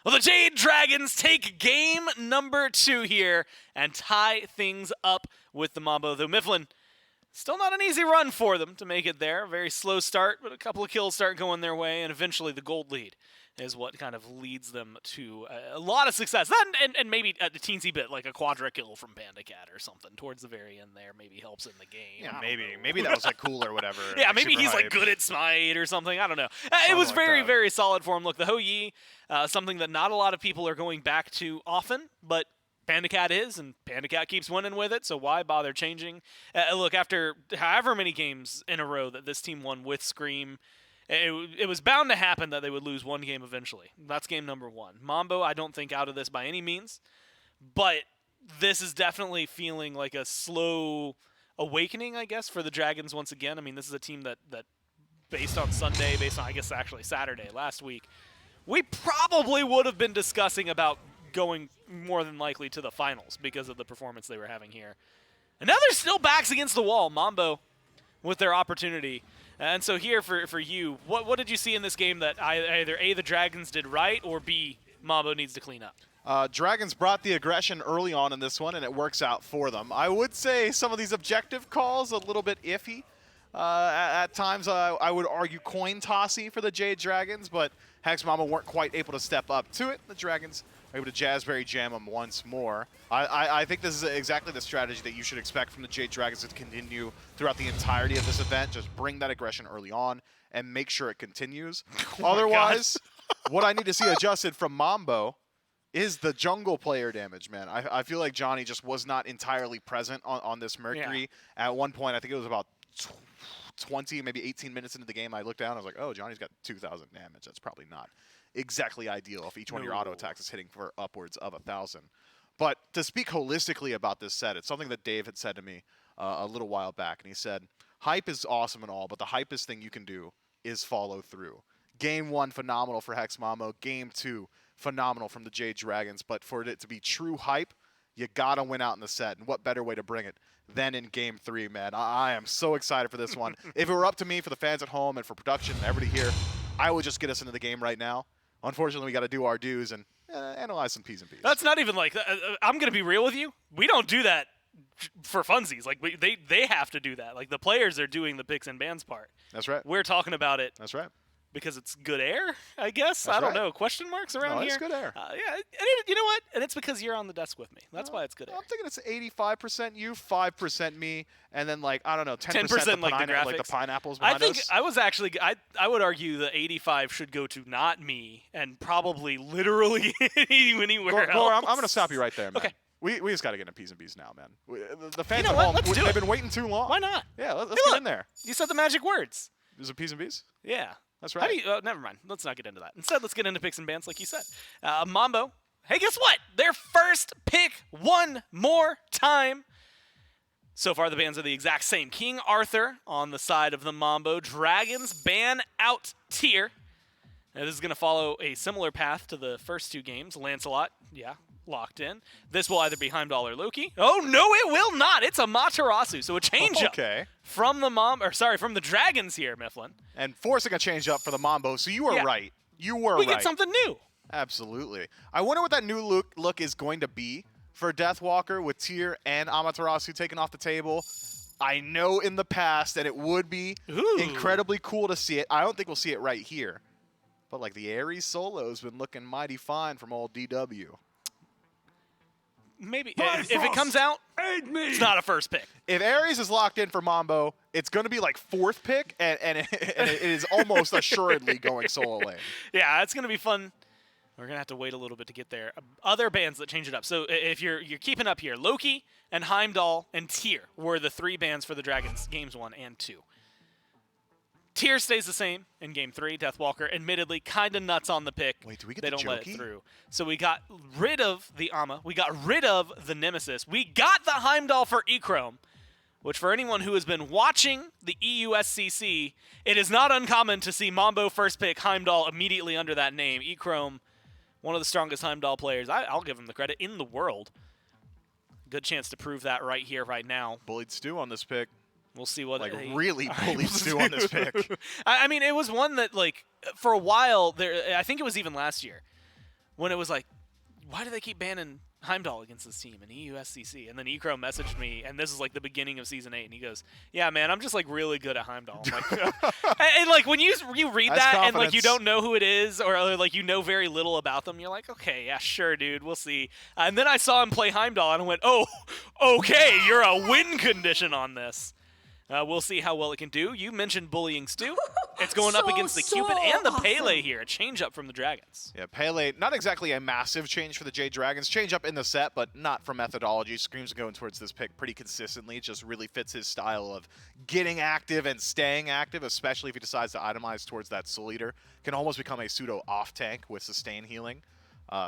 Well, the Jade Dragons take game number 2 here and tie things up with the Mambo. Though Mifflin, still not an easy run for them to make it there. A very slow start, but a couple of kills start going their way, and eventually the gold lead is what kind of leads them to a lot of success. That and maybe a teensy bit, like a quadra kill from PandaCat or something towards the very end there, maybe helps in the game. Yeah, maybe that was like cool or whatever. Yeah, like, maybe super he's like hype. good at SMITE or something. I don't know. It was like very, that. very solid for him. Look, the Ho Yi, something that not a lot of people are going back to often, but PandaCat is, and PandaCat keeps winning with it, so why bother changing? Look, after however many games in a row that this team won with Scream, it was bound to happen that they would lose one game eventually. That's game number 1. Mambo, I don't think out of this by any means, but this is definitely feeling like a slow awakening, I guess, for the Dragons once again. I mean, this is a team that based on Sunday, based on, I guess, actually Saturday last week, we probably would have been discussing about going more than likely to the finals because of the performance they were having here. And now they're still backs against the wall, Mambo, with their opportunity. And so here for you, what did you see in this game that either A, the Dragons did right, or B, Mambo needs to clean up? Dragons brought the aggression early on in this one, and it works out for them. I would say some of these objective calls a little bit iffy. At times, I would argue coin tossy for the Jade Dragons, but Hex Mambo weren't quite able to step up to it. The Dragons are able to Jazzberry jam them once more. I think this is exactly the strategy that you should expect from the Jade Dragons to continue throughout the entirety of this event. Just bring that aggression early on and make sure it continues. Otherwise, what I need to see adjusted from Mambo is the jungle player damage, man. I feel like Johnny just was not entirely present on this Mercury. Yeah. At one point, I think it was about 20, maybe 18 minutes into the game, I looked down, I was like, oh, Johnny's got 2,000 damage. That's probably not exactly ideal if each one of your auto attacks is hitting for upwards of 1,000. But to speak holistically about this set, it's something that Dave had said to me a little while back, and he said, hype is awesome and all, but the hypest thing you can do is follow through. Game 1, phenomenal for Hex Mambo. Game 2, phenomenal from the Jade Dragons. But for it to be true hype, you gotta win out in the set. And what better way to bring it than in Game 3, man? I am so excited for this one. If it were up to me, for the fans at home and for production and everybody here, I would just get us into the game right now. Unfortunately, we got to do our dues and analyze some P's and P's. That's not even like, I'm going to be real with you. We don't do that for funsies. Like, they have to do that. Like, the players are doing the picks and bans part. That's right. We're talking about it. That's right. Because it's good air, I guess. That's I don't right. know. Question marks around here? It's good air. Yeah, and you know what? And it's because you're on the desk with me. That's why it's good air. I'm thinking it's 85% you, 5% me, and then, like, I don't know, 10% like the graphics. like the pineapples I behind think us. I was actually, I would argue the 85 should go to not me and probably literally anywhere else. Gore, I'm going to stop you right there, man. Okay. We just got to get in P's and B's now, man. The fans know at what? home, Let's do they've it. been waiting too long. Why not? Yeah, let's Hey, get look. in there. You said the magic words. Is it P's and B's? Yeah. That's right. How do you, never mind. Let's not get into that. Instead, let's get into picks and bans like you said. Mambo. Hey, guess what? Their first pick one more time. So far, the bans are the exact same. King Arthur on the side of the Mambo. Dragons ban out tier. Now, this is going to follow a similar path to the first 2 games. Lancelot, yeah, locked in. This will either be Heimdall or Loki. Oh, no, it will not. It's Amaterasu. So a change up from the from the Dragons here, Mifflin. And forcing a change up for the Mambo, so you were right. You were We right. get something new. Absolutely. I wonder what that new look is going to be for Deathwalker with Tyr and Amaterasu taken off the table. I know in the past that it would be incredibly cool to see it. I don't think we'll see it right here. But like the Ares solo has been looking mighty fine from old DW. maybe if it comes out, it's not a first pick. If Ares is locked in for Mambo, it's going to be like 4th pick, and it is almost assuredly going solo lane. Yeah, it's going to be fun. We're going to have to wait a little bit to get there. Other bans that change it up. So if you're keeping up here, Loki and Heimdall and Tyr were the 3 bans for the Dragons, games 1 and 2. Tyr stays the same in game 3. Deathwalker, admittedly, kind of nuts on the pick. Wait, do we get they the don't let it Jokey? through. So we got rid of the Ama. We got rid of the Nemesis. We got the Heimdall for Echrome, which for anyone who has been watching the EUSCC, it is not uncommon to see Mambo first pick, Heimdall immediately under that name. Echrome, one of the strongest Heimdall players, I'll give him the credit, in the world. Good chance to prove that right here, right now. Bullied Stu on this pick. We'll see what Like, they really are bullied able to Stu on this do. pick. I mean, it was one that, like, for a while, I think it was even last year, when it was like, why do they keep banning Heimdall against this team in EUSCC? And then Echrome messaged me, and this is like the beginning of Season 8, and he goes, yeah, man, I'm just like really good at Heimdall. I'm like, and like when you read That's that and like you confidence. don't know who it is, or like you know very little about them, you're like, okay, yeah, sure, dude, we'll see. And then I saw him play Heimdall, and I went, oh, okay, you're a win condition on this. We'll see how well it can do. You mentioned bullying Stu. It's going up against the Cupid and the Pele here. A change up from the Dragons. Yeah, Pele, not exactly a massive change for the Jade Dragons. Change up in the set, but not for methodology. Scream's going towards this pick pretty consistently. Just really fits his style of getting active and staying active, especially if he decides to itemize towards that Soul Eater. Can almost become a pseudo off tank with sustain healing.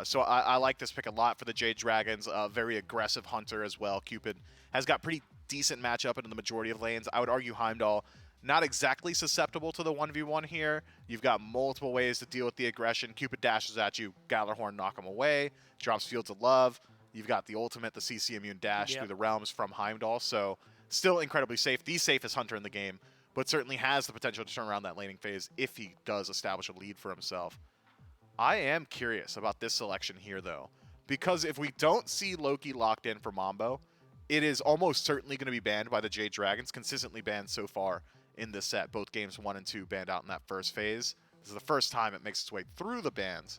So I like this pick a lot for the Jade Dragons. Very aggressive hunter as well. Cupid has got pretty decent matchup into the majority of lanes. I would argue Heimdall not exactly susceptible to the 1v1 here. You've got multiple ways to deal with the aggression. Cupid dashes at you, Gallarhorn knock him away, drops Fields of Love. You've got the ultimate, the CC immune dash through the realms from Heimdall. So still incredibly safe, the safest hunter in the game, but certainly has the potential to turn around that laning phase if he does establish a lead for himself. I am curious about this selection here, though, because if we don't see Loki locked in for Mambo, it is almost certainly going to be banned by the Jade Dragons, consistently banned so far in this set. Both games 1 and 2 banned out in that first phase. This is the first time it makes its way through the bans.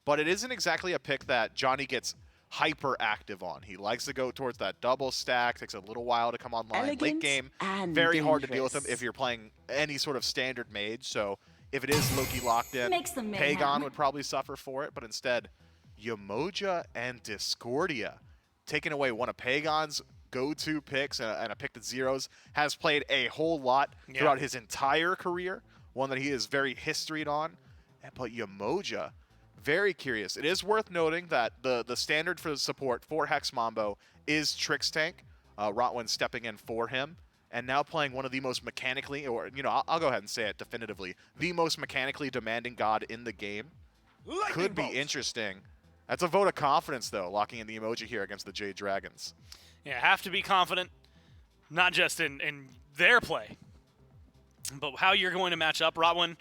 But it isn't exactly a pick that Johnny gets hyper active on. He likes to go towards that double stack, takes a little while to come online. Elegant Late game, and very hard to deal with him dangerous. if you're playing any sort of standard mage. So if it is Loki locked in, Makes them mayhem. Pegon would probably suffer for it, but instead, Yamoja and Discordia, taking away one of Pegon's go-to picks and a pick that Zyrhoes has played a whole lot throughout his entire career, one that he is very historied on. But Yamoja, very curious. It is worth noting that the standard for the support for Hex Mambo is Trix Tank, Rottwen stepping in for him, and now playing one of the most mechanically, or I'll go ahead and say it definitively, the most mechanically demanding god in the game. Could be interesting. That's a vote of confidence, though, locking in the emoji here against the Jade Dragons. Yeah, have to be confident, not just in their play, but how you're going to match up. Rottwen,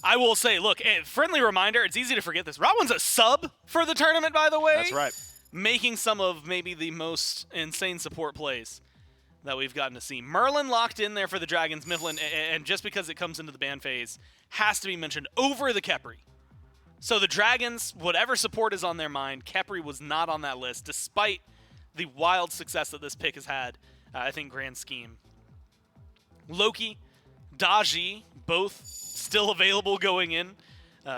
I will say, look, friendly reminder, it's easy to forget this. Rottwen's a sub for the tournament, by the way. That's right. Making some of maybe the most insane support plays that we've gotten to see. Merlin locked in there for the Dragons. Mifflin, and just because it comes into the ban phase, has to be mentioned over the Khepri. So the Dragons, whatever support is on their mind, Khepri was not on that list, despite the wild success that this pick has had, I think, grand scheme. Loki, Daji, both still available going in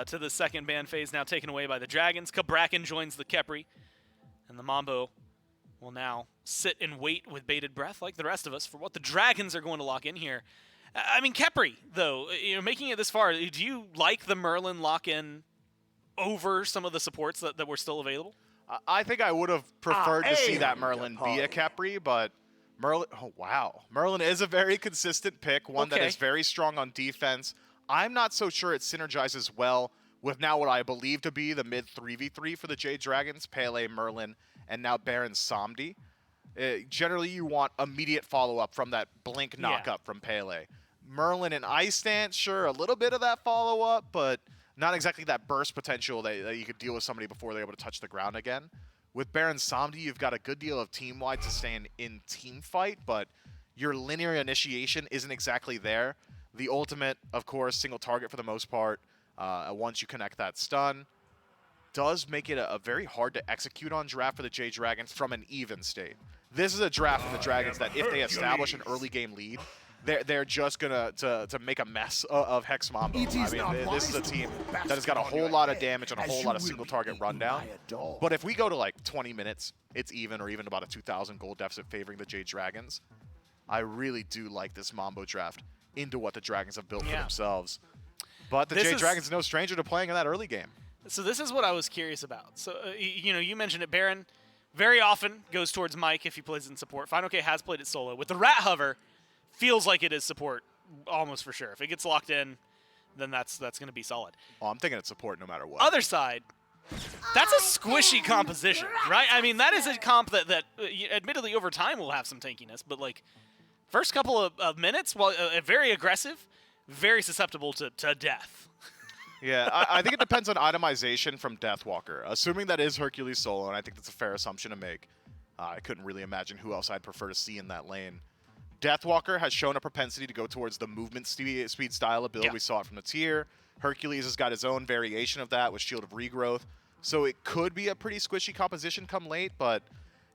to the second ban phase, now taken away by the Dragons. Kabrakan joins the Khepri, and the Mambo will now sit and wait with bated breath, like the rest of us, for what the Dragons are going to lock in here. I mean, Khepri, though, making it this far, do you like the Merlin lock-in over some of the supports that were still available? I think I would have preferred to see that Merlin be a Khepri, but Merlin, oh wow. Merlin is a very consistent pick, one that is very strong on defense. I'm not so sure it synergizes well with now what I believe to be the mid 3v3 for the Jade Dragons, Pele, Merlin, and now Baron Samdi. Generally, you want immediate follow-up from that blink knock-up from Pele. Merlin and Ice Dance, sure, a little bit of that follow-up, but not exactly that burst potential that you could deal with somebody before they're able to touch the ground again. With Baron Samdi, you've got a good deal of team-wide sustain in team fight, but your linear initiation isn't exactly there. The ultimate, of course, single target for the most part, once you connect that stun. does make it a very hard to execute on draft for the Jade Dragons from an even state. This is a draft for the Dragons that if they establish an early game lead, they're just gonna to make a mess of Hex Mambo. I mean, this is a team that has got a whole lot of damage and a whole lot of single target rundown. But if we go to like 20 minutes, it's even or even about a 2,000 gold deficit favoring the Jade Dragons. I really do like this Mambo draft into what the Dragons have built for themselves. But the Jade Dragons are no stranger to playing in that early game. So this is what I was curious about. So, you know, you mentioned it, Baron very often goes towards Mike if he plays in support. fineokay has played it solo. With the Rat Hover, feels like it is support almost for sure. If it gets locked in, then that's going to be solid. Oh, I'm thinking it's support no matter what. Other side, that's a squishy composition, right? I mean, that is a comp that admittedly over time will have some tankiness, but like first couple of minutes, well, very aggressive, very susceptible to death. Yeah, I think it depends on itemization from Deathwalker. Assuming that is Hercules solo, and I think that's a fair assumption to make. I couldn't really imagine who else I'd prefer to see in that lane. Deathwalker has shown a propensity to go towards the movement speed style of build. We saw it from the tier. Hercules has got his own variation of that with Shield of Regrowth. So it could be a pretty squishy composition come late, but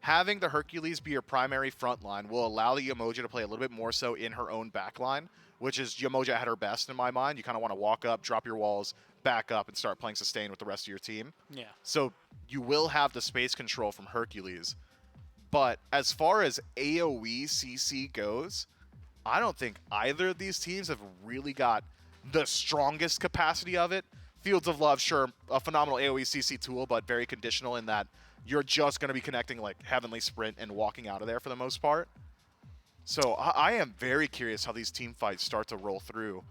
having the Hercules be your primary front line will allow the Yamoja to play a little bit more so in her own back line, which is Yamoja at her best in my mind. You kind of want to walk up, drop your walls, back up, and start playing sustain with the rest of your team. Yeah. So you will have the space control from Hercules. But as far as AoE CC goes, I don't think either of these teams have really got the strongest capacity of it. Fields of Love, sure, a phenomenal AoE CC tool, but very conditional in that you're just going to be connecting like Heavenly Sprint and walking out of there for the most part. So I am very curious how these team fights start to roll through.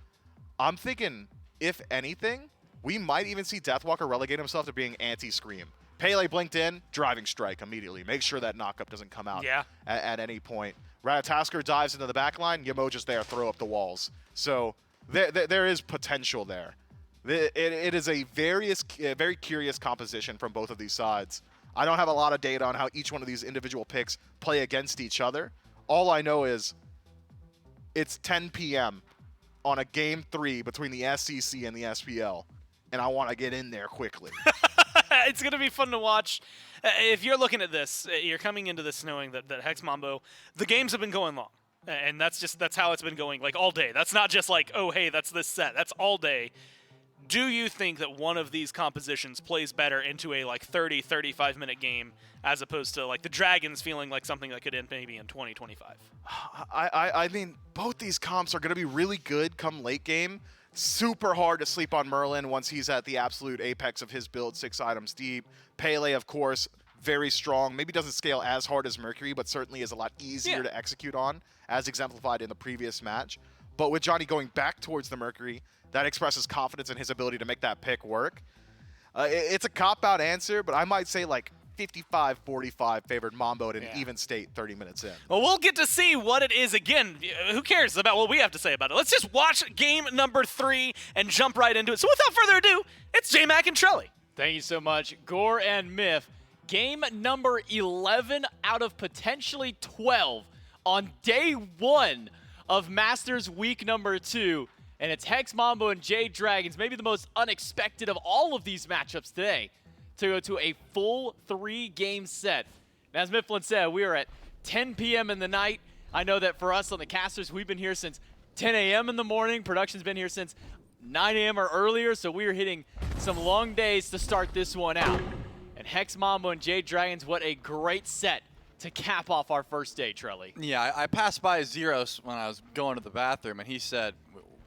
I'm thinking, if anything, we might even see Deathwalker relegate himself to being anti-Scream. Pele blinked in, driving strike immediately. Make sure that knockup doesn't come out at any point. Ratatasker dives into the back line. Yamoja's there, throw up the walls. So there is potential there. It is a very curious composition from both of these sides. I don't have a lot of data on how each one of these individual picks play against each other. All I know is it's 10 p.m. on a Game 3 between the SCC and the SPL, and I want to get in there quickly. It's going to be fun to watch. If you're looking at this, you're coming into this knowing that Hex Mambo, the games have been going long. And that's how it's been going like all day. That's not just like, oh, hey, that's this set. That's all day. Do you think that one of these compositions plays better into a like 30, 35-minute game as opposed to like the Dragons feeling like something that could end maybe in 20, 25? I mean, both these comps are going to be really good come late game. Super hard to sleep on Merlin once he's at the absolute apex of his build, 6 items deep. Pele, of course, very strong. Maybe doesn't scale as hard as Mercury, but certainly is a lot easier to execute on, as exemplified in the previous match. But with Johnny going back towards the Mercury, that expresses confidence in his ability to make that pick work. It's a cop-out answer, but I might say like 55-45 favored Mambo at an even state 30 minutes in. Well, we'll get to see what it is again. Who cares about what we have to say about it? Let's just watch game number 3 and jump right into it. So without further ado, it's J-Mac and Trelly. Thank you so much, Gore and Myth. Game number 11 out of potentially 12 on day 1 of Masters week number 2. And it's Hex Mambo and Jade Dragons, maybe the most unexpected of all of these matchups today, to go to a full 3-game set. And as Mifflin said, we are at 10 p.m. in the night. I know that for us on the casters, we've been here since 10 a.m. in the morning. Production's been here since 9 a.m. or earlier, so we are hitting some long days to start this one out. And Hex Mambo and Jade Dragons, what a great set to cap off our first day, Trelly. Yeah, I passed by Zyrhoes when I was going to the bathroom, and he said,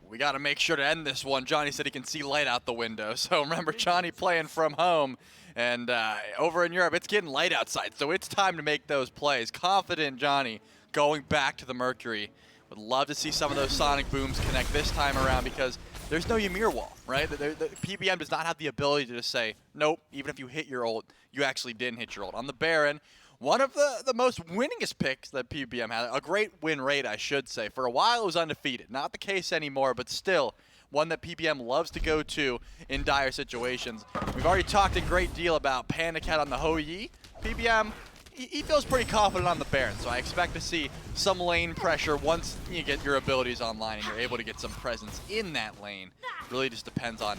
we got to make sure to end this one. Johnny said he can see light out the window. So remember, Johnny playing from home. And over in Europe, it's getting light outside. So it's time to make those plays. Confident Johnny going back to the Mercury. Would love to see some of those Sonic Booms connect this time around because there's no Ymir wall, right? The PBM does not have the ability to just say, nope, even if you hit your ult, you actually didn't hit your ult. On the Baron, one of the most winningest picks that PBM had, a great win rate, I should say. For a while, it was undefeated. Not the case anymore, but still one that PBM loves to go to in dire situations. We've already talked a great deal about PandaCat on the Ho-Yi. PBM he feels pretty confident on the Baron, so I expect to see some lane pressure once you get your abilities online and you're able to get some presence in that lane. Really just depends on,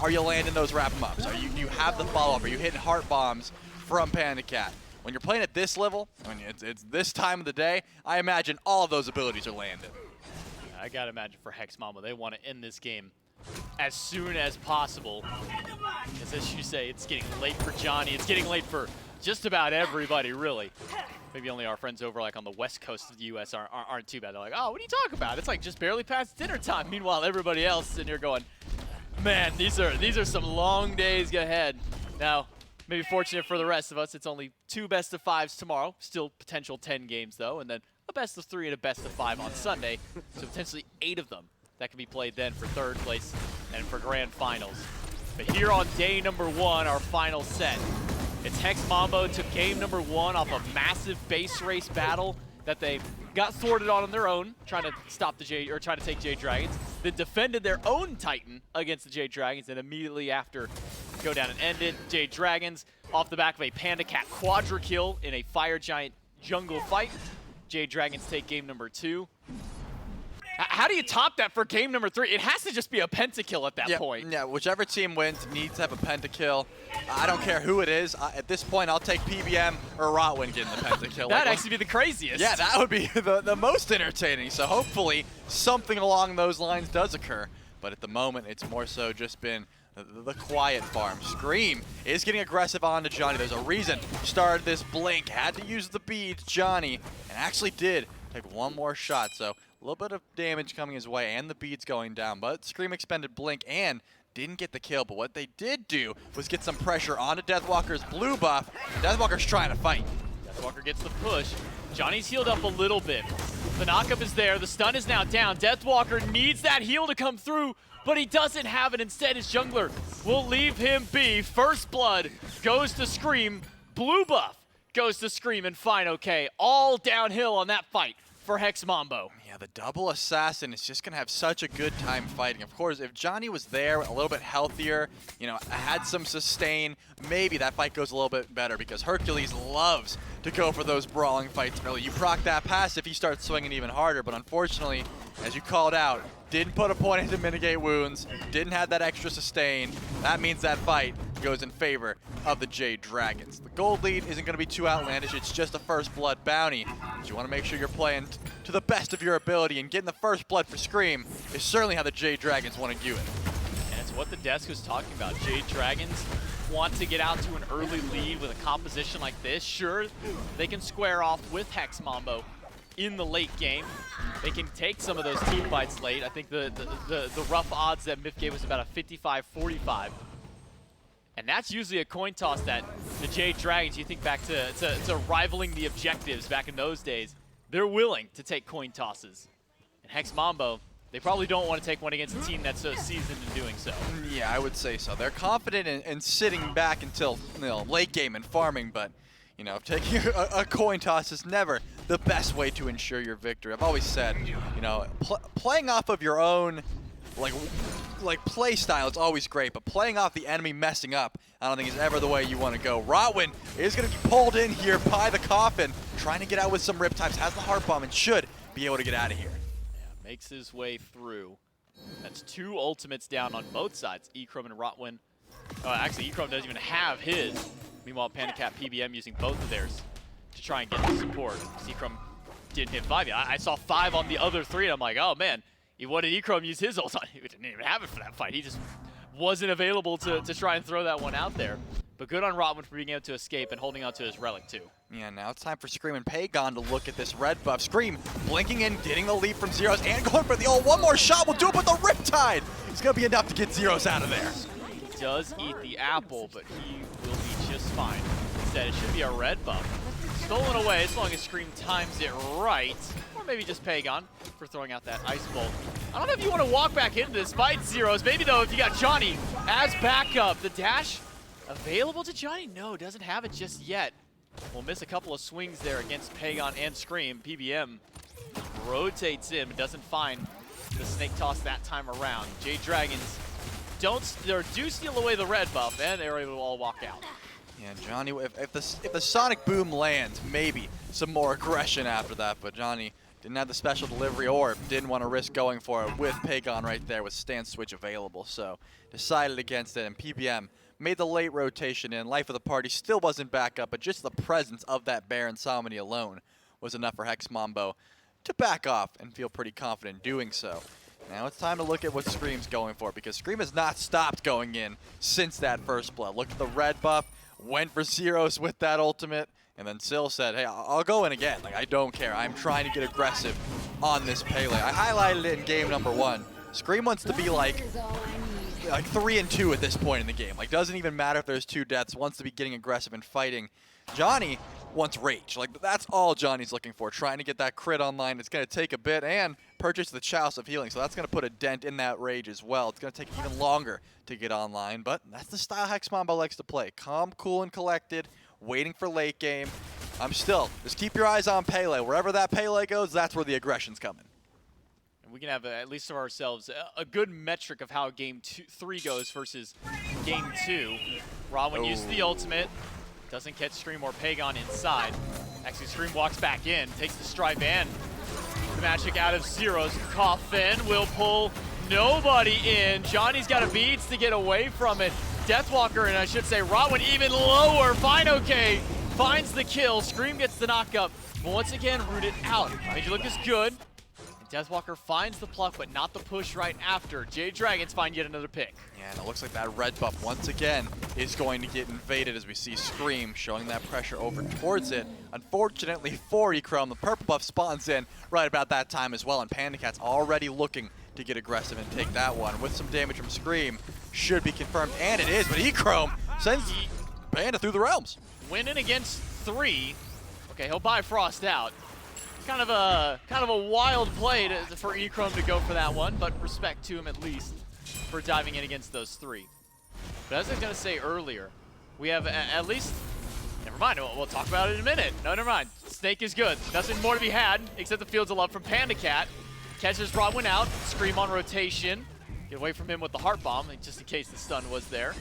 are you landing those wrap 'em ups? Do you have the follow-up? Are you hitting heart bombs from PandaCat? When you're playing at this level, when it's this time of the day, I imagine all of those abilities are landed. I gotta imagine for Hex Mambo, they want to end this game as soon as possible. Because as you say, it's getting late for Dzoni. It's getting late for just about everybody, really. Maybe only our friends over like on the west coast of the US aren't too bad. They're like, oh, what are you talking about? It's like just barely past dinner time. Meanwhile, everybody else sitting here going, man, these are some long days ahead. Now, maybe fortunate for the rest of us, it's only 2 best-of-5s tomorrow. Still potential 10 games, though, and then a best-of-3 and a best-of-5 on Sunday. So potentially 8 of them that can be played then for 3rd place and for grand finals. But here on day number 1, our final set, it's Hex Mambo took game number 1 off a massive base race battle that they got thwarted on their own, trying to stop the trying to take Jade Dragons, then defended their own Titan against the Jade Dragons, and immediately after go down and end it. Jade Dragons off the back of a PandaCat quadra kill in a Fire Giant jungle fight. Jade Dragons take game number 2. How do you top that for game number 3? It has to just be a pentakill at that point. Yeah, whichever team wins needs to have a pentakill. I don't care who it is. At this point, I'll take PBM or Rottwen getting the pentakill. That'd actually be the craziest. Yeah, that would be the most entertaining. So hopefully something along those lines does occur. But at the moment, it's more so just been the quiet farm. Scream is getting aggressive onto Dzoni. There's a reason. Started this blink, had to use the beads, Dzoni, and actually did take one more shot. So a little bit of damage coming his way and the beads going down, but Scream expended blink and didn't get the kill. But what they did do was get some pressure onto Deathwalker's blue buff. Deathwalker's trying to fight. Deathwalker gets the push. Dzoni's healed up a little bit. The knockup is there. The stun is now down. Deathwalker needs that heal to come through, but he doesn't have it. Instead, his jungler will leave him be. First blood goes to Scream. Blue buff goes to Scream and fineokay. All downhill on that fight for Hex Mambo. Yeah, the double assassin is just going to have such a good time fighting. Of course, if Dzoni was there, a little bit healthier, you know, had some sustain, maybe that fight goes a little bit better because Hercules loves to go for those brawling fights early. You proc that passive, he starts swinging even harder, but unfortunately, as you called out, didn't put a point in to mitigate wounds, didn't have that extra sustain. That means that fight goes in favor of the Jade Dragons. The gold lead isn't going to be too outlandish, it's just a first blood bounty. But you want to make sure you're playing to the best of your ability, and getting the first blood for Scream is certainly how the Jade Dragons want to do it. And it's what the desk was talking about. Jade Dragons want to get out to an early lead with a composition like this. Sure, they can square off with Hex Mambo in the late game. They can take some of those team fights late. I think the rough odds that Myth gave was about a 55-45. And that's usually a coin toss that the Jade Dragons, you think back to rivaling the objectives back in those days, they're willing to take coin tosses. And Hex Mambo, they probably don't want to take one against a team that's so seasoned in doing so. Yeah, I would say so. They're confident in sitting back until late game and farming, but you know, taking a coin toss is never the best way to ensure your victory. I've always said, you know, playing off of your own like play style is always great, but playing off the enemy messing up, I don't think is ever the way you want to go. Rottwen is going to be pulled in here by the coffin, trying to get out with some riptides, has the heart bomb and should be able to get out of here. Yeah, makes his way through. That's 2 ultimates down on both sides, Echrome and Rottwen. Actually, Echrome doesn't even have his. Meanwhile, PandaCat PBM using both of theirs to try and get the support. Echrome didn't hit 5 yet. I saw 5 on the other 3, and I'm like, oh man, what did Echrome use his ult on? He didn't even have it for that fight. He just wasn't available to try and throw that one out there. But good on Rottwen for being able to escape and holding on to his relic too. Yeah, now it's time for Scream and Pegon to look at this red buff. Scream blinking in, getting the lead from Zyrhoes, and going for the ult. One more shot will do it, but the Riptide is going to be enough to get Zyrhoes out of there. He does eat the apple, but he will be just fine. Instead, it should be a red buff. Stolen away as long as Scream times it right. Or maybe just Pegon for throwing out that ice bolt. I don't know if you want to walk back into this fight, Zyrhoes. Maybe though, if you got Dzoni as backup. The dash available to Dzoni? No, doesn't have it just yet. We'll miss a couple of swings there against Pegon and Scream. PBM rotates in, but doesn't find the snake toss that time around. Jade Dragons do steal away the red buff, and they're able to all walk out. Yeah, Johnny, if the Sonic Boom lands, maybe some more aggression after that, but Johnny didn't have the special delivery or didn't want to risk going for it with Pegon right there with stance switch available, so decided against it, and PBM made the late rotation in. Life of the party still wasn't back up, but just the presence of that Baron Somni alone was enough for Hex Mambo to back off and feel pretty confident doing so. Now it's time to look at what Scream's going for, because Scream has not stopped going in since that first blood. Look at the red buff, went for Zyrhoes with that ultimate, and then Syl said, hey, I'll go in again. Like, I don't care. I'm trying to get aggressive on this Pele. I highlighted it in game number 1. Scream wants to be like 3-2 at this point in the game. Like, doesn't even matter if there's 2 deaths, wants to be getting aggressive and fighting. Johnny wants rage. Like, that's all Johnny's looking for, trying to get that crit online. It's going to take a bit, and purchase the Chalice of Healing, so that's going to put a dent in that rage as well. It's going to take even longer to get online, but that's the style Hex Mambo likes to play. Calm, cool, and collected, waiting for late game. Just keep your eyes on Pele. Wherever that Pele goes, that's where the aggression's coming. And we can have, at least of ourselves, a good metric of how game 3 goes versus game 2. Rottwen used the ultimate. Doesn't catch Scream or Pegon inside. Actually, Scream walks back in, takes the Strive and the magic out of Zyrhoes. Coffin will pull nobody in. Johnny's got a beads to get away from it. Deathwalker, and I should say Rottwen even lower. fineokay finds the kill. Scream gets the knockup. But once again, rooted out. Major look is good. Deathwalker finds the pluck, but not the push right after. Jade Dragons find yet another pick. Yeah, and it looks like that red buff once again is going to get invaded as we see Scream showing that pressure over towards it. Unfortunately for Echrome, the purple buff spawns in right about that time as well, and PandaCat's already looking to get aggressive and take that one with some damage from Scream. Should be confirmed, and it is, but Echrome sends Panda through the realms. Winning against 3. Okay, he'll buy Frost out. Kind of a wild play for Echrome to go for that one, but respect to him at least for diving in against those 3. But as I was going to say earlier, we have at least, never mind, we'll talk about it in a minute. No, never mind. Snake is good. Nothing more to be had except the Fields of Love from PandaCat. Catches Rottwen out, Scream on rotation. Get away from him with the Heart Bomb, just in case the stun was there.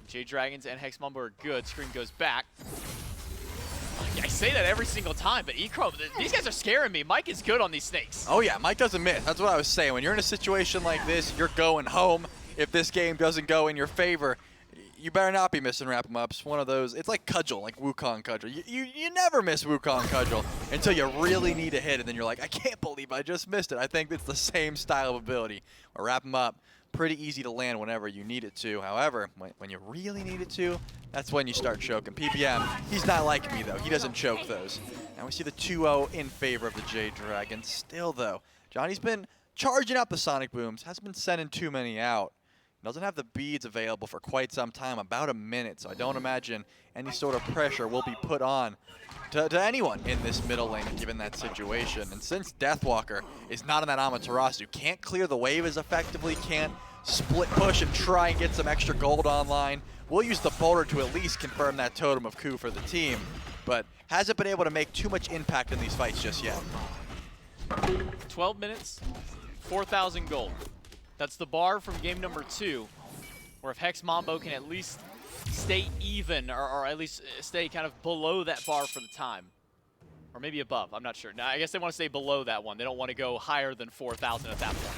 Jade Dragons and Hex Mambo are good. Scream goes back. I say that every single time, but Echrome, these guys are scaring me. Mike is good on these snakes. Oh yeah, Mike doesn't miss. That's what I was saying. When you're in a situation like this, you're going home. If this game doesn't go in your favor, you better not be missing wrap 'em ups. One of those, it's like Cudgel, like Wukong Cudgel. You never miss Wukong Cudgel until you really need a hit, and then you're like, I can't believe I just missed it. I think it's the same style of ability. Or wrap 'em up, pretty easy to land whenever you need it to. However, when you really need it to, that's when you start choking. PBM, he's not like me though. He doesn't choke those. Now we see the 2-0 in favor of the Jade Dragons. Still though, Johnny's been charging up the Sonic Booms, hasn't been sending too many out. Doesn't have the beads available for quite some time, about a minute, so I don't imagine any sort of pressure will be put on to anyone in this middle lane given that situation. And since Deathwalker is not on that Amaterasu, can't clear the wave as effectively, can't split push and try and get some extra gold online, we'll use the boulder to at least confirm that totem of coup for the team, but hasn't been able to make too much impact in these fights just yet. 12 minutes, 4,000 gold. That's the bar from game number 2, where if Hex Mambo can at least stay even, or at least stay kind of below that bar for the time. Or maybe above, I'm not sure. Now, I guess they want to stay below that one. They don't want to go higher than 4,000 at that point.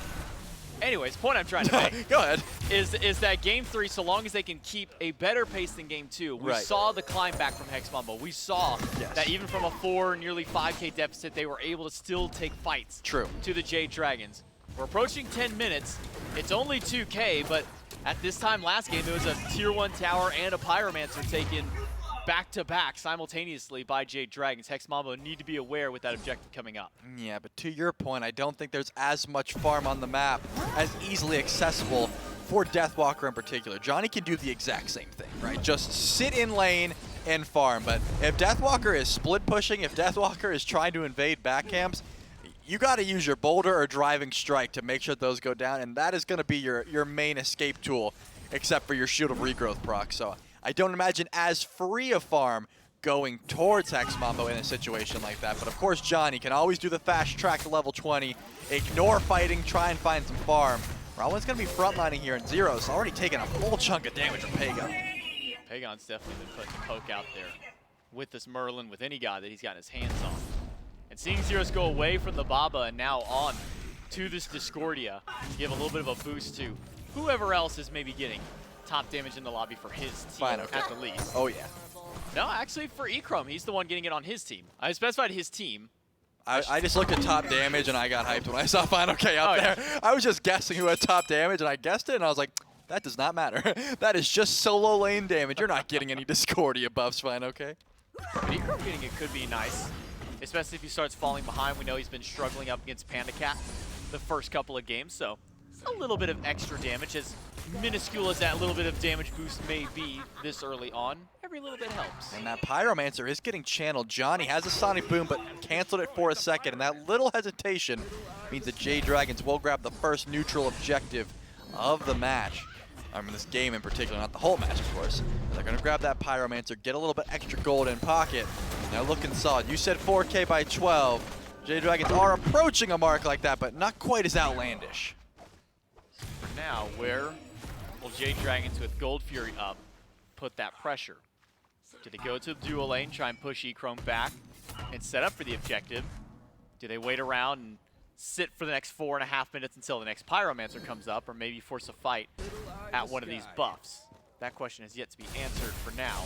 Anyways, point I'm trying to make Go ahead. is that game 3, so long as they can keep a better pace than game 2, we saw the climb back from Hex Mambo. We saw that even from a 4, nearly 5K deficit, they were able to still take fights to the Jade Dragons. We're approaching 10 minutes. It's only 2K, but at this time last game, there was a Tier 1 tower and a Pyromancer taken back-to-back simultaneously by Jade Dragons. Hex Mambo need to be aware with that objective coming up. Yeah, but to your point, I don't think there's as much farm on the map as easily accessible for Deathwalker in particular. Johnny can do the exact same thing, right? Just sit in lane and farm. But if Deathwalker is split pushing, if Deathwalker is trying to invade back camps, you got to use your boulder or driving strike to make sure those go down, and that is going to be your main escape tool, except for your Shield of Regrowth proc. So I don't imagine as free a farm going towards Hex Mambo in a situation like that. But of course, Johnny can always do the fast track to level 20, ignore fighting, try and find some farm. Rottwen's going to be frontlining here, and Zyrhoes already taking a full chunk of damage from Pegon. Pegon's definitely been putting poke out there with this Merlin, with any guy that he's got his hands on. And seeing Zyrhoes go away from the Baba and now on to this Discordia to give a little bit of a boost to whoever else is maybe getting top damage in the lobby for his team at the least. Oh, yeah. No, actually for Echrome, he's the one getting it on his team. I specified his team. I just looked at top damage and I got hyped when I saw fineokay out there. Yeah. I was just guessing who had top damage and I guessed it and I was like, that does not matter. That is just solo lane damage. You're not getting any Discordia buffs, fineokay. But Echrome getting it could be nice, especially if he starts falling behind. We know he's been struggling up against PandaCat the first couple of games, so a little bit of extra damage, as minuscule as that little bit of damage boost may be this early on. Every little bit helps. And that Pyromancer is getting channeled. Dzoni has a Sonic Boom, but canceled it for a second, and that little hesitation means the Jade Dragons will grab the first neutral objective of the match. I mean, this game in particular, not the whole match, of course. They're going to grab that Pyromancer, get a little bit extra gold in pocket. They're looking solid. You said 4K by 12. Jade Dragons are approaching a mark like that, but not quite as outlandish. For now, where will Jade Dragons with Gold Fury up put that pressure? Do they go to the dual lane, try and push Echrome back and set up for the objective? Do they wait around and sit for the next 4.5 minutes until the next Pyromancer comes up, or maybe force a fight at one of these buffs? That question has yet to be answered for now,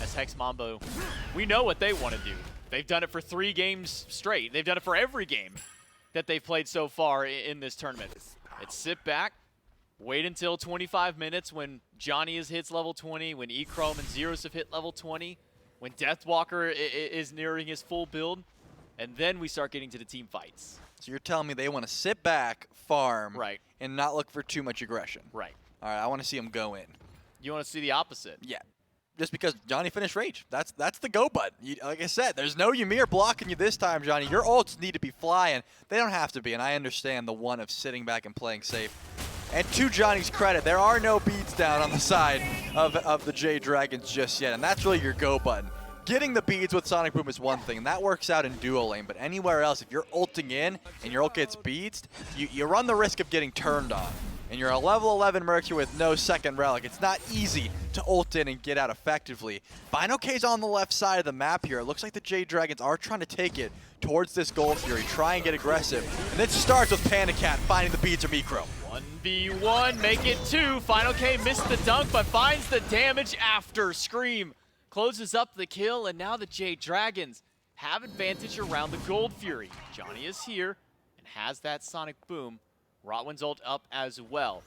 as Hex Mambo, we know what they want to do. They've done it for 3 games straight. They've done it for every game that they've played so far in this tournament. It's sit back, wait until 25 minutes when Dzoni hits level 20, when Echrome and Zyrhoes have hit level 20, when Deathwalker is nearing his full build, and then we start getting to the team fights. So you're telling me they want to sit back, farm, Right. and not look for too much aggression. Right. All right, I want to see them go in. You want to see the opposite. Yeah. Just because Dzoni finished Rage. That's the go button. Like I said, there's no Ymir blocking you this time, Dzoni. Your ults need to be flying. They don't have to be, and I understand the one of sitting back and playing safe. And to Johnny's credit, there are no beats down on the side of the Jade Dragons just yet, and that's really your go button. Getting the beads with Sonic Boom is one thing, and that works out in duo lane, but anywhere else, if you're ulting in and your ult gets beads, you run the risk of getting turned on. And you're a level 11 Mercury with no second relic. It's not easy to ult in and get out effectively. fineokay's on the left side of the map here. It looks like the Jade Dragons are trying to take it towards this Gold Fury, try and get aggressive. And it starts with PandaCat finding the beads from Echrome. 1v1, make it 2. fineokay missed the dunk, but finds the damage after. Scream closes up the kill, and now the Jade Dragons have advantage around the Gold Fury. Dzoni is here and has that Sonic Boom. Rottwen's ult up as well.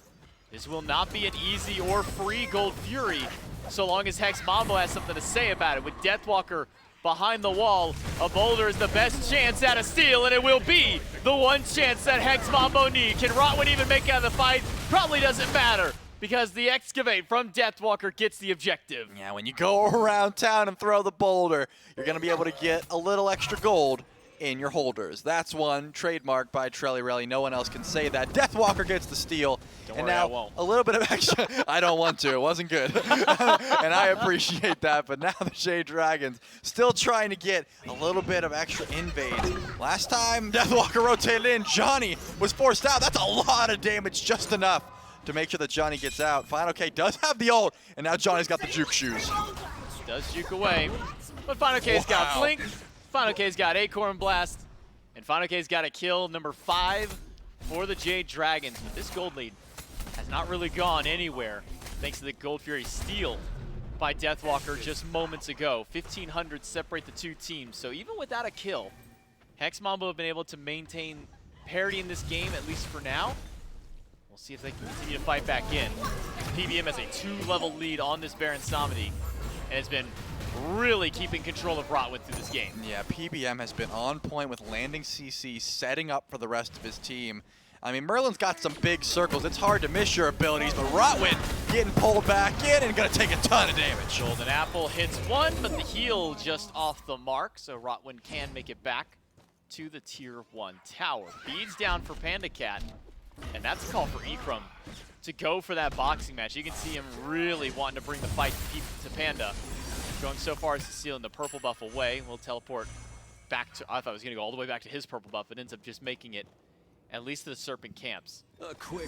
This will not be an easy or free Gold Fury so long as Hex Mambo has something to say about it. With Deathwalker behind the wall, a boulder is the best chance at a steal, and it will be the one chance that Hex Mambo need. Can Rottwen even make it out of the fight? Probably doesn't matter, because the excavate from Deathwalker gets the objective. Yeah, when you go around town and throw the boulder, you're going to be able to get a little extra gold in your holders. That's one trademark by Trelli. No one else can say that. Deathwalker gets the steal. Don't and worry, now I won't. a little bit of extra. I don't want to. It wasn't good. And I appreciate that. But now the Jade Dragons still trying to get a little bit of extra invades. Last time Deathwalker rotated in, Dzoni was forced out. That's a lot of damage, just enough to make sure that Dzoni gets out. fineokay does have the ult, and now Johnny's got the juke shoes. Does juke away, but fineokay's got Blink, fineokay's got Acorn Blast, and fineokay's got a kill number 5 for the Jade Dragons. But this gold lead has not really gone anywhere thanks to the Gold Fury steal by Deathwalker just moments ago. 1,500 separate the two teams, so even without a kill, Hex Mambo have been able to maintain parity in this game, at least for now. We'll see if they can continue to fight back in. PBM has a 2-level lead on this Baron Samedi, and has been really keeping control of Rottwen through this game. Yeah, PBM has been on point with landing CC, setting up for the rest of his team. I mean, Merlin's got some big circles. It's hard to miss your abilities, but Rottwen getting pulled back in and going to take a ton of damage. Golden Apple hits one, but the heal just off the mark, so Rottwen can make it back to the Tier 1 tower. Beads down for PandaCat, and that's a call for Echrome to go for that boxing match. You can see him really wanting to bring the fight to Panda. Going so far as to stealing the purple buff away. We'll teleport back to, I thought I was going to go all the way back to his purple buff. It ends up just making it at least the Serpent camps.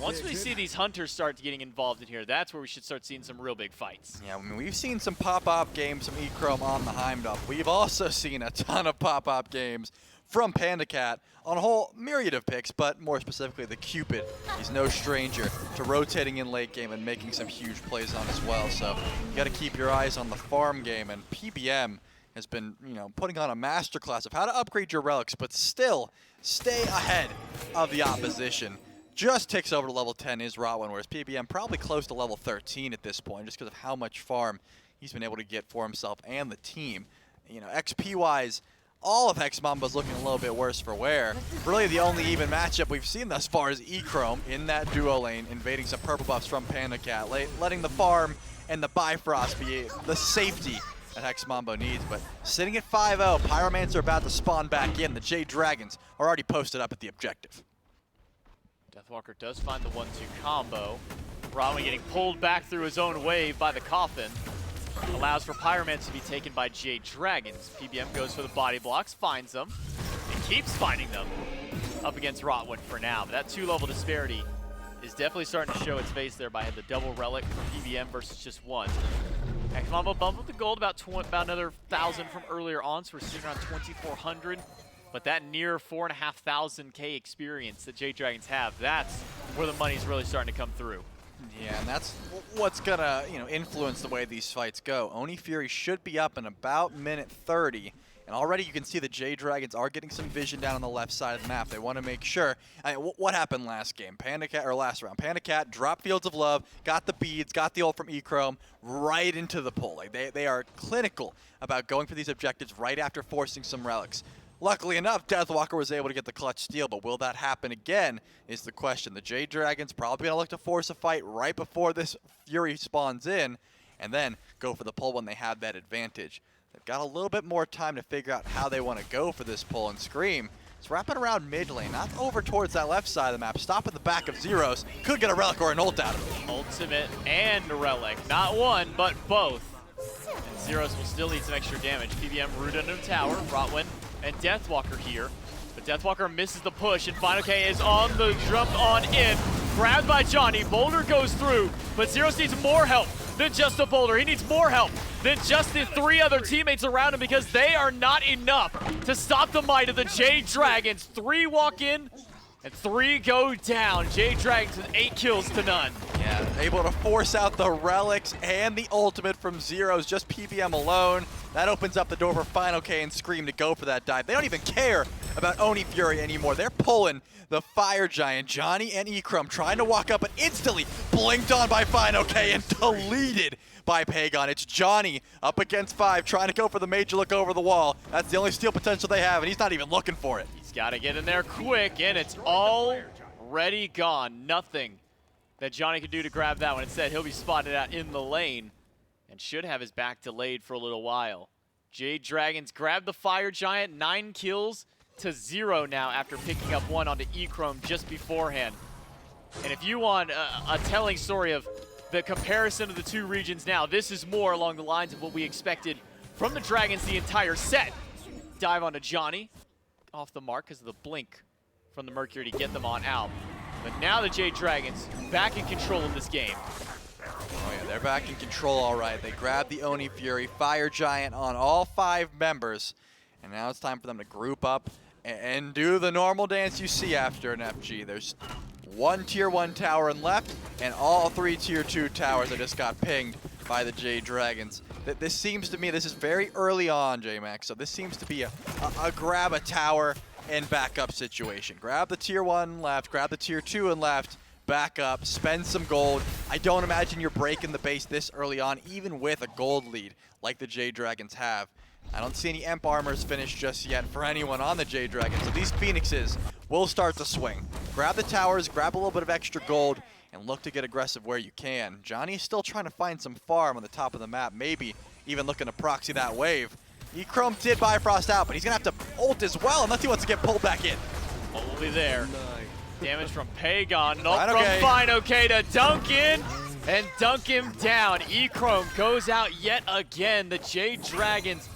Once we see these hunters start getting involved in here, that's where we should start seeing some real big fights. Yeah, I mean, we've seen some pop-up games from Echrome on the Heimdall. We've also seen a ton of pop-up games from PandaCat on a whole myriad of picks, but more specifically the Cupid. He's no stranger to rotating in late game and making some huge plays on as well. So you got to keep your eyes on the farm game, and PBM has been, putting on a masterclass of how to upgrade your relics, but still stay ahead of the opposition. Just ticks over to level 10 is Rottwen, whereas PBM probably close to level 13 at this point, just because of how much farm he's been able to get for himself and the team. XP-wise, all of Hex Mambo is looking a little bit worse for wear. Really, the only even matchup we've seen thus far is Echrome in that duo lane, invading some purple buffs from PandaCat, letting the farm and the Bifrost be the safety that Hex Mambo needs. But sitting at 5-0, Pyromancer about to spawn back in. The Jade Dragons are already posted up at the objective. Deathwalker does find the 1-2 combo. Rottwen getting pulled back through his own wave by the Coffin. Allows for Pyromancer to be taken by Jade Dragons. PBM goes for the body blocks, finds them, and keeps finding them up against Rottwen for now. But that 2-level disparity is definitely starting to show its face there by the double relic for PBM versus just one. Hex Mambo bumped up the gold about another 1,000 from earlier on, so we're sitting around 2,400. But that near 4,500K experience that Jade Dragons have, that's where the money's really starting to come through. Yeah, and that's what's gonna, influence the way these fights go. Oni Fury should be up in about minute 30, and already you can see the Jade Dragons are getting some vision down on the left side of the map. They want to make sure. What happened last game? Last round. PandaCat dropped Fields of Love, got the beads, got the ult from Echrome right into the pull. They are clinical about going for these objectives right after forcing some relics. Luckily enough, Deathwalker was able to get the clutch steal, but will that happen again is the question. The Jade Dragons probably going to look to force a fight right before this Fury spawns in, and then go for the pull when they have that advantage. They've got a little bit more time to figure out how they want to go for this pull, and Scream is wrapping around mid lane, not over towards that left side of the map, stopping the back of Zyrhoes. Could get a relic or an ult out of it. Ultimate and a relic. Not one, but both. And Zyrhoes will still need some extra damage. PBM root under the tower, Rottwen and Deathwalker here. But Deathwalker misses the push, and fineokay is on the jump on in. Grabbed by Dzoni, Boulder goes through, but Zyrhoes needs more help than just a Boulder. He needs more help than just the 3 other teammates around him, because they are not enough to stop the might of the Jade Dragons. 3 walk in, and 3 go down. Jade Dragons with 8 kills to none. Yeah, able to force out the relics and the ultimate from Zyrhoes, just PBM alone. That opens up the door for fineokay and Scream to go for that dive. They don't even care about Oni Fury anymore. They're pulling the Fire Giant, Dzoni and Echrome, trying to walk up, but instantly blinked on by fineokay and deleted by Pegon. It's Dzoni up against 5, trying to go for the major look over the wall. That's the only steal potential they have, and he's not even looking for it. He's got to get in there quick, and it's already gone. Nothing that Dzoni can do to grab that one. Instead, he'll be spotted out in the lane and should have his back delayed for a little while. Jade Dragons grab the Fire Giant, 9 kills to 0 now after picking up 1 onto Echrome just beforehand. And if you want a telling story of the comparison of the 2 regions now, this is more along the lines of what we expected from the Dragons the entire set. Dive onto Dzoni, off the mark because of the blink from the Mercury to get them on out. But now the Jade Dragons back in control of this game. Oh yeah, they're back in control all right. They grabbed the Oni Fury, Fire Giant on all 5 members. And now it's time for them to group up and do the normal dance you see after an FG. There's 1 tier 1 tower in left, and all 3 tier 2 towers that just got pinged by the Jade Dragons. This seems to me, this is very early on, J-Max, so this seems to be a grab a tower and back up situation. Grab the tier 1 left, grab the tier 2 and left, back up, spend some gold. I don't imagine you're breaking the base this early on, even with a gold lead like the Jade Dragons have. I don't see any Emp armors finished just yet for anyone on the Jade Dragons, so these Phoenixes will start to swing. Grab the towers, grab a little bit of extra gold, and look to get aggressive where you can. Dzoni is still trying to find some farm on the top of the map, maybe even looking to proxy that wave. Echrome did Bifrost out, but he's going to have to ult as well unless he wants to get pulled back in. Only there. Damage from Pegon, ult from fineokay to dunk in and dunk him down. Echrome goes out yet again. The Jade Dragons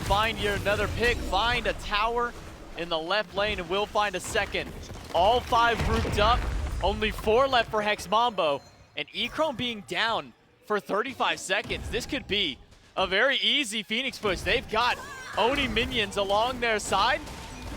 find yet another pick, find a tower in the left lane, and will find a second. All 5 grouped up. Only 4 left for Hex Mambo. And Echrome being down for 35 seconds. This could be a very easy Phoenix push. They've got Oni minions along their side.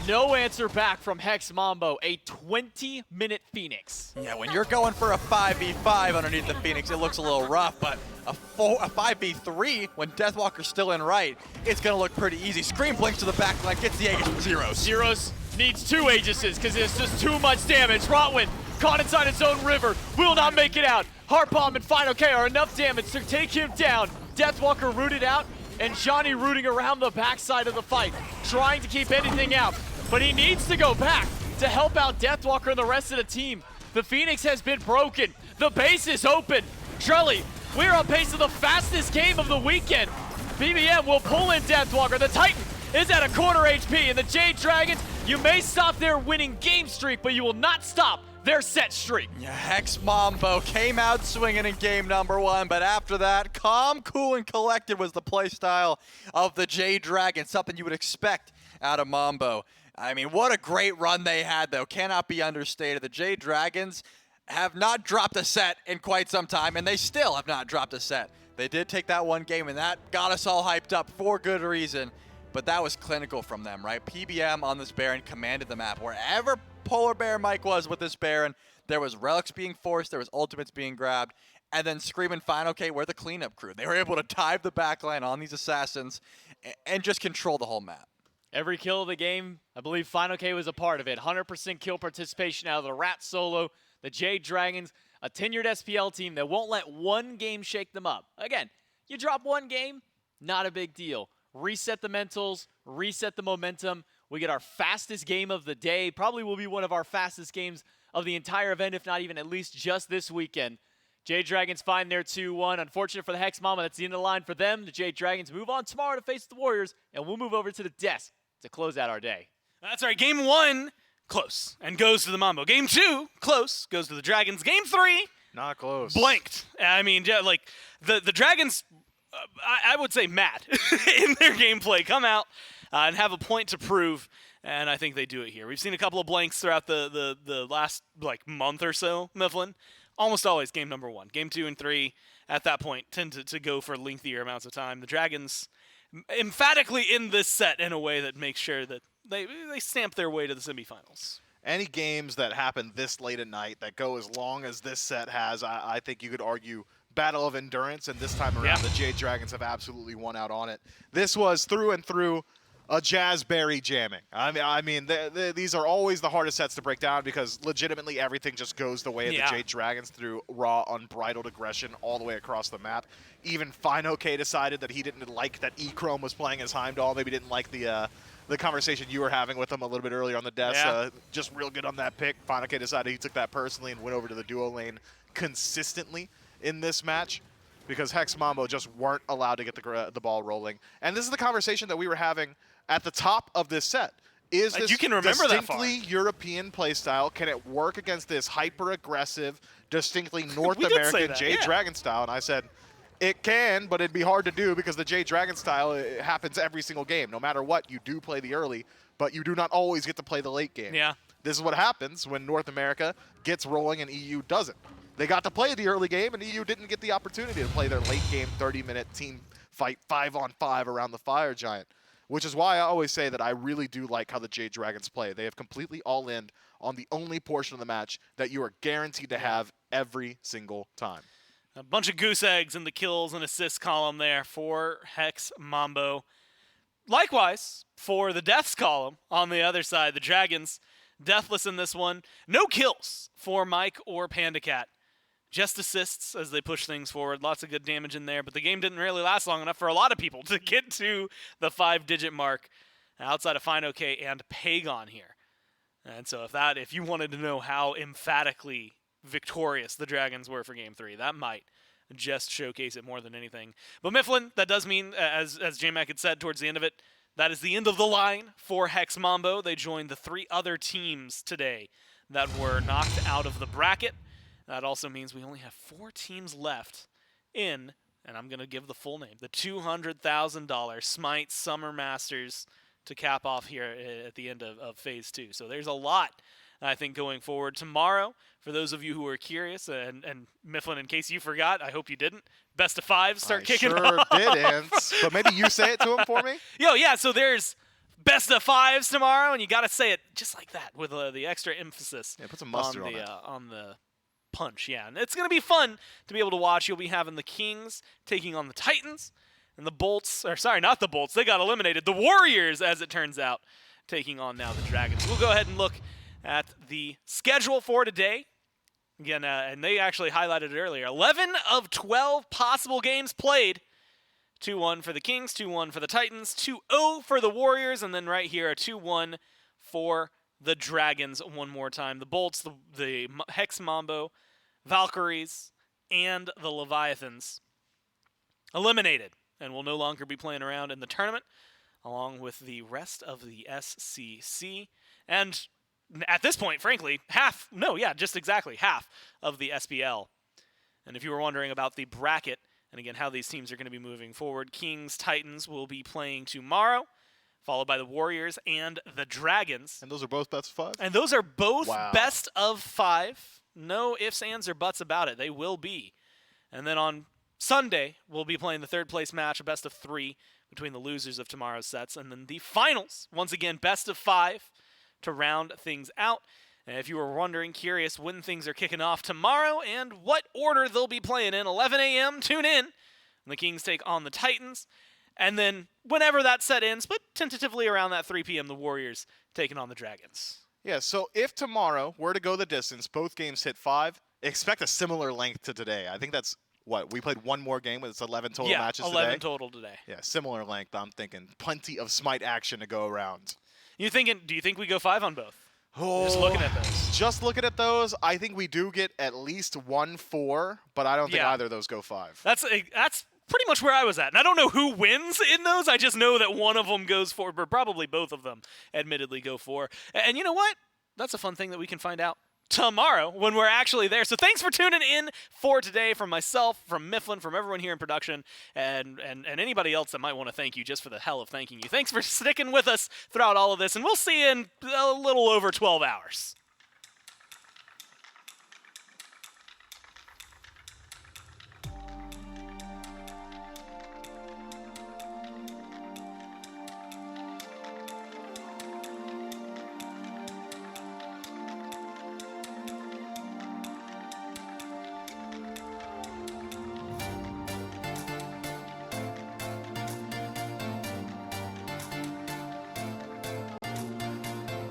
No answer back from Hex Mambo. A 20-minute Phoenix. Yeah, when you're going for a 5v5 underneath the Phoenix, it looks a little rough, but a 5v3 when Deathwalker's still in right, it's gonna look pretty easy. Scream blinks to the back line, gets the Aegis from Zyrhoes. Zyrhoes needs 2 Aegises because there's just too much damage. Rottwen caught inside his own river, will not make it out. Heart Bomb and fineokay are enough damage to take him down. Deathwalker rooted out, and Dzoni rooting around the backside of the fight, trying to keep anything out. But he needs to go back to help out Deathwalker and the rest of the team. The Phoenix has been broken. The base is open. Trelly, we're on pace to the fastest game of the weekend. BBM will pull in Deathwalker. The Titan is at a quarter HP, and the Jade Dragons, you may stop their winning game streak, but you will not stop their set streak. Yeah, Hex Mambo came out swinging in game number 1, but after that, calm, cool, and collected was the play style of the Jade Dragons, something you would expect out of Mambo. I mean, what a great run they had, though. Cannot be understated. The Jade Dragons have not dropped a set in quite some time, and they still have not dropped a set. They did take that one game, and that got us all hyped up for good reason, but that was clinical from them, right? PBM on this Baron commanded the map. Wherever PolarBearMike was with this Baron, there was relics being forced, there was ultimates being grabbed, and then Scream and fineokay were the cleanup crew. They were able to dive the backline on these assassins and just control the whole map. Every kill of the game, I believe fineokay was a part of it. 100% kill participation out of the Rat solo. The Jade Dragons, a tenured SPL team that won't let one game shake them up. Again, you drop one game, not a big deal. Reset the mentals, reset the momentum. We get our fastest game of the day. Probably will be one of our fastest games of the entire event, if not even at least just this weekend. Jade Dragons find their 2-1. Unfortunate for the Hex Mambo, that's the end of the line for them. The Jade Dragons move on tomorrow to face the Warriors, and we'll move over to the desk to close out our day. That's right. Game 1, close, and goes to the Mambo. Game 2, close, goes to the Dragons. Game 3, Not close. blanked. I mean, yeah, like, the Dragons, I would say mad in their gameplay. Come out and have a point to prove, and I think they do it here. We've seen a couple of blanks throughout the last, like, month or so, Mifflin. Almost always game number 1. Game 2 and 3, at that point, tend to go for lengthier amounts of time. The Dragons emphatically in this set in a way that makes sure that they stamp their way to the semifinals. Any games that happen this late at night that go as long as this set has, I think you could argue battle of endurance, and this time around the Jade Dragons have absolutely won out on it. This was through and through a Jazzberry jamming. I mean, these are always the hardest sets to break down because legitimately everything just goes the way of the Jade Dragons through raw, unbridled aggression all the way across the map. Even fineokay decided that he didn't like that Echrome was playing as Heimdall. Maybe didn't like the conversation you were having with him a little bit earlier on the desk. Just real good on that pick. fineokay decided he took that personally and went over to the duo lane consistently in this match, because Hex Mambo just weren't allowed to get the ball rolling. And this is the conversation that we were having at the top of this set. Is this you can remember distinctly European playstyle? Can it work against this hyper-aggressive, distinctly North American Jade Dragon style? And I said, it can, but it'd be hard to do because the Jade Dragon style happens every single game. No matter what, you do play the early, but you do not always get to play the late game. Yeah. This is what happens when North America gets rolling and EU doesn't. They got to play the early game, and EU didn't get the opportunity to play their late game 30-minute team fight 5-on-5 around the Fire Giant, which is why I always say that I really do like how the Jade Dragons play. They have completely all-in on the only portion of the match that you are guaranteed to have every single time. A bunch of goose eggs in the kills and assists column there for Hex Mambo. Likewise, for the deaths column on the other side, the Dragons, deathless in this one. No kills for Mike or PandaCat. Just assists as they push things forward. Lots of good damage in there, but the game didn't really last long enough for a lot of people to get to the 5-digit mark outside of fineokay and Pegon here. And so if you wanted to know how emphatically victorious the Dragons were for Game 3, that might just showcase it more than anything. But Mifflin, that does mean, as J-Mac had said towards the end of it, that is the end of the line for Hex Mambo. They joined the 3 other teams today that were knocked out of the bracket. That also means we only have 4 teams left in, and I'm going to give the full name, the $200,000 SMITE Summer Masters to cap off here at the end of Phase 2. So there's a lot I think, going forward. Tomorrow, for those of you who are curious, and Mifflin, in case you forgot, I hope you didn't, best of 5 start kicking sure off. didn't, but maybe you say it to him for me? Yo, yeah, so there's best of 5s tomorrow, and you got to say it just like that with the extra emphasis. Yeah, put some mustard on it. On the punch, yeah. And it's going to be fun to be able to watch. You'll be having the Kings taking on the Titans, and the Bolts, or sorry, not the Bolts, they got eliminated. The Warriors, as it turns out, taking on now the Dragons. We'll go ahead and look at the schedule for today. Again, and they actually highlighted it earlier. 11 of 12 possible games played. 2-1 for the Kings, 2-1 for the Titans, 2-0 for the Warriors, and then right here a 2-1 for the Dragons one more time. The Bolts, the Hex Mambo, Valkyries, and the Leviathans eliminated and will no longer be playing around in the tournament, along with the rest of the SCC. And at this point, frankly, just exactly half of the SPL. And if you were wondering about the bracket, and again, how these teams are going to be moving forward, Kings, Titans will be playing tomorrow, followed by the Warriors and the Dragons. And those are both best of 5? And those are both Wow. best of 5. No ifs, ands, or buts about it. They will be. And then on Sunday, we'll be playing the third place match, a best of 3 between the losers of tomorrow's sets. And then the finals, once again, best of 5 to round things out. And if you were wondering, curious when things are kicking off tomorrow and what order they'll be playing in, 11 a.m., tune in. The Kings take on the Titans. And then whenever that set ends, but tentatively around that 3 p.m., the Warriors taking on the Dragons. Yeah, so if tomorrow were to go the distance, both games hit 5, expect a similar length to today. I think that's, what, we played one more game with its 11 total matches today? 11 total today. Yeah, similar length, I'm thinking. Plenty of SMITE action to go around. Do you think we go 5 on both? Oh, Just looking at those. Just looking at those, I think we do get at least 1-4, but I don't think Yeah. either of those go 5. That's pretty much where I was at. And I don't know who wins in those. I just know that one of them goes 4, but probably both of them admittedly go 4. And you know what? That's a fun thing that we can find out tomorrow when we're actually there. So thanks for tuning in for today, from myself, from Mifflin, from everyone here in production, and anybody else that might want to thank you just for the hell of thanking you. Thanks for sticking with us throughout all of this, and we'll see you in a little over 12 hours.